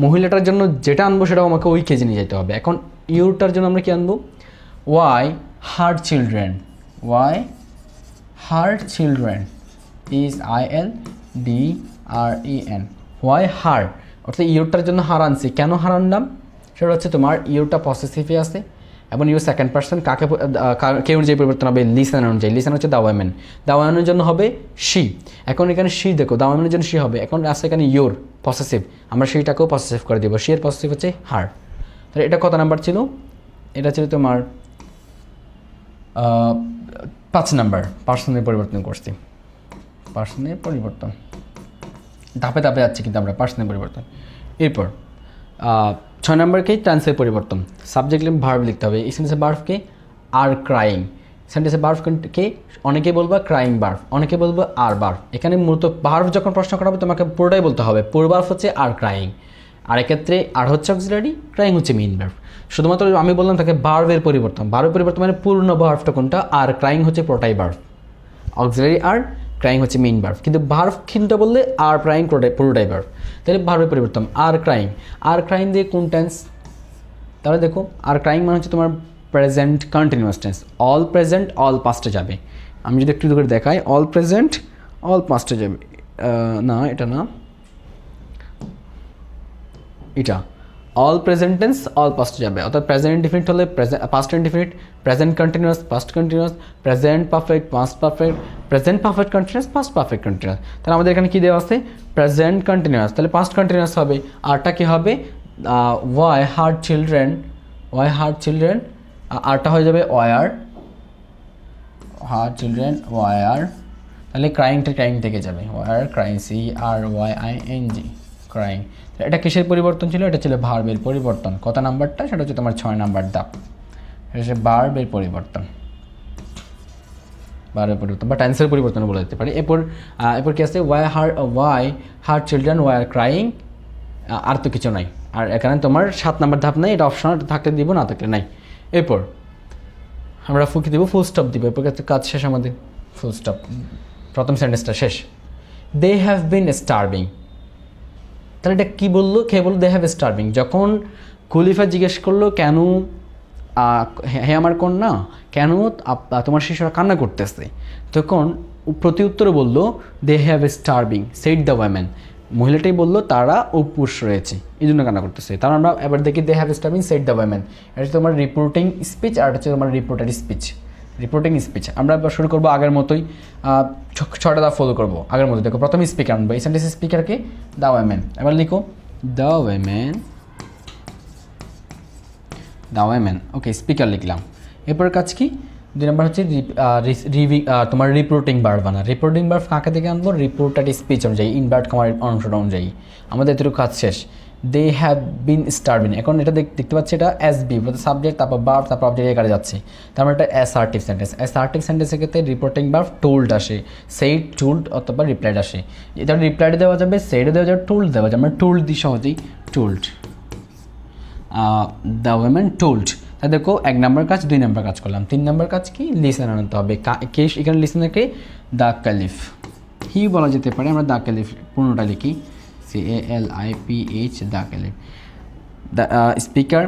S1: মহিলাটার জন্য যেটা আনবো সেটাও আমাকে ওই কেজে নিয়ে যেতে হবে। এখন ইউরটার জন্য আমরা কি আনবো? Why her children, why her children is ILDREN, why her, অর্থাৎ ইউরটার জন্য হার আনছি। কেন হার আনলাম? সেটা হচ্ছে তোমার ইউরটা পসেসিভে আছে এবং ইউর সেকেন্ড পার্সন কে অনুযায়ী পরিবর্তন হবে? লিসেনার অনুযায়ী। লিসেনার হচ্ছে দ্য ওয়েমেন, দ্য ওয়েমেনের জন্য হবে শি। এখন এখানে শি দেখো, দ্য ওয়েমেনের জন্য শি হবে। এখন আসছে এখানে ইউর পসেসিভ, আমরা সেইটাকেও পসেসিভ করে দেবো। শি এর পসেসিভ হচ্ছে হার। তাহলে এটা কত নাম্বার ছিল? এটা ছিল তোমার 5 নাম্বার। পার্সনের পরিবর্তন করছি, পার্সনের পরিবর্তন ধাপে ধাপে যাচ্ছে কিন্তু আমরা পার্সনের পরিবর্তন। এরপর 6 নম্বরকেই টেন্সের পরিবর্তন। সাবজেক্ট ভার্ব লিখতে হবে। এই সেন্টেন্সে ভার্বকে আর ক্রাইং, সেন্টেন্সে ভার্বকে অনেকে বলবা ক্রাইং ভার্ব, অনেকে বলবো আর ভার্ব। এখানে মূলত ভার্ব যখন প্রশ্ন করা হবে তোমাকে পুরোটাই বলতে হবে। পুরো ভার্ব হচ্ছে আর ক্রাইং, আর এক্ষেত্রে আর হচ্ছে অক্সিলারি, ক্রাইং হচ্ছে মেইন ভার্ব। শুধুমাত্র আমি বললাম তাকে ভার্বের পরিবর্তন। ভার্বের পরিবর্তন মানে পূর্ণ ভার্বটা কোনটা? আর ক্রাইং হচ্ছে পুরোটাই ভার্ব, অক্সিলারি আর, ক্রাইং হচ্ছে মেইন ভার্ব। কিন্তু ভার্ব কিন্তু বললে আর ক্রাইং পুরোটাই ভার্ব। তাহলে ভার্বের পরিবর্তন আর ক্রাইং। আর ক্রাইং দিয়ে কোন টেন্স? তাহলে দেখো আর ক্রাইং মানে হচ্ছে তোমার present continuous tense. All present all পাস্টে যাবে। আমি যদি একটু করে দেখাই, অল প্রেজেন্ট অল পাস্টে যাবে, না এটা না, এটা অল প্রেজেন্ট টেন্স অল পাস্টে যাবে। অর্থাৎ প্রেজেন্ট ইনডিফিনিট হলে past indefinite, present continuous past continuous, present perfect past perfect, present perfect continuous past perfect continuous. তাহলে আমাদের এখানে কী দেওয়া আছে? প্রেজেন্ট কন্টিনিউয়াস, তাহলে পাস্ট কন্টিনিউয়াস হবে। আরটা কী হবে? Why had children, why had children, আরটা হয়ে যাবে ওয়ার হার্ড চিলড্রেন ওয়ার। তাহলে ক্রাইংটা ক্রাইং থেকে যাবে, ওয়ার ক্রাইং, CRYING, ক্রাইং। এটা কিসের পরিবর্তন ছিল? এটা ছিল ভার্বের পরিবর্তন। কত নাম্বারটা? সেটা হচ্ছে তোমার 6 নাম্বার ধাপ। এটা হচ্ছে ভার্বের পরিবর্তন, ভার্বের পরিবর্তন বা টেন্সের পরিবর্তন বলে দিতে পারি। এরপর কি আছে? Why her children were crying, আর তো কিছু নাই। আর এখানে তোমার 7 নাম্বার ধাপ নাই, এটা অপশনাল, থাকলে দিব, না থাকলে নাই। এরপর আমরা ফুকি দিব, ফুল স্টপ দিব। এরপর কাজ শেষ আমাদের, ফুল স্টপ, প্রথম সেন্টেন্সটা শেষ। They have been starving. তাহলে এটা কী বললো? কে বললো দে হ্যাভ স্টার্ভিং? যখন কুলিফা জিজ্ঞেস করলো কেন, হে আমার কন্যা, কেন তোমার শিশুরা কান্না করতেছে, তখন প্রতি উত্তরে বললো they have starving said the women. মহিলাটাই বললো তারা উপোস রয়েছে, এই জন্য কান্না করতেছে। তার আমরা এবার দেখি they have starving said the women. এটা হচ্ছে তোমার রিপোর্টিং স্পিচ, আর এটা হচ্ছে তোমার রিপোর্টার স্পিচ। রিপোর্টিং স্পিচ আমরা এবার শুরু করবো আগের মতোই, 6টা ধাপ ফলো করবো আগের মতো। দেখো প্রথমে স্পিকার আনবো, এই সেন্টেন্স স্পিকারকে দ্য ওয়েমেন। এবার লিখো the women, the women. Okay, speaker লিখলাম। এরপর কাজ কি? 2 নম্বর হচ্ছে তোমার রিপোর্টিং ভার্ব বানা। রিপোর্টিং ভার্ব কাকে থেকে আনবো? রিপোর্টার স্পিচ অনুযায়ী, ইনভার্ট কমার অংশটা অনুযায়ী। আমাদের এতটুকু কাজ শেষ। দে হ্যাভ বিন স্টার্ভিং, এখন এটা দেখতে পাচ্ছি এটা SB, সাবজেক্ট, তারপর ভার্ব, তারপর অবজেক্ট একারে যাচ্ছে। তারপর এটা অ্যাসার্টিভ সেন্টেন্স। অ্যাসার্টিভ সেন্টেন্সের ক্ষেত্রে রিপোর্টিং ভার্ব টোল্ড আসে, সেইড, টুল্ড অথবা রিপ্লাইড আসে। এটা রিপ্লাইড দেওয়া যাবে, সেইডে দেওয়া যাবে, টুল্ড দেওয়া যাবে। আমরা টুল্ড দিই সহজেই, টুল্ড, দ্য ওয়েমেন টোল্ড। তা দেখো 1 নাম্বার কাজ 2 নাম্বার কাজ করলাম। 3 নাম্বার কাজ কি, লিসেনার আনতে হবে। কে এখানে লিসেনারকে দ্য ক্যালিফ হি বলা যেতে পারে, আমরা দ্য ক্যালিফ পুরোটা লিখি CALIPH the caliph. The speaker,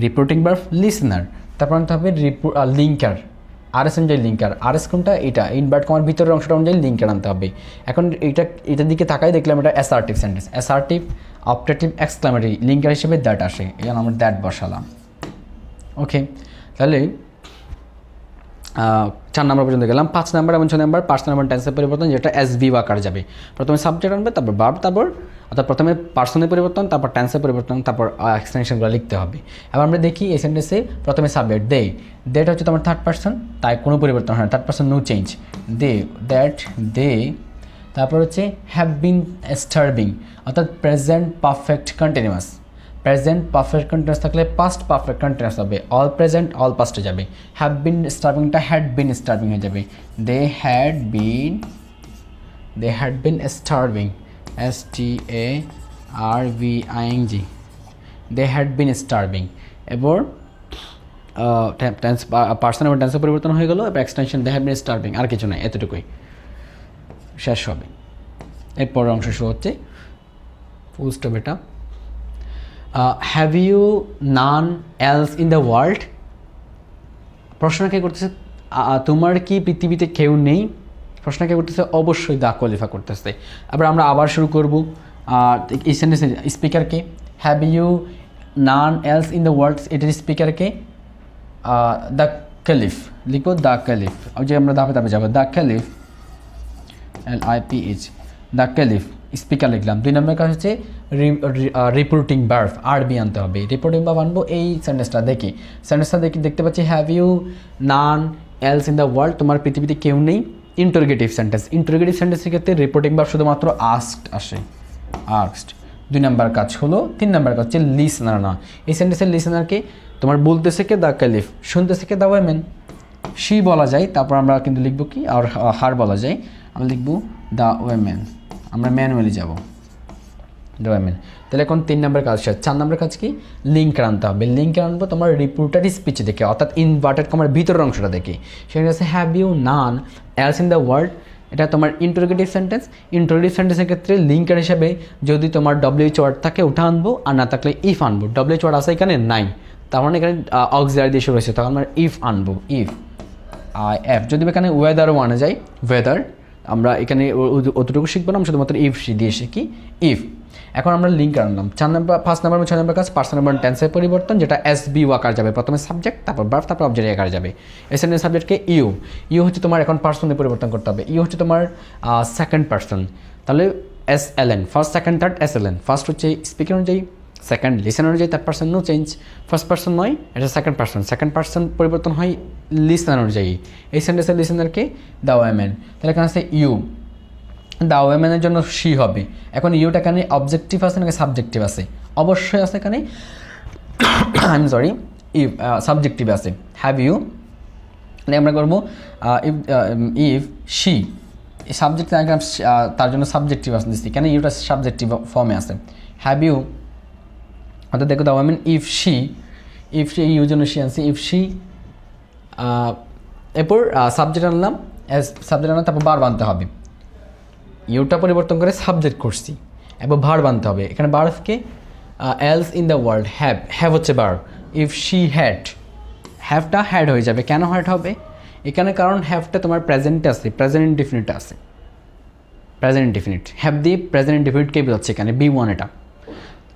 S1: reporting verb, listener, তারপর আনতে হবে লিঙ্কার, আরএস অনুযায়ী লিঙ্কার। আরএস কোনটা, এটা ইনভার্ট কমার ভিতরের অংশটা অনুযায়ী লিঙ্কার আনতে হবে। এখন এটার দিকে তাকাই দেখলাম এটা assertive sentence, assertive optative exclamatory, linker হিসেবে দ্যাট আসে, এখানে আমরা দ্যাট বসালাম। ওকে, তাহলে 4 নাম্বার পর্যন্ত গেলাম। 5 নাম্বার এবং 6 নাম্বার পার্সন টেন্সের পরিবর্তন, যেটা এসভি আকার যাবে। প্রথমে সাবজেক্ট আনবে, তারপর ভার্ব, তারপর অর্থাৎ প্রথমে পার্সনের পরিবর্তন, তারপর টেন্সের পরিবর্তন, তারপর এক্সটেনশনগুলো লিখতে হবে। এবার আমরা দেখি এই সেন্টেন্সে প্রথমে সাবজেক্ট দে, দেটা হচ্ছে তোমার থার্ড পার্সন, তাই কোনো পরিবর্তন হয় না, third person no change, they, that, they. তারপর হচ্ছে হ্যাভ বিন স্টার্ভিং, অর্থাৎ present perfect continuous. Present perfect continuous থাকলে পাস্ট পারফেক্ট কন্টিনিউয়াস হবে, অল প্রেজেন্ট অল পাস্টে যাবে। হ্যাভ বিন স্টার্ভিংটা হ্যাড বিন স্টার্ভিং হয়ে যাবে, they had been starving, STARVING, they had been starving. এবার টেন্স পার্সন এবং টেন্সের পরিবর্তন হয়ে গেল, এবার extension they had been starving, আর কিছু নাই, এতটুকুই শেষ হবে। এরপর অংশ শুরু হচ্ছে ফুল স্টপ। এটা have you none else in the world, প্রশ্ন কে করতেছে, তোমার কি পৃথিবীতে কেউ নেই? প্রশ্ন কে করতেছে, অবশ্যই দা কোয়ালিফাই করতেছে। আমরা আবার শুরু করব। এই সেন্টেন্সে স্পিকারকে, have you none else in the world, এটার স্পিকারকে দ্য ক্যালিফ, লিখবো দ্য ক্যালিফ, ওই যে আমরা ধাপে ধাপে যাবো, the caliph, LIPH, the caliph, speaker লিখলাম। 2 নম্বর কাজ হচ্ছে রিপোর্টিং ভার্ব, আরবি আনতে হবে। রিপোর্টিং ভার্ব আনবো, এই সেন্টেন্সটা দেখি, দেখতে পাচ্ছি have you none else in the world, তোমার পৃথিবীতে কেউ নেই। ইন্টারোগেটিভ সেন্টেন্স, ইন্টারোগেটিভ সেন্টেন্সের ক্ষেত্রে রিপোর্টিং ভার্ব শুধুমাত্র আস্কড আসে, আস্কড। 2 নম্বর কাজ হলো। 3 নম্বর কাজ হচ্ছে লিসনার না, এই সেন্টেন্সের লিসনারকে তোমার বলতেছে কে দ্য ক্যালিফ, শুনতেছে কে দ্য ওয়েমেন, শি বলা যায়, তারপর আমরা কিন্তু লিখবো কি, আর হার বলা যায়, আমরা লিখবো দ্য ওয়েমেন, আমরা ম্যানুয়ালি যাব দ্য ওয়েমেন। তাহলে এখন 3 নম্বর কাজ শেষ। 4 নম্বর কাজ কি, লিঙ্ক আনতে হবে। লিঙ্ক আনবো তোমার রিপোর্টারি স্পিচ দেখে, অর্থাৎ ইনভার্টেড কমার ভিতরের অংশটা দেখে। সেখানে আছে have you none else in the world, এটা তোমার ইন্টারোগেটিভ সেন্টেন্স। ইন্টারোগেটিভ সেন্টেন্সের ক্ষেত্রে লিঙ্কার হিসাবে যদি তোমার WH ওয়ার্ড থাকে ওটা আনবো, আর না থাকলে ইফ আনবো। WH ওয়ার্ড আছে এখানে নাই, তার মানে এখানে অক্সিলারি দিয়ে শুরু হয়েছে, তখন আমরা ইফ আনবো, ইফ IF। যদি এখানে ওয়েদারও আনা যায়, ওয়েদার, আমরা এখানে অতটুকু শিখবো না, আমরা শুধুমাত্র ইফ দিয়ে শিখি, ইফ। এখন আমরা লিঙ্ক আনলাম। 5 নম্বর 6 নম্বর কাজ পার্সন এবং টেন্সের পরিবর্তন, যেটা SB আকার যাবে, প্রথমে সাবজেক্ট, তারপর ভার্ব, তারপর অবজেক্ট আকার যাবে। এসএনের সাবজেক্টকে ইউ হচ্ছে তোমার এখন পার্সনে পরিবর্তন করতে হবে, ইউ হচ্ছে তোমার সেকেন্ড পার্সন, তাহলে SLN, first second third SLN। First হচ্ছে স্পিকার অনুযায়ী, সেকেন্ড লিসেনার অনুযায়ী, third person no change, first person নয়, এটা সেকেন্ড পার্সন পরিবর্তন হয় লিসেনার অনুযায়ী। এই সেন্টেন্সের লিসেনারকে দ্য ওয়েমেন, তাহলে এখানে আছে ইউ, দ্য ওয়েমেনের জন্য শি হবে। এখন ইউটা এখানে অবজেক্টিভ আছে নাকি সাবজেক্টিভ আছে? অবশ্যই আছে এখানে, ইফ সাবজেক্টিভ আছে। হ্যাভ ইউ, তাহলে আমরা করবো ইফ শি, সাবজেক্ট তার জন্য সাবজেক্টিভ আছে দিচ্ছি, কেন ইউটা সাবজেক্টিভ ফর্মে আছে। হ্যাভ ইউ, অর্থাৎ দেখো the women if she your জন্য শি আনছি, ইফ শি। এরপর সাবজেক্ট আনলাম, তারপর ভার্ব আনতে হবে। ইউটা পরিবর্তন করে সাবজেক্ট করছি, এবার ভার্ব আনতে হবে। এখানে ভার্বকে else in the world, have হচ্ছে ভার্ব। ইফ শি হ্যাভটা হ্যাড হয়ে যাবে, কেন হ্যাড হবে এখানে? কারণ হ্যাভটা তোমার প্রেজেন্টে আছে, প্রেজেন্ট ইনডিফিনিট আছে, প্রেজেন্ট ইনডিফিনিট। হ্যাভ দিয়ে প্রেজেন্ট ইনডিফিনিটকে বোঝাচ্ছে এখানে, B1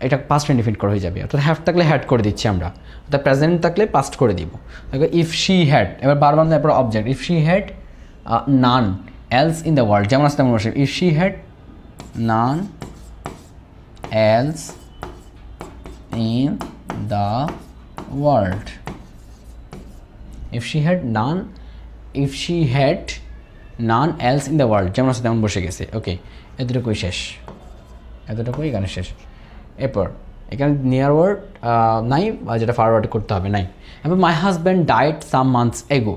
S1: এটা পাস্ট ইনডিফিনিট করা হয়ে যাবে। অর্থাৎ হ্যাভ থাকলে হ্যাড করে দিচ্ছি আমরা, অর্থাৎ প্রেজেন্ট থাকলে পাস্ট করে দিব। ইফ শি হ্যাড, এবার বারবার এরপর object, if she had naan else in the world, যেমন আছে তেমন বসে, if she had naan else in the world, if she had naan else in the world, যেমন আছে তেমন বসে গেছে। ওকে, এতটুকুই শেষ, এতটুকুই এখানে শেষ। এরপর এখানে নিয়ার ওয়ার্ড নাই, যেটা ফরওয়ার্ড করতে হবে নাই। এবার my husband died some months এগো,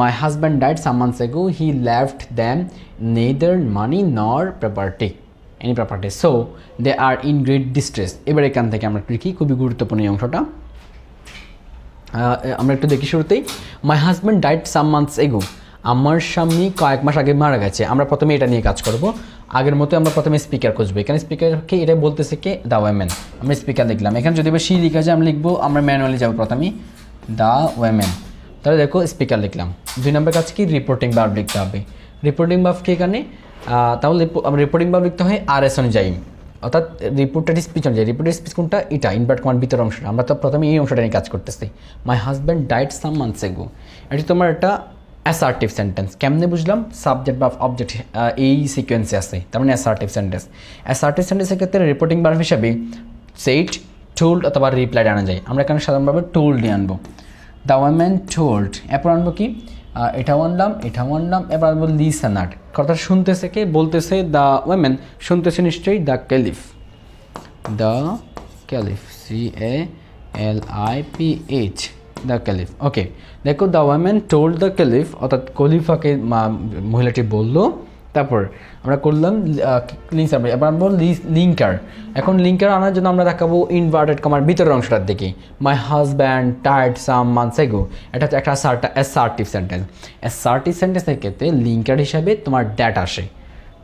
S1: my husband died some months ago, he left them neither money nor any property, so they are in great distress। এবার এখান থেকে আমরা লিখি, খুবই গুরুত্বপূর্ণ এই অংশটা। আমরা একটু দেখি শুরুতেই, my husband died some months এগো, আমার স্বামী কয়েক মাস আগে মারা গেছে। আমরা প্রথমে এটা নিয়ে কাজ করব। আগের মতো আমরা প্রথমে স্পিকার খুঁজবো। এখানে স্পিকারকে এটা বলতেছে কে, দ্য ওয়েমেন। আমরা স্পিকার লিখলাম। এখানে যদি শি লিখা যায় আমরা লিখবো, আমরা ম্যানুয়ালি যাবো প্রথমে দ্য ওয়েমেন। তাহলে দেখো স্পিকার লিখলাম। 2 নম্বর কাজ কি, রিপোর্টিং ভার্ব লিখতে হবে। রিপোর্টিং ভার্ব কি এখানে, তাহলে রিপোর্টিং ভার্ব লিখতে হয় আরএস অনুযায়ী, অর্থাৎ রিপোর্টেড স্পিচ অনুযায়ী। রিপোর্টেড স্পিচ কোনটা, এটা ইনভার্ট কমার ভিতর অংশটা। আমরা তো প্রথমে এই অংশটা নিয়ে কাজ করতেছি। My husband died some months এগো, এটি তোমার একটা অ্যাসার্টিভ সেন্টেন্স। কেমনে বুঝলাম, সাবজেক্ট বা অবজেক্ট এই সিকোয়েন্সে আছে, তার মানে অ্যাসার্টিভ সেন্টেন্স। অ্যাসার্টিভ সেন্টেন্সের ক্ষেত্রে রিপোর্টিং ভার্ব হিসাবে সেইড, টোল্ড অথবা রিপ্লাইড আনা যায়। আমরা এখানে সাধারণভাবে টোল্ড নিয়ে আনবো। দ্য ওয়েমেন টোল্ড, এরপর আনবো কি, এটাও আনলাম, এবার আনবো লিসেনার, কথা শুনতেছে কে, বলতেছে দ্য ওয়েমেন, শুনতেছে নিশ্চয়ই the caliph, CALIPH, the caliph. Okay, দেখো the women told the caliph, অর্থাৎ খলিফাকে মহিলাটি বললো। তারপর আমরা করলাম লিঙ্কার, এবার আনবো লিঙ্কার। এখন লিঙ্কার আনার জন্য আমরা দেখাবো ইনভার্টেড কমার ভিতরের অংশটার দিকে। My husband died some months এগো, এটা হচ্ছে একটা অ্যাসার্টিভ সেন্টেন্স। অ্যাসার্টিভ সেন্টেন্সের ক্ষেত্রে লিঙ্কার হিসাবে তোমার দ্যাট আসে,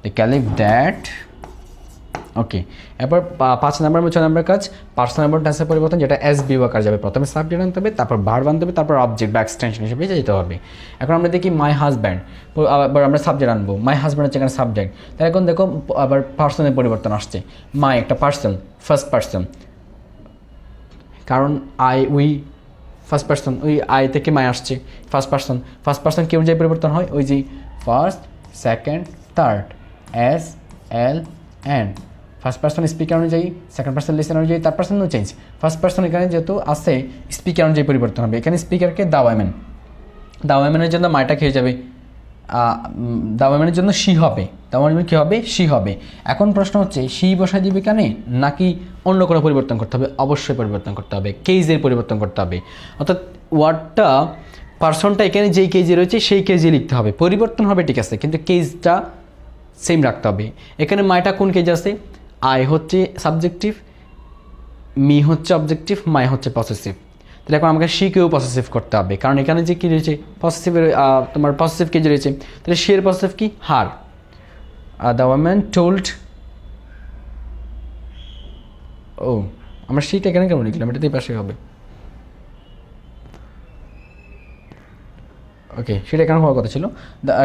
S1: দ্য ক্যালিফ দ্যাট। ওকে, এরপর 5 নম্বর 6 নম্বর কাজ, পার্সোনাল নাম্বার টেন্সের পরিবর্তন, যেটা এসবি ওয়াকার যাবে। প্রথমে সাবজেক্ট আনতে হবে, তারপর ভার্ব আনতে হবে, তারপর অবজেক্ট বা এক্সটেনশন হিসেবে যেতে হবে। এখন আমরা দেখি মাই হাজব্যান্ড, আবার আমরা সাবজেক্ট আনবো। মাই হাজব্যান্ড হচ্ছে এখানে সাবজেক্ট। তাহলে এখন দেখো আবার পার্সনের পরিবর্তন আসছে। মাই একটা পার্সন, ফার্স্ট পার্সন, কারণ উই ফার্স্ট পার্সন, ওই আই থেকে মাই আসছে, ফার্স্ট পার্সন কি অনুযায়ী পরিবর্তন হয়, ওই যে first, second, third, SL N। First person speaker অনুযায়ী, সেকেন্ড পার্সন লিসেনার অনুযায়ী, third person no change. First person এখানে যেহেতু আছে স্পিকার অনুযায়ী পরিবর্তন হবে। এখানে স্পিকারকে দ্য ওয়েমেনের জন্য মাইটা খেয়ে যাবে, দ্য ওয়েমেনের জন্য শি হবে, দ্য ওয়েমেন কী হবে, শি হবে। এখন প্রশ্ন হচ্ছে শি বসাই দিবে কেন, নাকি অন্য কোনো পরিবর্তন করতে হবে? অবশ্যই পরিবর্তন করতে হবে, কেজের পরিবর্তন করতে হবে। অর্থাৎ ওয়ার্ডটা, পার্সনটা এখানে যেই কেজে রয়েছে সেই কেজে লিখতে হবে। পরিবর্তন হবে ঠিক আছে, কিন্তু কেজটা সেম রাখতে হবে। এখানে মাইটা কোন কেজ আছে, আই হচ্ছে সাবজেক্টিভ, মি হচ্ছে অবজেক্টিভ, মাই হচ্ছে পসেসিভ। তাহলে এখন আমাকে শিকেও পসেসিভ করতে হবে, কারণ এখানে যে কী রয়েছে পসেসিভের, তোমার পসেসিভ কেজ রয়েছে। তাহলে শির পসেসিভ কি, হার। দ্য ওয়েমেন টোল্ড, ও আমরা শিটা এখানে কেমন লিখলাম, এটাতেই পাশে হবে। ওকে, সেটা এখানে হওয়ার কথা ছিল।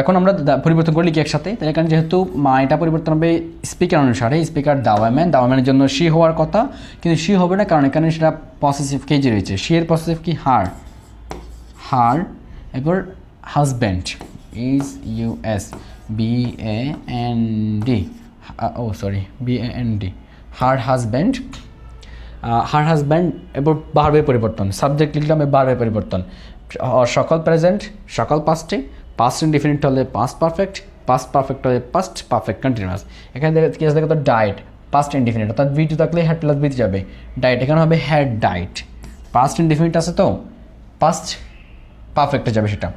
S1: এখন আমরা পরিবর্তন করলি কি একসাথে, তাহলে এখানে যেহেতু মাইটা পরিবর্তন হবে স্পিকার অনুসারে, স্পিকার দ্য ওয়েমেনের জন্য শি হওয়ার কথা, কিন্তু শি হবে না, কারণ এখানে সেটা পসেসিভ কেজে রয়েছে। শি এর পসেসিভ কি, হার। এরপর husband, BAND, BAND, her husband. এরপর ভার্বের পরিবর্তন, সাবজেক্ট লিখলাম, ভার্বের পরিবর্তন, সকল প্রেজেন্ট, সকল পাস্টে, পাস্ট ইনডিফিনিট হলে পাস্ট পারফেক্ট হলে পাস্ট পারফেক্ট কন্টিনিউয়াস। এখানে কি আছে দেখো তো, ডাইট, পাস্ট ইনডিফিনিট, অর্থাৎ V2 থাকলে হ্যাড প্লাস বিতে যাবে, ডাইট এখানে হবে হ্যাড ডাইট। পাস্ট ইনডিফিনিট আছে তো পাস্ট পারফেক্টে যাবে সেটা,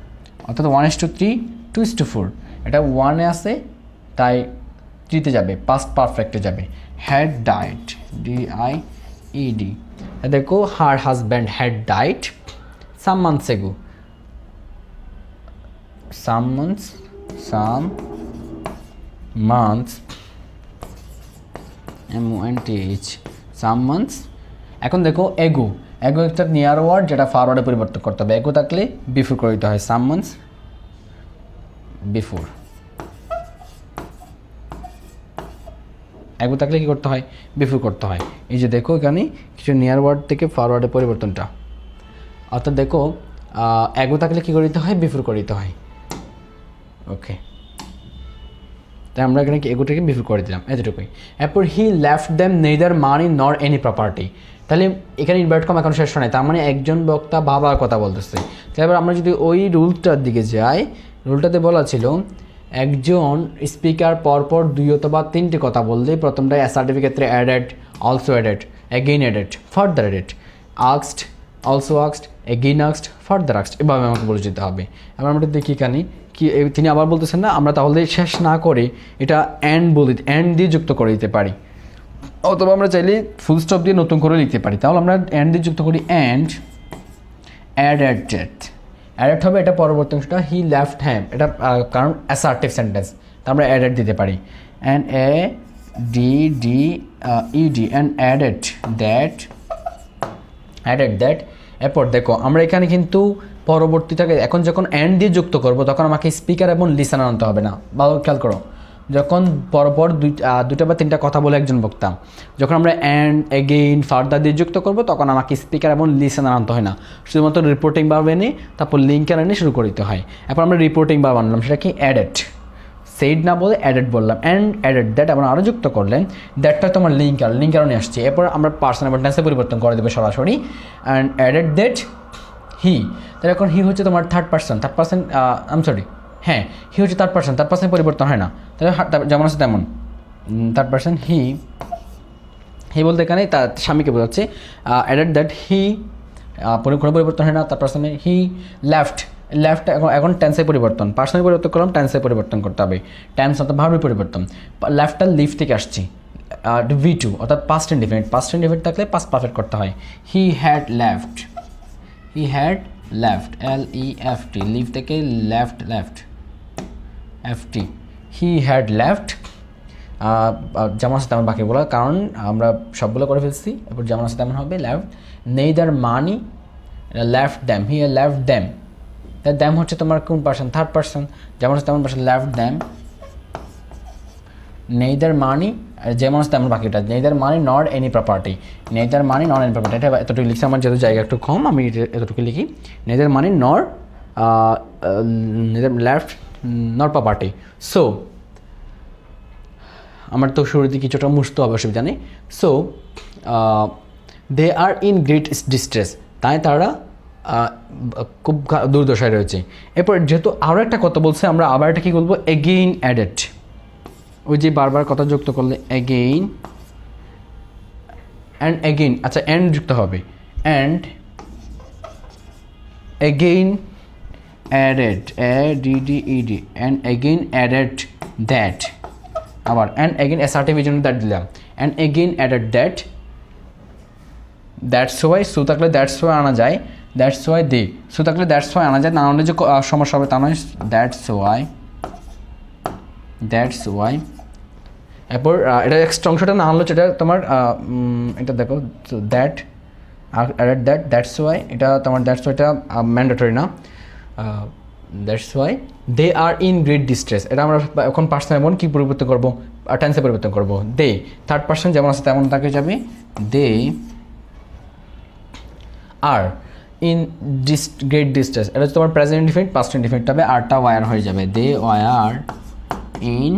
S1: অর্থাৎ 1:3, 2:4, এটা 1-এ আছে তাই 3-তে যাবে, পাস্ট পারফেক্টে যাবে, হ্যাড ডাইট, DIED। দেখো হার হাজব্যান্ড হ্যাড ডাইট some months ago, some months, MONTH, some months। এখন দেখো এগো একটা নিয়ার ওয়ার্ড, যেটা ফরওয়ার্ডে পরিবর্তন করতে হবে। এগো থাকলে বিফোর করে দিতে হয়, some months before। এগো থাকলে কি করতে হয়, বিফোর করতে হয়। এই যে দেখো এখানে কিছু নিয়ার ওয়ার্ড থেকে ফরওয়ার্ডে পরিবর্তনটা, অর্থাৎ দেখো এগো থাকলে কী করে দিতে হয়, বিফোর করে দিতে হয়। ওকে, তাই আমরা এখানে এগোটাকে বিফোর করে দিলাম, এতটুকুই। এরপর he left them neither money nor any property. তাহলে এখানে ইনভার্ট কম এখন শেষ হয়, তার মানে একজন বক্তা বাবার কথা বলতেছে। তাই এবার আমরা যদি ওই রুলটার দিকে যাই, রুলটাতে বলা ছিল একজন স্পিকার পরপর 2 অথবা 3টে কথা বললে প্রথমটা অ্যাসার্টিভ ক্ষেত্রে added, also added, again added, further added, asked, also asked, again asked, further asked, এভাবে আমাকে বলে দিতে হবে। এবার আমরা দেখি এখানে কি তিনি আবার বলতেছেন না, আমরা তাহলে শেষ না করে এটা অ্যান্ড দিয়ে যুক্ত করে দিতে পারি, অথবা আমরা চাইলে ফুল স্টপ দিয়ে নতুন করে লিখতে পারি। তাহলে আমরা অ্যান্ড দিয়ে যুক্ত করি, অ্যাডেড ডেট, অ্যাডেড হবে এটা পরবর্তী অংশটা, হি লেফট, হ্যাঁ এটা কারণ অ্যাসার্টিভ সেন্টেন্স, তা আমরা অ্যাডেড দিতে পারি, and A D D E D, and added that, added that. এরপর দেখো আমরা এখানে কিন্তু পরবর্তীটাকে এখন যখন অ্যান্ড দিয়ে যুক্ত করব তখন আমাকে স্পিকার এবং লিসেনার আনতে হবে না, ভালো খেয়াল করো, যখন পরপর দুটা বা তিনটা কথা বলে একজন বক্তা, যখন আমরা অ্যান্ড এগেইন ফার্দার দিয়ে যুক্ত করব তখন আমাকে স্পিকার এবং লিসেনার আনতে হয় না, শুধুমাত্র রিপোর্টিং ভার্ব এনে তারপর লিঙ্কার এনে শুরু করে দিতে হয়। এরপর আমরা রিপোর্টিং ভার্ব আনলাম, সেটা কি অ্যাডেড, সেইড না বলে অ্যাডেড বললাম, অ্যান্ড অ্যাডেড দ্যাট আমরা আরও যুক্ত করলেন, দ্যাটটা তোমার লিঙ্কার নিয়ে আসছে। এরপর আমরা পার্সন এবং টেন্সে পরিবর্তন করে দেবো সরাসরি, অ্যান্ড অ্যাডেড দ্যাট হি, তাহলে এখন হি হচ্ছে তোমার থার্ড পার্সন আম সরি, হ্যাঁ হি হচ্ছে থার্ড পার্সন পরিবর্তন হয় না, তাহলে যেমন আছে তেমন থার্ড পার্সন হি, হি বলতে এখানে তার স্বামীকে বোঝাচ্ছে, অ্যাডেড দ্যাট হি কোনো পরিবর্তন হয় না, থার্ড পার্সনে হি লেফট, এখন টেন্সের পরিবর্তন, পার্সনের পরিবর্তন করলাম, টেন্সের পরিবর্তন করতে হবে, টেন্স অর্থাৎ ভার্বের পরিবর্তন, লেফটটা লিভ থেকে আসছে, V2 অর্থাৎ পাস্ট ইনডিফিনিট, থাকলে পাস্ট পারফেক্ট করতে হয়, he had left, LEFT, leave থেকে left FT, he had left, যেমন আছে তেমন বাকি বলা, কারণ আমরা সবগুলো করে ফেলছি, এরপর যেমন আছে তেমন হবে left, neither money left them, he left them, them হচ্ছে তোমার কোন পার্সন, থার্ড পার্সন, যেমন আছে তেমন পার্সন লেফট দ্যাম, নেইদার মানি যেমন আছে তেমন বাকিটা, neither money not any property, এটা এতটুকু লিখছি, আমার যেহেতু জায়গা একটু কম আমি এতটুকু লিখি, নেইদার মানি নর লেফট নট প্রপার্টি। সো আমার তো শুরুতে কিছুটা মুছতে হবে, অসুবিধা নেই। So they are in great distress, তাই তারা খুব দুর্দশায় রয়েছে। এরপর যেহেতু আরও একটা কথা বলছে, আমরা আবার এটা কী বলবো, এগেইন অ্যাডেড, ওই যে বারবার কথা যুক্ত করলে এগেইন, অ্যান্ড এগেইন, আচ্ছা অ্যান্ড যুক্ত হবে, and again added, ADDED, and again added that, আবার অ্যান্ড এগেইন অ্যাসার্টিভ জন্য দ্যাট দিলাম, and again added that, that's why, so থাকলে দ্যাটস ওয়াই আনা যায়, দ্যাটস ওয়াই দে, সো থাকলে দ্যাটস ওয়াই আনা যায়, না আনলে যে সমস্যা হবে তা নয়, দ্যাটস ওয়াই। এরপর এটা এক্সট্রা অংশটা না আনলো, যেটা তোমার এটা দেখো, দ্যাট অ্যাডেড দ্যাটস ওয়াই, এটা তোমার দ্যাটস ওয়াইটা ম্যান্ডেটরি না, that's why they are in great distress, এটা আমরা এখন পার্সন এমন কী পরিবর্তন করবো, টেন্সে পরিবর্তন করবো, দে থার্ড পার্সন যেমন আছে তেমন তাকে যাবে, দে আর ইন গ্রেট ডিস্ট্রেস, এটা হচ্ছে তোমার প্রেজেন্ট ইনডিফিনিট, পাস্ট ইনডিফিনিট হবে, আরটা ওয়ার হয়ে যাবে, they were in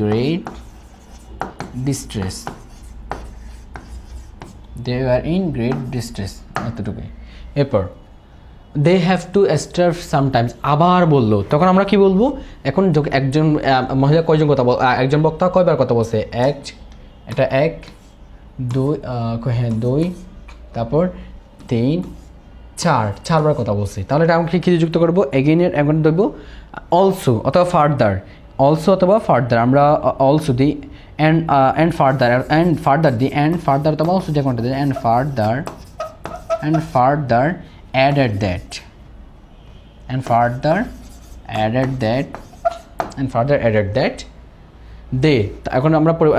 S1: great distress, এতটুকুই। এরপর they have to starve sometimes, আবার বললো, তখন আমরা কি বলবো, এখন একজন মহিলা কয়জন কথা একজন বক্তা কয়বার কথা বলছে, এটা 1 2 হ্যাঁ 2 তারপর 3 4বার কথা বলছি, তাহলে এটা আমি কী যুক্ত করবো, এগেইনের এখন দেবো অলসো অথবা ফার্দার, আমরা অলসো দিই, অ্যান্ড ফার্দার দিই, অ্যান্ড ফার্দার অথবা অলসো যে কোনটা দিই, অ্যান্ড ফার্দার অ্যাডেড দ্যাট, দে,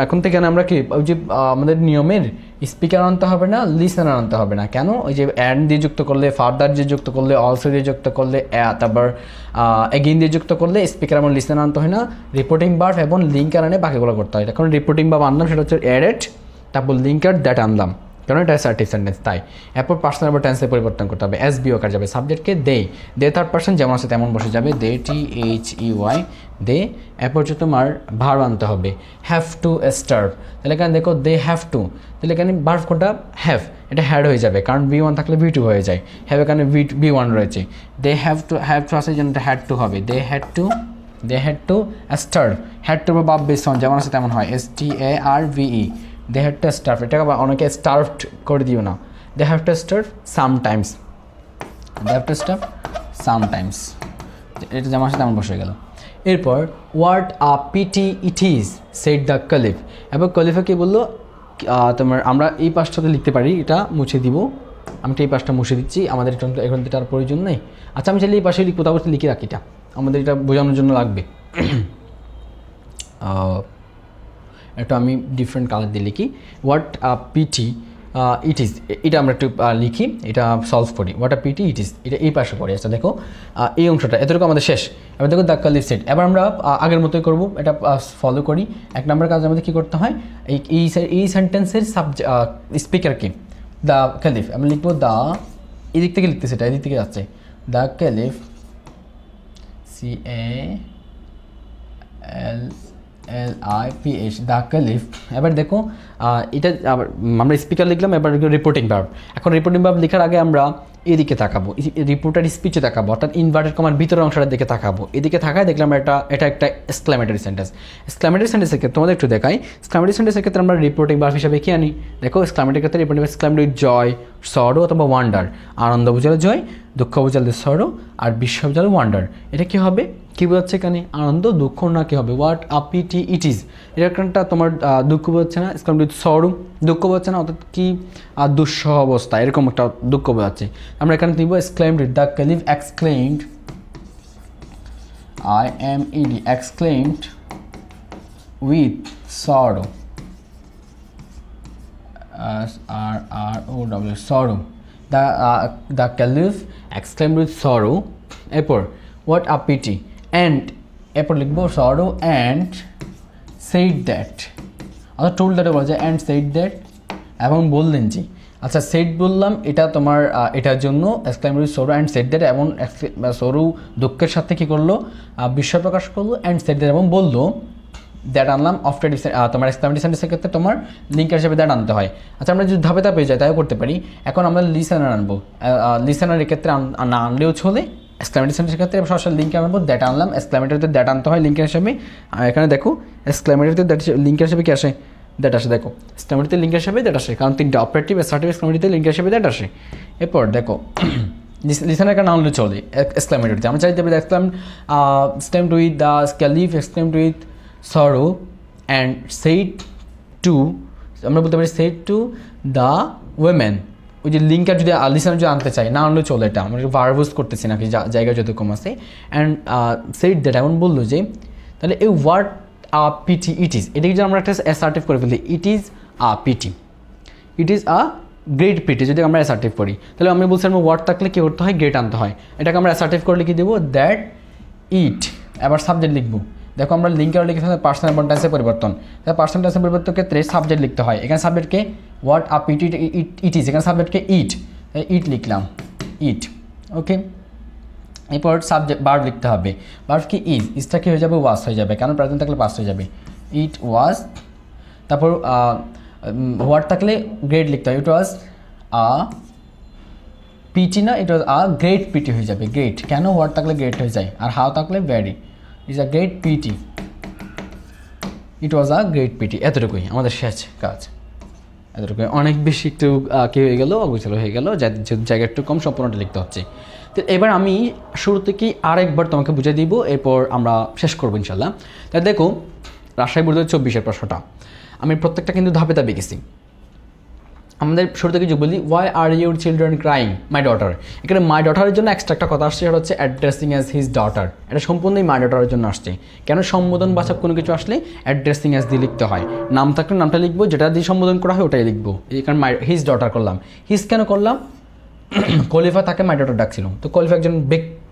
S1: এখন থেকে আমরা কি ওই যে আমাদের নিয়মের স্পিকার আনতে হবে না, লিসেনার আনতে হবে না, কেন, ওই যে অ্যান্ড দিয়ে যুক্ত করলে, ফার্দার দিয়ে যুক্ত করলে, অলসো দিয়ে যুক্ত করলে, তারপর এগেইন দিয়ে যুক্ত করলে স্পিকার এবং লিসেনার আনতে হয় না, রিপোর্টিং ভার্ব এবং লিঙ্কার আনে বাকিগুলো করতে হয়। এখন রিপোর্টিং ভার্ব আনলাম, সেটা হচ্ছে অ্যাডেড, তারপর লিঙ্কার দ্যাট আনলাম, কারণ এটা অ্যাসার্টিভ সেন্টেন্স, তাই এরপর পার্সন বা টেন্সে পরিবর্তন করতে হবে, SBO কার যাবে, সাবজেক্টকে দে থার্ড পার্সন যেমন আছে তেমন বসে যাবে, দে THEY দে, এরপর হচ্ছে তোমার ভার্ব আনতে হবে, হ্যাভ টু স্টার্ভ, তাহলে এখানে দেখো দে হ্যাভ টু, তাহলে এখানে ভার্ব কোনটা, হ্যাভ, এটা হ্যাড হয়ে যাবে, কারণ V1 থাকলে V2 হয়ে যায়, হ্যাভ এখানে V1 রয়েছে, দে হ্যাভ টু আসে জন্য হ্যাড টু হবে, they had to starve, had to বা বাপ বেসন যেমন আছে তেমন হয়, STARVE, they have to starve, এটাকে অনেকে স্টার্ভড করে দিও না, they have to starve sometimes, এটা যেমন আছে তেমন বসে গেল। এরপর what a pity it is said the caliph. এবার কালিফা কি বললো, তোমার আমরা এই পাশটাতে লিখতে পারি, এটা মুছে দিব, আমি এই পাশটা মুছে দিচ্ছি, আমাদের এখন তো এটার প্রয়োজন নেই। আচ্ছা আমি চাইলে এই পাশে লিখবো, তারপর লিখে রাখি, এটা আমাদের এটা বোঝানোর জন্য লাগবে। এটা আমি ডিফারেন্ট কালার দিয়ে লিখি, হোয়াট পিটি ইট ইজ, এটা আমরা একটু লিখি, এটা সলভ করি। What a pity it is, এটা এই পাশে পড়ে। আচ্ছা দেখো এই অংশটা এতটুকু আমাদের শেষ। এবার দেখো দ্য কালিফ সেড। এবার আমরা আগের মতোই করবো, এটা ফলো করি। 1 নম্বর কাজ আমাদের কী করতে হয়, এই সেন্টেন্সের স্পিকার কি, দ্য কালিফ। আমি লিখবো দ্য, এই দিক থেকে লিখতেছে, এটা এদিক থেকে যাচ্ছে, the caliph, CALLIPH, the caliph. এবার দেখো এটা আবার আমরা স্পিকার লিখলাম, এবার রিপোর্টিং ভার্ব। এখন রিপোর্টিং ভার্ব লেখার আগে আমরা এদিকে তাকাবো, রিপোর্টার স্পিচে তাকাবো, অর্থাৎ ইনভার্টেড কমার ভিতরের অংশটার দিকে তাকাবো। এদিকে থাকায় দেখলাম এটা একটা এক্সক্লামেটরি সেন্টেন্স। এক্সক্লামেটরি সেন্টেন্সের ক্ষেত্রে তোমাদের একটু দেখাই, এক্সক্লামেটরি সেন্টেন্সের ক্ষেত্রে আমরা রিপোর্টিং ভার্ব হিসাবে কি আনি, দেখো এক্সক্লামেটরির ক্ষেত্রে রিপোর্টিং ভার্ব এক্সক্লামেড উইথ জয়, সরো অথবা ওয়ান্ডার। আনন্দ বোঝালে জয়, দুঃখ বোঝালে সরো, আর বিস্ময় বোঝালে ওয়ান্ডার। এটা কী হবে, কী বোঝাচ্ছে এখানে, আনন্দ, দুঃখ না কী হবে, what a pity it is. এটা একটা তোমার দুঃখ বোঝাচ্ছে না, এক্সক্লামেড উইথ সরো, দুঃখ বোঝাচ্ছে না, অর্থাৎ কি দুঃসহ অবস্থা, এরকম একটা দুঃখ বোঝাচ্ছে। আমরা এখানে দিব exclaimed, the caliph exclaimed, IMED, exclaimed with sorrow, SRROW, সরো। The caliph exclaimed with sorrow. এরপর হোয়াট আ পিটি, অ্যান্ড এরপর লিখবো সরো অ্যান্ড সেইড দ্যাট, অর্থাৎ টোল্ড দ্যাটও বলা যায়, অ্যান্ড সেইড দ্যাট, এবং বললেন যে। আচ্ছা সেইড বললাম, এটা তোমার এটার জন্য exclaimed with sorrow and said that, এবং সরো দুঃখের সাথে কী করলো, বিস্ময় প্রকাশ করলো, অ্যান্ড সেইড দ্যাট এবং বললো। দ্যাট আনলাম অফটার তোমার এক্সক্লেমেটরি সেন্টেন্সের ক্ষেত্রে তোমার লিঙ্কার হিসেবে দ্যাট আনতে হয়। আচ্ছা আমরা যদি ধাপে ধাপে যাই তাইও করতে পারি। এখন আমরা লিসেনার আনবো, লিসেনারের ক্ষেত্রে না আনলেও চলে, এক্সক্লেমেটরি সেন্টেন্সের ক্ষেত্রে সরাসরি লিঙ্কে আনবো, দ্যাট আনলাম, এক্সক্লেমেটরিতে দ্যাট আনতে হয় লিঙ্কের হিসেবে। এখানে দেখো এক্সক্লেমেটরিতে দ্যাট লিঙ্কের হিসেবে কি আসে, দ্যাট আসে। দেখো এক্সক্লেমেটরিতে লিঙ্কের হিসেবে দ্যাট আসে, কারণ 3টা অপারেটিভ, অ্যাসার্টিভ, এক্সক্লেমেটরিতে লিঙ্কের হিসেবে দ্যাট আসে। এরপর দেখো লিসেনার না আনলে চলে এক্সক্লেমেটরিতে, আমরা চাইতে পারি exclaimed with the caliph exclaimed with সরো অ্যান্ড সেইড টু, আমরা বলতে পারি সেইড টু দ্য ওয়েমেন। ওই যে লিঙ্কার যদি লিসেনার যদি আনতে চাই, না আনলেও চলে, এটা আমরা ভার্বস করতেছি নাকি জায়গা যত কম আছে। অ্যান্ড সেইড দ্যাট, এমন বললো যে, তাহলে এই what a pity it is, এটাকে যদি আমরা একটা অ্যাসার্টিভ করে ফেলি, it is a pity, it is a great pity, যদি আমরা অ্যাসার্টিভ করি, তাহলে আমি বলছিলাম ওয়ার্ড থাকলে কী করতে হয়, গ্রেট আনতে হয়। এটাকে আমরা অ্যাসার্টিভ করে লিখে দেবো দ্যাট ইট, এবার সাবজেক্ট লিখবো। দেখো আমরা লিঙ্কের লিখে ফেলে পার্সোনাল টেন্সের পরিবর্তন, তাহলে পার্সোনাল টেন্সের পরিবর্তন ক্ষেত্রে সাবজেক্ট লিখতে হয়। এখানে সাবজেক্টকে what a pity it is, এখানে সাবজেক্টকে ইট, ইট লিখলাম, ইট। ওকে, এরপর সাবজেক্ট ভার্ব লিখতে হবে, ভার্ব কি ইজটা কি হয়ে যাবে, ওয়াজ হয়ে যাবে, কেন প্রেজেন্ট থাকলে পাস্ট হয়ে যাবে, ইট ওয়াজ। তারপর হোয়াট থাকলে গ্রেট লিখতে হয়, ইট ওয়াজ আ পিটি, না ইট ওয়াজ আ গ্রেট পিটি হয়ে যাবে, গ্রেট, কেন হোয়াট থাকলে গ্রেট হয়ে যায়, আর হাউ থাকলে very, is a great pity, it was a great pity. এতটুকুই আমাদের শেষ কাজ, এতটুকুই। অনেক বেশি একটু কী হয়ে গেলো, অগোছালো হয়ে গেলো, জায়গা একটু কম, সম্পূর্ণটা লিখতে হচ্ছে। তো এবার আমি শুরু থেকেই আরেকবার তোমাকে বুঝিয়ে দিব, এরপর আমরা শেষ করবো ইনশাল্লাহ। তাই দেখো রাজশাহী বোর্ড 24-এর প্রশ্নটা আমি প্রত্যেকটা কিন্তু ধাপে ধাপে গেছি। আমাদের শুরু থেকে যে বলি, why are your children crying my daughter, এখানে মাই ডটারের জন্য এক্সট্রা একটা কথা আসছে, সেটা হচ্ছে অ্যাড্রেসিং অ্যাজ হিজ ডটার। এটা সম্পূর্ণই মাই ডটারের জন্য আসছে। কেন সম্বোধন বাচক কোনো কিছু আসলে অ্যাড্রেসিং অ্যাজ দিয়ে লিখতে হয়, নাম থাকলে নামটা লিখবো, যেটা দিয়ে সম্বোধন করা হয় ওটাই লিখবো। এখানে হিজ ডটার করলাম, হিজ কেন করলাম, কলিফা তাকে মাই ডটার ডাকছিল, তো কলিফা একজন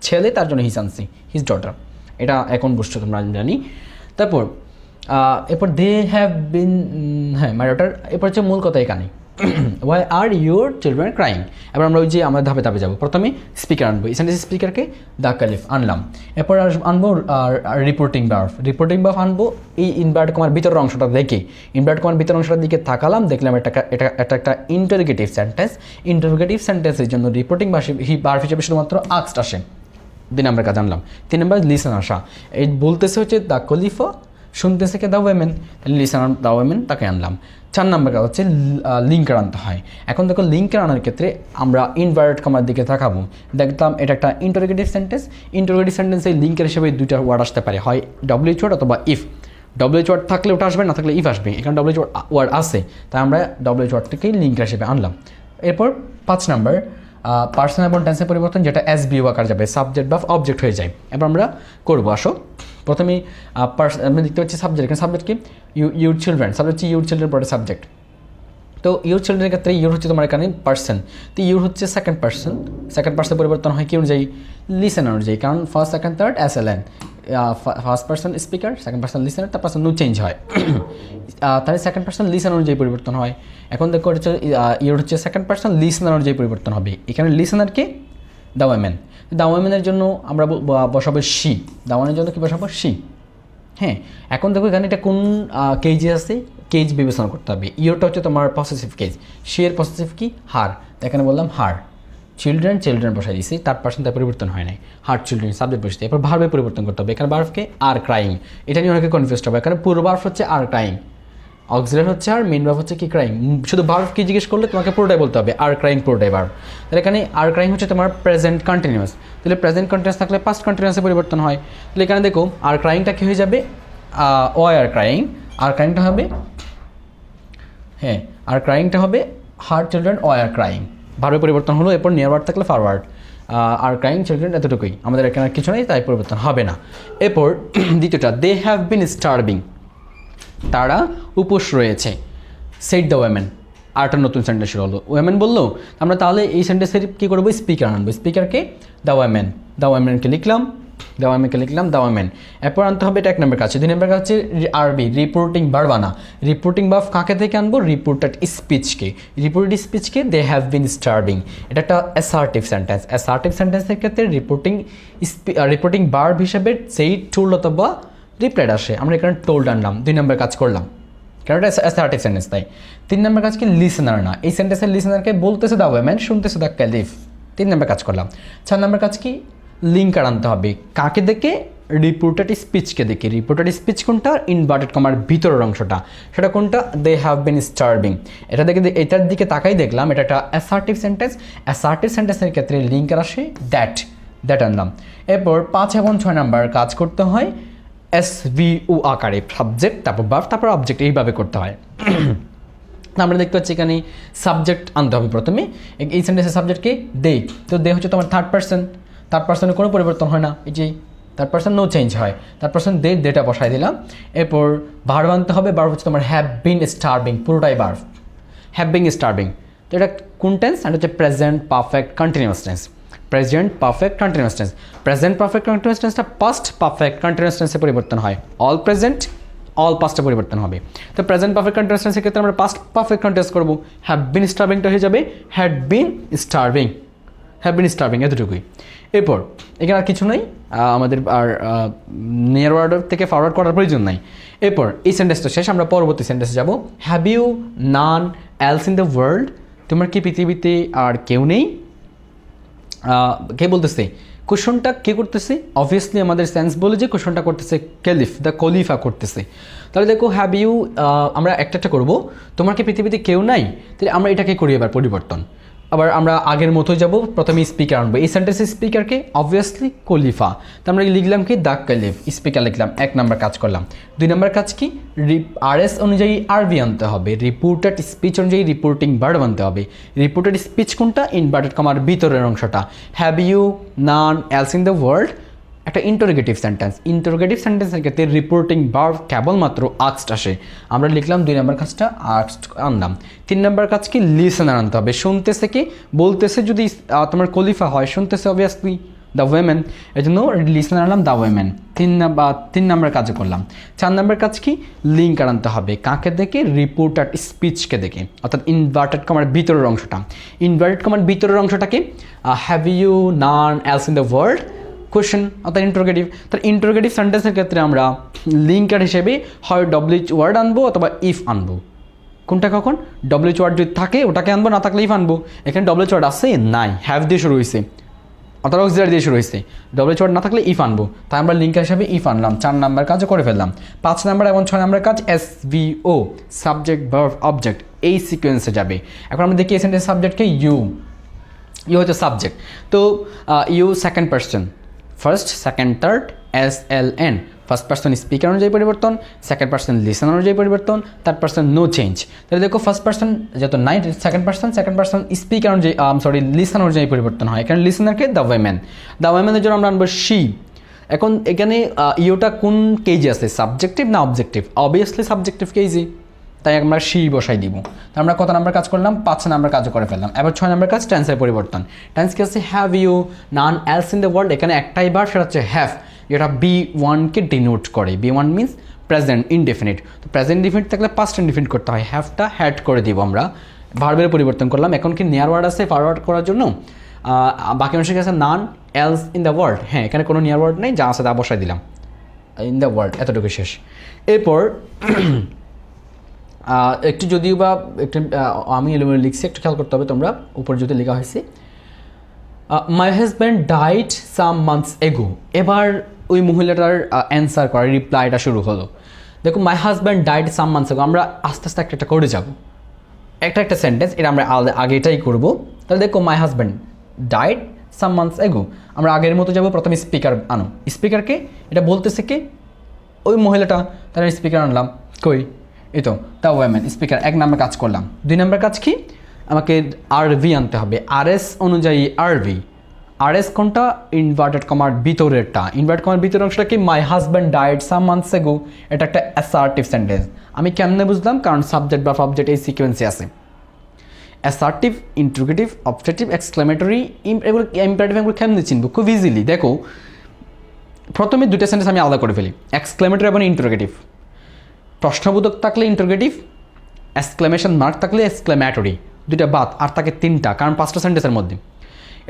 S1: ছেলে, তার জন্য হিজ আনছি, হিজ ডটার, এটা এখন বুঝছো তোমরা জানি। তারপর এরপর দে হ্যাভ বিন, হ্যাঁ মাই ডটার। এরপর হচ্ছে মূল কথা এখানে, why are your children crying. এবার আমরা ওই যে আমরা ধাপে ধাপে যাবো। প্রথমে স্পিকার আনবো, এখানে স্পিকারকে দ্য কালিফ আনলাম। এরপর আনবো রিপোর্টিং ভার্ব, রিপোর্টিং ভার্ব আনবো এই ইনভার্ট কমার ভিতরের অংশটা দেখে, ইনভার্ট কমার ভিতরের অংশটার দিকে তাকালাম, দেখলাম এটা একটা ইন্টারোগেটিভ সেন্টেন্স। ইন্টারোগেটিভ সেন্টেন্সের জন্য রিপোর্টিং ভার্ব হিসেবে শুধুমাত্র আস্কড আসে। 2 নম্বর কাজ আনলাম। 3 নম্বর লিসেন আসা, এই বলতেছে হচ্ছে দ্য খলিফা শুনতেছে কে দ্য ওয়েমেন, তাহলে লিসেনার দ্য ওয়েমেন তাকে আনলাম। 4 নম্বর কাজ হচ্ছে লিঙ্কার আনতে হয়। এখন দেখো লিঙ্কার আনার ক্ষেত্রে আমরা ইনভার্টেড কমার দিকে তাকাবো, দেখলাম এটা একটা ইন্টারোগেটিভ সেন্টেন্স। ইন্টারোগেটিভ সেন্টেন্সে লিঙ্কের হিসেবে দুইটা ওয়ার্ড আসতে পারে, হয় ডব্লিউএইচ ওয়ার্ড অথবা ইফ। ডব্লিউএইচ ওয়ার্ড থাকলে ওটা আসবে, না থাকলে ইফ আসবে। এখানে ডব্লিউএইচ ওয়ার্ড আছে, তাই আমরা ডব্লিউএইচ ওয়ার্ডটাকেই লিঙ্কার হিসেবে আনলাম। এরপর 5 নম্বর পার্সন এবং টেন্সের পরিবর্তন, যেটা এসবিও আকার যাবে, সাবজেক্ট বা অবজেক্ট হয়ে যায়। এবার আমরা করবো, আসো প্রথমেই আমি দেখতে পাচ্ছি সাবজেক্ট, এখানে সাবজেক্ট কি ইউর চিলড্রেন, সাবজেক্ট হচ্ছে ইউর চিলড্রেন পরে সাবজেক্ট। তো ইউর চিলড্রেনের ক্ষেত্রে ইউর হচ্ছে তোমার এখানে পার্সন, তো ইউর হচ্ছে সেকেন্ড পার্সন পরিবর্তন হয় কি অনুযায়ী, লিসেন অনুযায়ী, কারণ first second third SLN, first person speaker, second person listener, তার পার্সন চেঞ্জ হয়, তাহলে সেকেন্ড পার্সন লিসেন অনুযায়ী পরিবর্তন হয়। এখন দেখো হচ্ছে ইউর হচ্ছে সেকেন্ড পার্সন লিসেনার অনুযায়ী পরিবর্তন হবে। এখানে লিসেনারকে দ্য ওয়েমেন, দ্য ওয়েমেনের জন্য আমরা বসাবো শি, দ্য ওয়েমেনের জন্য কি বসাবো শি। হ্যাঁ, এখন দেখো এখানে এটা কোন কেজে আছে, কেজ বিবেচনা করতে হবে। ইউরটা হচ্ছে তোমার পসেসিভ কেজ, শি এর পসেসিভ কি হার, এখানে বললাম হার। চিলড্রেন বসাই দিয়েছি, তার পার্সন তার পরিবর্তন হয় নাই, হার্ট চিলড্রেন সাবজেক্ট বসে। এরপর ভার্বে পরিবর্তন করতে হবে, এখানে ভার্বকে আর ক্রাইং, এটা নিয়ে অনেকে কনফিউজ হবে। এখানে পুরো ভার্ব হচ্ছে আর ক্রাইং, অক্সিলারি হচ্ছে আর, মেইন ভার্ব হচ্ছে কি ক্রাইং। শুধু ভার্ব কি জিজ্ঞেস করলে তোমাকে পুরোটাই বলতে হবে, আর ক্রাইং পুরোটাই ভার্ব। তাহলে এখানে আর ক্রাইং হচ্ছে তোমার প্রেজেন্ট কন্টিনিউয়াস, তাহলে প্রেজেন্ট কন্টিনিউয়াস থাকলে পাস্ট কন্টিনিউয়াসে পরিবর্তন হয়। তাহলে এখানে দেখো আর ক্রাইংটা কি হয়ে যাবে, আর ক্রাইং, আর ক্রাইংটা হবে, হ্যাঁ আর ক্রাইংটা হবে হার্ট চিলড্রেন আর ক্রাইং, ভার্বে পরিবর্তন হলো। এরপর নিয়ার ওয়ার্ড থাকলে ফরওয়ার্ড, আর ক্রাইং চিলড্রেন এতটুকুই, আমাদের এখানে কিছু নেই, তাই পরিবর্তন হবে না। এরপর দ্বিতীয়টা, দে হ্যাভ বিন স্টার্ভিং, তারা উপোস রয়েছে। সেট দ্য ওয়েমেন, আরেকটা নতুন সেন্টেন্স শুরু হলো, ওয়েমেন বললো, আমরা তাহলে এই সেন্টেন্সের কী করবো, স্পিকার আনবো। স্পিকারকে দ্য ওয়েমেন, দ্য ওয়েমেনকে লিখলাম, দ্য ওয়েমেন। এরপর আনতে হবে এটা 1 নম্বর কাছে। 2 নম্বর কাছে হচ্ছে আরবি রিপোর্টিং ভার্ব আনা। রিপোর্টিং ভার্ব কাকে থেকে আনবো, রিপোর্টেড স্পিচকে দে হ্যাভ বিন স্টার্ভিং, এটা একটা অ্যাসার্টিভ সেন্টেন্স। অ্যাসার্টিভ সেন্টেন্সের ক্ষেত্রে রিপোর্টিং ভার্ব হিসেবে সেই টোল্ড অথবা রিপ্লাইড আসে, আমরা এখানে টোল্ড আনলাম, 2 নম্বর কাজ করলাম, কারণ এটা অ্যাসার্টিভ সেন্টেন্স তাই। 3 নম্বর কাজ কি, লিসেনার না, এই সেন্টেন্সের লিসেনারকে বলতেছে দ্য ওয়েমেন, শুনতেছে দ্য ক্যালিফ, 3 নম্বর কাজ করলাম। 4 নম্বর কাজ কি, লিঙ্কার আনতে হবে, কাকে দেখে, রিপোর্টেড স্পিচকে দেখে। রিপোর্টেড স্পিচ কোনটা, ইনভার্টেড কমার ভিতরের অংশটা, সেটা কোনটা, দে হ্যাভ বিন স্টার্ভিং। এটা দেখে এটার দিকে তাকাই দেখলাম এটা একটা অ্যাসার্টিভ সেন্টেন্স। অ্যাসার্টিভ সেন্টেন্সের ক্ষেত্রে লিঙ্কার আসে দ্যাট আনলাম। এরপর 5 এবং 6 নম্বর কাজ করতে হয় SVO আকারে, সাবজেক্ট তারপর ভার্ব তারপর অবজেক্ট, এইভাবে করতে হয়। আমরা দেখতে পাচ্ছি এখানে সাবজেক্ট আনতে হবে প্রথমে, এই সেন্টেন্সের সাবজেক্টকে দে, তো দে হচ্ছে তোমার থার্ড পার্সনে কোনো পরিবর্তন হয় না, এই যে থার্ড পার্সন নো চেঞ্জ হয়, থার্ড পার্সন দেটা বসাই দিলাম। এরপর ভার্ব আনতে হবে, ভার্ব হচ্ছে তোমার হ্যাভ বিন স্টার্ভিং, পুরোটাই ভার্ব, হ্যাভ বিন স্টার্ভিং। তো এটা কোন টেন্স, এটা হচ্ছে present perfect continuous tense. Present perfect continuous টেন্সটা পাস্ট পারফেক্ট কন্টিনিউয়াস টেন্সে পরিবর্তন হয়, অল প্রেজেন্ট অল পাস্টে পরিবর্তন হবে। তো প্রেজেন্ট পারফেক্ট কন্টিনিউয়াস টেন্সের ক্ষেত্রে আমরা পাস্ট পারফেক্ট কন্টিনিউয়াস করবো, হ্যাভ বিন স্টার্ভিংটা হয়ে যাবে হ্যাড বিন স্টার্ভিং, এতটুকুই। এরপর এখানে আর কিছু নেই, আমাদের আর নিয়ার ওয়ার্ড থেকে ফরওয়ার্ড করার প্রয়োজন নাই। এরপর এই সেন্টেন্সটা শেষ, আমরা পরবর্তী সেন্টেন্সে যাব। Have you none else in the world, তোমার কি পৃথিবীতে আর কেউ নেই। কে বলতেছে, কোশ্চনটা কে করতেছে, অবভিয়াসলি আমাদের সেন্স বলে যে কোশ্চনটা করতেছে ক্যালিফ, দ্য খলিফা করতেছে। তাহলে দেখো হ্যাভ ইউ, আমরা একটা করবো, তোমার কি পৃথিবীতে কেউ নাই, তাহলে আমরা এটাকে করি এবার পরিবর্তন। আবার আমরা আগের মতোই যাব, প্রথমে স্পিকার আনবো, এই সেন্টেন্সের স্পিকারকে অবভিয়াসলি খলিফা, তো আমরা লিখলাম কি দ্য ক্যালিফ, স্পিকার লিখলাম, 1 নম্বর কাজ করলাম। 2 নম্বর কাজ কি, RS অনুযায়ী আরবি আনতে হবে, রিপোর্টেড স্পিচ অনুযায়ী রিপোর্টিং ভার্ব আনতে হবে। রিপোর্টেড স্পিচ কোনটা, ইনভার্টেড কমার ভিতরের অংশটা, have you none else in the world, একটা ইন্টারোগেটিভ সেন্টেন্সের ক্ষেত্রে রিপোর্টিং ভার্ব কেবলমাত্র আস্কড আসে, আমরা লিখলাম 2 নম্বর কাজটা আস্কড আনলাম। 3 নম্বর কাজ কি, লিসেনার আনতে হবে, শুনতেছে কি, বলতেছে যদি তোমার খলিফা হয়, শুনতেছে অবভিয়াসলি দ্য ওয়েমেন, এই জন্য লিসেনার আনলাম দ্য ওয়েমেন। 3 নম্বর কাজে করলাম। 4 নম্বর কাজ কি, লিঙ্কার আনতে হবে, কাকে দেখে, রিপোর্টেড স্পিচকে দেখে, অর্থাৎ ইনভার্টেড কমার ভিতরের অংশটাকে have you none else in the world, question অর্থাৎ ইন্টারোগেটিভ। তার ইন্টারোগেটিভ সেন্টেন্সের ক্ষেত্রে আমরা লিঙ্কার হিসেবে হয় ডব্লিউএইচ ওয়ার্ড আনবো অথবা ইফ আনবো, কোনটা কখন, ডব্লিউএইচ ওয়ার্ড যদি থাকে ওটাকে আনবো, না থাকলে ইফ আনবো। এখানে ডব্লিউএইচ ওয়ার্ড আছে নাই, হ্যাভ দিয়ে শুরু হয়েছে, অথবা অক্সিলারি দিয়ে শুরু হয়েছে, ডব্লিউএইচ ওয়ার্ড না থাকলে ইফ আনবো, তাই আমরা লিঙ্কার হিসাবে ইফ আনলাম। 4 নাম্বার কাজও করে ফেললাম। 5 নাম্বার এবং 6 নাম্বার কাজ SVO, সাবজেক্ট ভার্ব অবজেক্ট, এই সিকোয়েন্সে যাবে। এখন আমরা দেখি এই সেন্টেন্স সাবজেক্টকে ইউ হচ্ছে সাবজেক্ট। তো you second person, first second third SLN, first person speaker অনুযায়ী পরিবর্তন, সেকেন্ড পার্সন লিসেন অনুযায়ী পরিবর্তন, থার্ড পার্সন নো চেঞ্জ। তাহলে দেখো ফার্স্ট পার্সন যেহেতু নাই, সেকেন্ড পার্সন স্পিকার অনুযায়ী লিসেন অনুযায়ী পরিবর্তন হয়। এখানে লিসেনারকে দ্য ওয়েমেনের জন্য আমরা আনবো শি। এখন এখানে ইউটা কোন কেজি আছে, সাবজেক্টিভ না অবজেক্টিভ? অবভিয়াসলি সাবজেক্টিভ কেজি, তাই আমরা শি বসাই দিব। তো আমরা কত নাম্বার কাজ করলাম? 5 নাম্বার কাজও করে ফেললাম। এবার 6 নাম্বার কাজ টেন্সের পরিবর্তন। টেন্স কি আছে? Have you, none else in the world. এখানে একটাই বার, সেটা হচ্ছে হ্যাভ, যেটা B1কে ডিনোট করে। B1 means present indefinite. তো প্রেজেন্ট ইনডেফিনিট থাকলে পাস্ট ইনডেফিনিট করতে হয়, হ্যাভটা হ্যাড করে দিব আমরা। ভার্বের পরিবর্তন করলাম। এখন কি নিয়ার ওয়ার্ড আছে ফরওয়ার্ড করার জন্য? বাকি অংশের কাছে নান এলস ইন দ্য ওয়ার্ল্ড, হ্যাঁ এখানে কোনো নিয়ার ওয়ার্ড নেই, যা আছে তা বসাই দিলাম, ইন দ্য ওয়ার্ল্ড, এতটুকু শেষ। এরপর একটু যদিও বা একটু আমি এলোমেলো লিখছি, একটু খেয়াল করতে হবে তোমরা, উপর যদি লেখা হয়েছে my husband died some months এগো। এবার ওই মহিলাটার অ্যান্সার করা, রিপ্লাইটা শুরু হলো। দেখো my husband died some months এগো, আমরা আস্তে আস্তে একটা করে যাব, একটা সেন্টেন্স, এটা আমরা আগে এটাই করবো। তাহলে দেখো my husband died some months এগো, আমরা আগের মতো যাবো, প্রথমে স্পিকার আনো। স্পিকারকে এটা বলতেছে কে? ওই মহিলাটা, তাহলে স্পিকার আনলাম। কই? এই তো দ্য ওয়েমেন, স্পিকার। 1 নাম্বার কাজ করলাম। 2 নাম্বার কাজ কি? আমাকে আরভি আনতে হবে, RS অনুযায়ী আরভি। RS কোনটা? ইনভার্টেড কমার ভিতরেরটা। ইনভার্টেড কমার ভিতরের অংশটা কি? My husband died some months এগো। এটা একটা অ্যাসার্টিভ সেন্টেন্স। আমি কেমনে বুঝলাম? কারণ সাবজেক্ট বা অবজেক্ট এই সিকোয়েন্সে আছে। অ্যাসার্টিভ, ইন্টারোগেটিভ, অবজেক্টিভ, এক্সক্লেমেটরি, এগুলো ইম্পারেটিভ, এগুলো কেমনে চিনবো? খুব ইজিলি। দেখো প্রথমে 2টা সেন্টেন্স আমি আলাদা করে ফেলি, এক্সক্লেমেটরি এবং ইন্টারোগেটিভ। প্রশ্নবোধক থাকলে ইন্টারোগেটিভ, এক্সক্লেমেশন মার্ক থাকলে এক্সক্লেমেটরি। 2টা বাদ, আর থাকে 3টা, কারণ 5টা সেন্টেন্সের মধ্যে।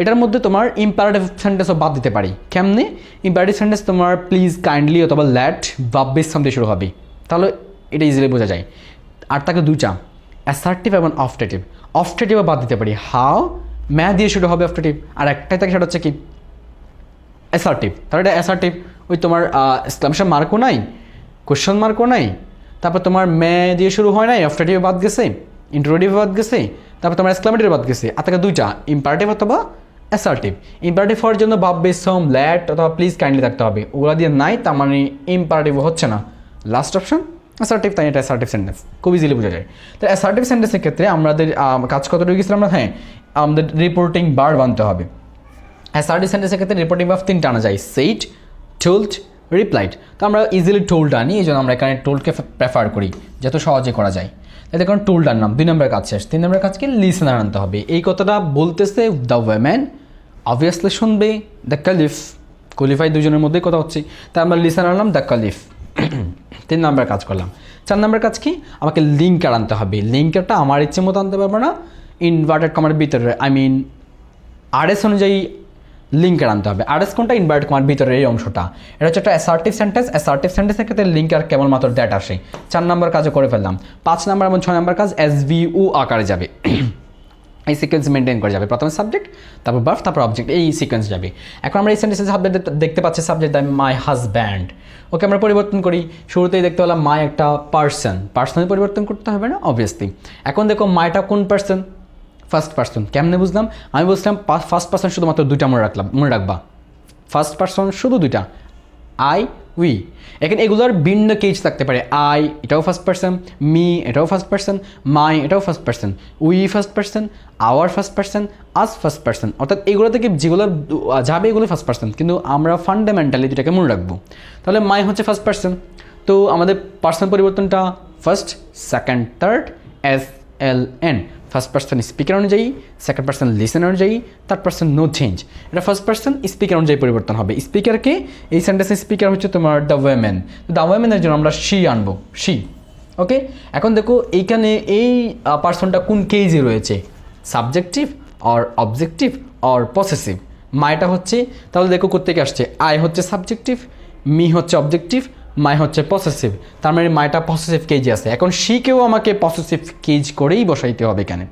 S1: এটার মধ্যে তোমার ইম্পারেটিভ সেন্টেন্সও বাদ দিতে পারি। কেমনে? ইম্পারেটিভ সেন্টেন্স তোমার প্লিজ, কাইন্ডলি অথবা ল্যাট, ভাব বেস দিয়ে শুরু হবে, তাহলে এটা ইজিলি বোঝা যায়। আর থাকে 2টা, অ্যাসার্টিভ এবং অবজেক্টিভ। অবজেক্টিভও বাদ দিতে পারি, হাউ, ম্যা দিয়ে শুরু হবে অবজেক্টিভ। আর একটাই থাকে, সেটা হচ্ছে কি? অ্যাসার্টিভ। তাহলে এটা অ্যাসার্টিভ, ওই তোমার এক্সক্লেমেশন মার্কও নাই, কোয়েশ্চন মার্কও নাই, তারপর তোমার মে দিয়ে শুরু হয় নাই, অবজেক্টিভ বাদ গেছে, ইন্টারোগেটিভ বাদ গেছে, তারপর তোমার এক্সক্লেমেটরি বাদ গেছে। আর থাকে 2টা, ইম্পারেটিভ অথবা অ্যাসার্টিভ। ইম্পারেটিভ হওয়ার জন্য ভাব বেস, হোম, ল্যাট অথবা প্লিজ, কাইন্ডলি থাকতে হবে। ওগুলো দিয়ে নাই, তার মানে ইম্পারেটিভ হচ্ছে না। লাস্ট অপশন অ্যাসার্টিভ, তাই এটা অ্যাসার্টিভ সেন্টেন্স, খুব ইজিলি বোঝা যায়। তো অ্যাসার্টিভ সেন্টেন্সের ক্ষেত্রে আমাদের কাজ কতটুকু গেছিলাম আমরা? হ্যাঁ, আমাদের রিপোর্টিং ভার্ব আনতে হবে। অ্যাসার্টিভ সেন্টেন্সের ক্ষেত্রে রিপোর্টিং ভার্ব 3টা আনা যায়, সেইড, টোল্ড, রিপ্লাইড। তো আমরা ইজিলি টোল্ড আনি, এই জন্য আমরা এখানে টোল্ডকে প্রেফার করি, যত সহজে করা যায়। তাই দেখুন টোল্ড আনলাম। 2 নম্বর কাজ শেষ। 3 নম্বর কাজকে লিসেনার আনতে হবে। এই কথাটা বলতেছে দ্য ওয়েমেন, অবভিয়াসলি শুনবে দ্য কালিফ, কোয়ালিফাই, দুজনের মধ্যেই কথা হচ্ছে, তাই আমরা লিসেনার আনলাম দ্য কালিফ। 3 নম্বর কাজ করলাম। 4 নম্বর কাজ কি? আমাকে লিঙ্কার আনতে হবে। লিঙ্কারটা আমার ইচ্ছে মতো আনতে পারবো না, ইনভার্টেড কমার ভিতরে, আই মিন RS অনুযায়ী লিঙ্কার আনতে হবে। RS কোনটা? ইনভার্টেড কমার ভিতরে এই অংশটা। এটা হচ্ছে একটা অ্যাসার্টিভ সেন্টেন্স। অ্যাসার্টিভ সেন্টেন্সের ক্ষেত্রে লিঙ্কার কেবলমাত্র দ্যাট আসে। 4 নম্বর কাজও করে ফেললাম। 5 নম্বর এবং 6 নম্বর কাজ SVO আকারে যাবে, এই সিকোয়েন্স মেনটেন করে যাবে। প্রথমে সাবজেক্ট, তারপর ভার্ব, তারপর অবজেক্ট, এই সিকোয়েন্স যাবে। এখন আমরা এই সেন্টেন্সের সাবজেক্ট দেখতে পাচ্ছি, সাবজেক্ট মাই হাজব্যান্ড। ওকে, আমরা পরিবর্তন করি। শুরুতেই দেখতে পেলাম মাই একটা পার্সন, পার্সনের পরিবর্তন করতে হবে না? অবভিয়াসলি। এখন দেখো মাইটা কোন পার্সন? First person. কেমনে বুঝলাম? আমি বুঝলাম ফার্স্ট পার্সন শুধুমাত্র 2টা মনে রাখবা। ফার্স্ট পার্সন শুধু 2টা, আই, উই। এখানে এগুলোর ভিন্ন কেজ থাকতে পারে। আই এটাও ফার্স্ট পার্সন, মি এটাও ফার্স্ট পার্সন, মাই এটাও first person, we first person, our first person, us first person. অর্থাৎ এগুলো থেকে যেগুলো যাবে এগুলো ফার্স্ট পার্সন, কিন্তু আমরা ফান্ডামেন্টালি দুটাকে মনে রাখবো। তাহলে মাই হচ্ছে ফার্স্ট পার্সন, তো আমাদের পার্সন পরিবর্তনটা first, second, third, SLN। First person speaker অনুযায়ী, সেকেন্ড পার্সন লিসেন অনুযায়ী, থার্ড পার্সন নো চেঞ্জ। এটা ফার্স্ট পার্সন স্পিকার অনুযায়ী পরিবর্তন হবে। স্পিকারকে, এই সেন্টেন্সের স্পিকার হচ্ছে তোমার দ্য ওয়েমেন। দ্য ওয়েমেনের জন্য আমরা শি আনবো, শি। ওকে, এখন দেখো এইখানে এই পার্সনটা কোন কেজে রয়েছে, subjective or objective or possessive. মাইটা হচ্ছে, তাহলে দেখো কোত্থেকে আসছে, আই হচ্ছে সাবজেক্টিভ, মি হচ্ছে অবজেক্টিভ, মাই হচ্ছে পসেসিভ। তার মানে মাইটা পসেসিভ কেজে আছে। এখন শিকেও আমাকে পসেসিভ কেজ করেই বসাইতে হবে এখানে।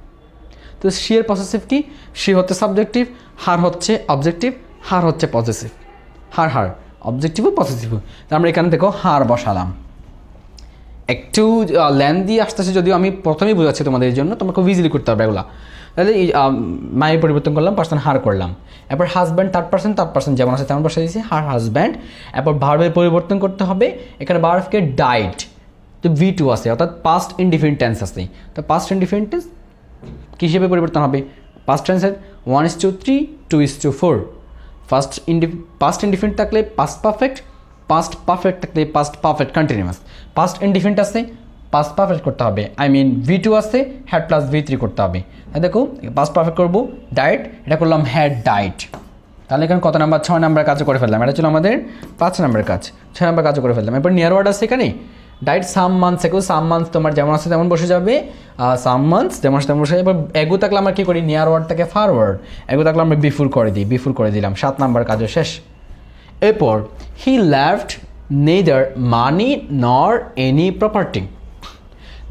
S1: তো শি এর পসেসিভ কি, শি হচ্ছে সাবজেক্টিভ, হার হচ্ছে অবজেক্টিভ, হার হচ্ছে পসেসিভ, হার অবজেক্টিভও পসেসিভও। আমরা এখানে দেখো হার বসালাম। একটু লেন্দি আসতেছে যদিও, আমি প্রথমেই বোঝাচ্ছি তোমাদের জন্য, তোমরা খুব ইজিলি করতে পারবে এগুলো। তাহলে এই মায়ের পরিবর্তন করলাম, পার্সন হার করলাম। এরপর হাজব্যান্ড থার্ড পার্সন যেমন আছে তেমন বসে দিয়েছি, হার হাজব্যান্ড। এরপর ভার্বের পরিবর্তন করতে হবে, এখানে ভার্বকে ডাইড, তো V2 আছে, অর্থাৎ পাস্ট ইনডিফিনিট টেন্স আছে। তো পাস্ট ইনডিফিনিট টেন্স কী হিসেবে পরিবর্তন হবে, পাস্ট টেন্সের 1:3, 2:4। পাস্ট ইনডিফিনিট থাকলে পাস্ট পারফেক্ট, পাস্ট পারফেক্ট থাকলে past perfect continuous. Past indefinite আছে, পাস্ট পারফেক্ট করতে হবে, V2 আছে, হ্যাড প্লাস V3 করতে হবে। দেখো পাস্ট পারফেক্ট করবো, ডায়েট, এটা করলাম হ্যাড ডায়েট। তাহলে এখানে কত নাম্বার, 6 নাম্বার কাজও করে ফেললাম। এটা ছিল আমাদের 5 নাম্বার কাজ, 6 নাম্বার কাজও করে ফেললাম। এরপর নিয়ার ওয়ার্ড আছে এখানে, ডায়েট সাম মান্থস এগো, সাম মান্থস তোমার যেমন আছে তেমন বসে যাবে, সাম মান্থস যেমন আছে তেমন বসে যাবে। এবার এগো থাকলে আমরা কী করি, নিয়ার ওয়ার্ডটাকে ফরওয়ার্ড, এগো থাকলে আমরা বিফোর করে দিই, বিফোর করে দিলাম। 7 নাম্বার কাজও শেষ। এরপর হি left neither money nor any property.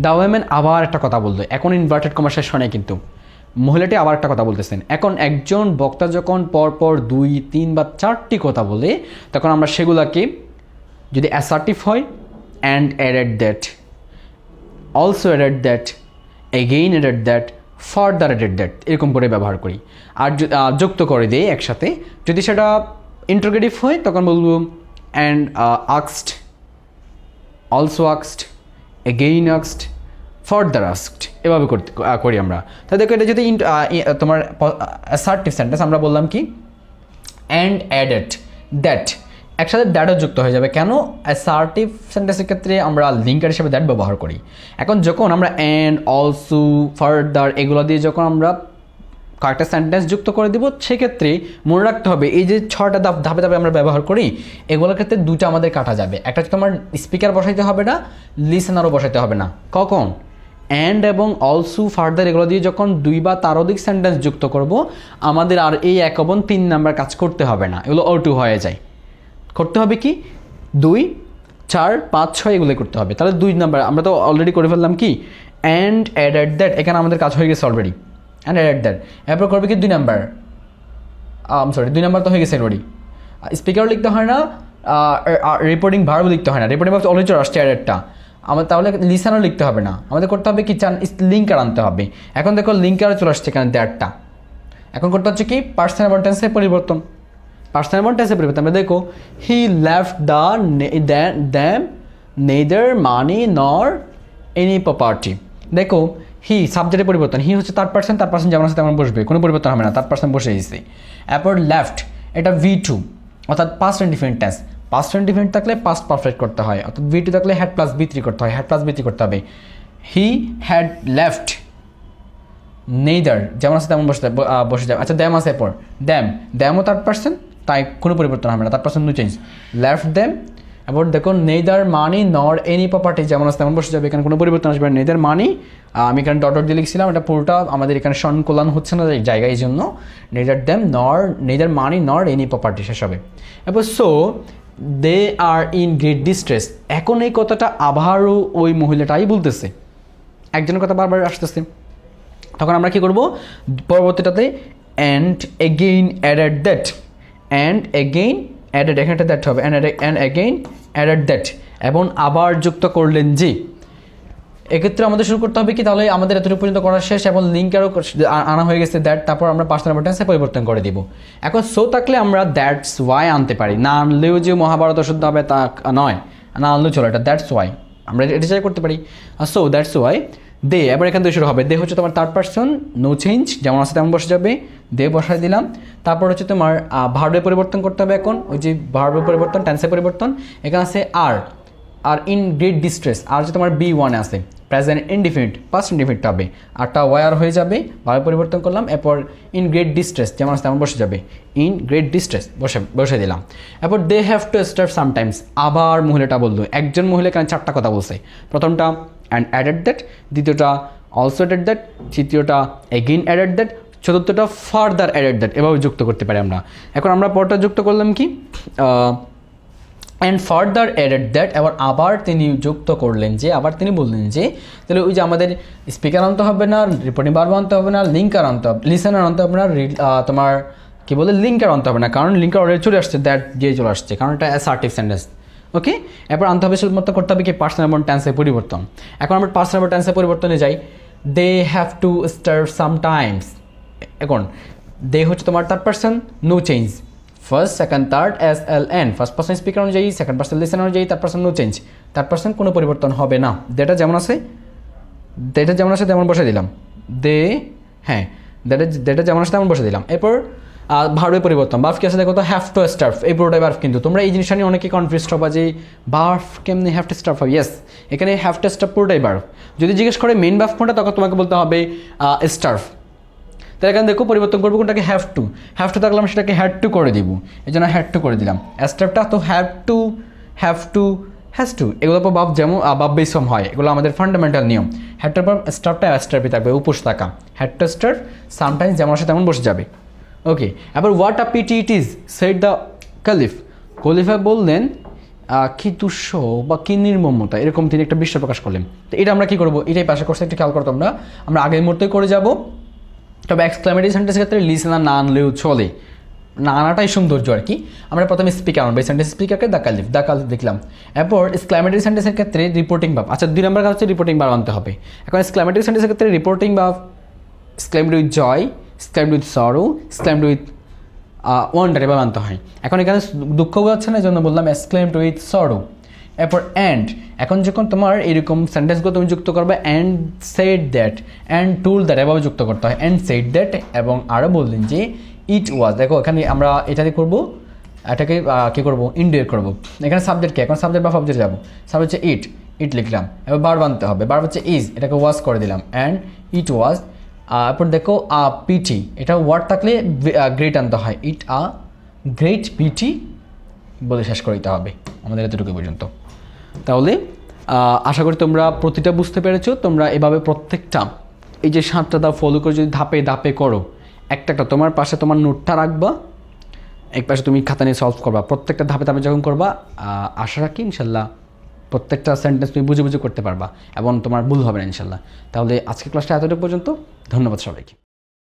S1: The women আবার একটা কথা বলতো, এখন ইনভার্টেড কমা শেষ হয় না কিন্তু, মহিলাটি আবার একটা কথা বলতেছেন। এখন একজন বক্তা যখন পরপর 2, 3 বা 4টি কথা বলে, তখন আমরা সেগুলাকে যদি অ্যাসার্টিভ হয়, and added that, also added that, again added that, further added that, এরকম করে ব্যবহার করি। আর যুক্ত করে দিই একসাথে। যদি সেটা ইন্টারোগেটিভ হয় তখন বলবো and asked, also asked, again asked, further asked, এভাবে করি আমরা। তাই দেখো এটা যদি তোমার অ্যাসার্টিভ সেন্টেন্স, আমরা বললাম কি অ্যান্ড অ্যাডেড দ্যাট, একসাথে দ্যাটও যুক্ত হয়ে যাবে। কেন, অ্যাসার্টিভ সেন্টেন্সের ক্ষেত্রে আমরা লিঙ্কার হিসেবে দ্যাট ব্যবহার করি। এখন যখন আমরা অ্যান্ড, অলসো, ফার্দার এগুলো দিয়ে যখন আমরা কয়েকটা সেন্টেন্স যুক্ত করে দিব, সেক্ষেত্রে মনে রাখতে হবে এই যে 6টা ধাপে ধাপে আমরা ব্যবহার করি, এগুলোর ক্ষেত্রে 2টা আমাদের কাটা যাবে। একটা হচ্ছে তোমার স্পিকার বসাইতে হবে না, লিসেনারও বসাইতে হবে না। কখন, অ্যান্ড এবং অলসো, ফার্দার এগুলো দিয়ে যখন 2 বা তার অধিক সেন্টেন্স যুক্ত করব, আমাদের আর এই 1 এবং 3 নাম্বার কাজ করতে হবে না, এগুলো O2 হয়ে যায়। করতে হবে কি 2, 4, 5, 6 এগুলো করতে হবে। তাহলে 2 নাম্বার আমরা তো অলরেডি করে ফেললাম কি অ্যান্ড অ্যাডেড দ্যাট, এখানে আমাদের কাজ হয়ে গেছে অলরেডি, অ্যান্ড অ্যাডেড দ্যাট। এরপর করবে কি 2 নাম্বার, 2 নাম্বার তো হয়ে গেছে অলরেডি। স্পিকারও লিখতে হয় না, রিপোর্টিং ভার্বও লিখতে হয় না, রিপোর্টিং ভার্ব অলরেডি চলে আসছে অ্যাডেডটা। আমাদের তাহলে লিসানও লিখতে হবে না, আমাদের করতে হবে কি লিঙ্কার আনতে হবে। এখন দেখো লিঙ্কারও চলে আসছে এখানে দ্যাটটা। এখন করতে হচ্ছে কি পার্সন এবং টেন্সের পরিবর্তন, পার্সন এবং টেন্সের পরিবর্তন। আমরা দেখো he left them neither money nor any property. দেখো হি সাবজেক্টের পরিবর্তন, হি হচ্ছে থার্ড পার্সন যেমন আছে তেমন বসবে, কোনো পরিবর্তন হবে না, থার্ড পার্সন বসে দিয়েছে। এরপর লেফট, এটা V2 অর্থাৎ past indefinite tense, past indefinite থাকলে পাস্ট পারফেক্ট করতে হয়, অর্থাৎ V2 থাকলে হ্যাড প্লাস V3 করতে হয়, হ্যাড প্লাস V3 করতে হবে। হি হ্যাড লেফট নেইদার যেমন আছে তেমন বসে যাবে। আচ্ছা দ্যাম আছে, এরপর দ্যামও থার্ড পার্সন, তাই কোনো পরিবর্তন হবে না, third person no change. Left them, এবার দেখো neither money nor any property যেমন আছে তেমন বসে যাবে, এখানে কোনো পরিবর্তন আসবে না। নেইদার মানি, আমি এখানে ডট দিয়ে লিখছিলাম, এটা পুরোটা আমাদের এখানে সংকলন হচ্ছে না জায়গায়, এই জন্য neither money nor any property শেষ হবে। এরপর so they are in great distress, এখন এই কথাটা আবারও ওই মহিলাটাই বলতেছে, একজনের কথা বারবার আসতেছে। তখন আমরা কি করব, পরবর্তীটাতে and again added that, and again added, এখানে একটা দ্যাট হবে, অ্যান্ড এগেইন অ্যাডেড দ্যাট, এবং আবার যুক্ত করলেন যে। এক্ষেত্রে আমাদের শুরু করতে হবে কি, তাহলে আমাদের এতটুকু পর্যন্ত করা শেষ এবং লিঙ্কারও আনা হয়ে গেছে দ্যাট, তারপর আমরা পার্সন এবং টেন্সে পরিবর্তন করে দিব। এখন সো থাকলে আমরা দ্যাটস ওয়াই আনতে পারি, না আনলেও যে মহাভারত শুদ্ধ হবে তা নয়, না আনলেও চলো, এটা দ্যাটস ওয়াই আমরা এটা চাই করতে পারি। সো দ্যাটস ওয়াই দে, এবার এখান থেকে শুরু হবে। দে হচ্ছে তোমার থার্ড পার্সন, নো চেঞ্জ, যেমন আছে তেমন বসে যাবে, দে বসাই দিলাম। তারপর হচ্ছে তোমার ভার্বের পরিবর্তন করতে হবে। এখন ওই যে ভার্বের পরিবর্তন, টেন্সের পরিবর্তন, এখানে আছে আর ইন গ্রেট ডিস্ট্রেস, আর হচ্ছে তোমার B1 আছে, প্রেজেন্ট ইনডিফিনিট, পাস্ট ইনডিফিনিট হবে, আরটা ওয়ার হয়ে যাবে, ভার্ব পরিবর্তন করলাম। এরপর ইন গ্রেট ডিস্ট্রেস যেমন আছে তেমন বসে যাবে, ইন গ্রেট ডিস্ট্রেস বসে দিলাম। এরপর they have to start sometimes, আবার মহিলাটা বললো, একজন মহিলা এখানে 4টা কথা বলছে। প্রথমটা অ্যান্ড অ্যাডেড দ্যাট, দ্বিতীয়টা অলসো অ্যাডেড দ্যাট, তৃতীয়টা এগেইন অ্যাডেড দ্যাট, চতুর্থটা ফার্দার অ্যাডেড দ্যাট, এভাবে যুক্ত করতে পারি আমরা। এখন আমরা পরটা যুক্ত করলাম কি অ্যান্ড ফার্দার এডেড দ্যাট, আবার তিনি যুক্ত করলেন যে, আবার তিনি বললেন যে তাহলে ওই যে আমাদের স্পিকার আনতে হবে না, রিপোর্টিং ভার্ব আনতে হবে না, লিঙ্কার আনতে হবে, লিসেনার আনতে হবে না, তোমার কী বলে লিঙ্কার আনতে হবে না, কারণ লিঙ্কার অলরেডি চলে আসছে, দ্যাট দিয়ে চলে আসছে, কারণ এটা অ্যাসার্টিভ সেন্টেন্স। ওকে, এরপর আনতে হবে শুধুমাত্র করতে হবে কি পার্সন এবং টেন্সের পরিবর্তন। এখন আমরা পার্সন এবং টেন্সের পরিবর্তনে যাই। They have to starve sometimes. এখন দে হচ্ছে তোমার third person, no change, first second third S L N, first person speaker অনুযায়ী, সেকেন্ড পার্সন লিসেনার অনুযায়ী, third person no change, third person কোনো পরিবর্তন হবে না। দেটা যেমন আছে তেমন বসে দিলাম। দে, হ্যাঁ, দেটা যেমন আছে তেমন বসে দিলাম। এরপর ভার্বের পরিবর্তন, বার্ফ কি আছে দেখো তো, হ্যাভ টু স্টার্ভ, এই পুরোটাই বার্ফ। কিন্তু তোমরা এই জিনিসটা নিয়ে অনেকে কনফিউজ হবা যে বার্ফ কেমনি হ্যাভ টু স্টার্ভ হয়। ইয়েস, এখানে হ্যাভ টু স্টার্ভ পুরোটাই বার্ফ। যদি জিজ্ঞেস করে মেন বার্ফ কোনটা, তখন তোমাকে বলতে হবে স্টার্ভ। তাহলে এখানে দেখো পরিবর্তন করবো কোনটাকে, হ্যাভ টু থাকলে আমি সেটাকে হ্যাড টু করে দিব, এই জন্য হ্যাড টু করে দিলাম। স্টার্ভটা তো হ্যাভ টু হ্যাজ টু, এগুলো পর বাপ যেমন বাপ বেস ফর্ম হয়, এগুলো আমাদের ফান্ডামেন্টাল নিয়ম। হ্যাডটার পর স্টার্ভটা স্টার্ভই থাকবে, উপোস থাকা, হ্যাড টু স্টার্ভ সামটাইমস যেমন আসে তেমন বসে যাবে। ওকে, এবার what a pity it is said the খলিফা বললেন কি দুঃস বা কি নির্মমতা, এরকম তিনি একটা বিশ্বাস প্রকাশ করলেন। তো এটা আমরা কী করবো, এটাই পাশে করছে, একটু খেয়াল করো তোমরা, আমরা আগের মুহূর্তে করে যাব। তবে এক্সক্লামেটরি সেন্টেন্সের ক্ষেত্রে লিসেনার না আনলেও চলে, না আনাটাই সৌন্দর্য আর কি। আমরা প্রথমে স্পিকার আনবো, এই সেন্টেন্স স্পিকারকে দ্য কালিফ দেখলাম। এরপর এক্সক্লামেটরি সেন্টেন্সের ক্ষেত্রে রিপোর্টিং ভার্ব, আচ্ছা 2 নম্বর কাজ হচ্ছে রিপোর্টিং ভার্ব আনতে হবে। এখন এক্সক্লামেটরি সেন্টেন্সের ক্ষেত্রে reporting verb exclaimed with joy, exclaimed with sorrow, exclaimed with wonder এভাবে আনতে হয়। এখন এখানে দুঃখ বোঝাচ্ছে না, এই জন্য বললাম এক্সক্লেমড উইথ সরো। এরপর অ্যান্ড, এখন যখন তোমার এরকম সেন্টেন্সগুলো তুমি যুক্ত করবে, and said that, and tool that এভাবে যুক্ত করতে হয়, অ্যান্ড সেড দ্যাট। এবং আরও বললেন যে ইট ওয়াজ, দেখো এখানে আমরা এটাতে করবো, এটাকে কী করবো, ইন্ডিয়েট করবো। এখানে সাবজেক্ট কি, এখন সাবজেক্ট বা অবজেক্ট যাবো। সাবজেক্ট হচ্ছে ইট লিখলাম, এবার ভার্ব আনতে হবে, ভার্ব হচ্ছে ইজ, এটাকে ওয়াজ করে দিলাম, অ্যান্ড ইট ওয়াজ। এরপর দেখো পিটি, এটা ওয়ার্ড থাকলে গ্রেট আনতে হয়, ইট গ্রেট পিটি বলে শেষ করে দিতে হবে আমাদের এতটুকু পর্যন্ত। তাহলে আশা করি তোমরা প্রতিটা বুঝতে পেরেছো। তোমরা এভাবে প্রত্যেকটা এই যে 7টা ধাপ ফলো করে যদি ধাপে ধাপে করো, একটা তোমার পাশে তোমার নোটটা রাখবা, এক পাশে তুমি খাতা নিয়ে সলভ করবা, প্রত্যেকটা ধাপে ধাপে যখন করবা, আশা রাখি ইনশাল্লাহ প্রত্যেকটা সেন্টেন্স তুমি বুঝে বুঝে করতে পারবা এবং তোমার ভুল হবে না ইনশাল্লাহ। তাহলে আজকের ক্লাসটা এতটুকু পর্যন্ত, ধন্যবাদ সবাইকে।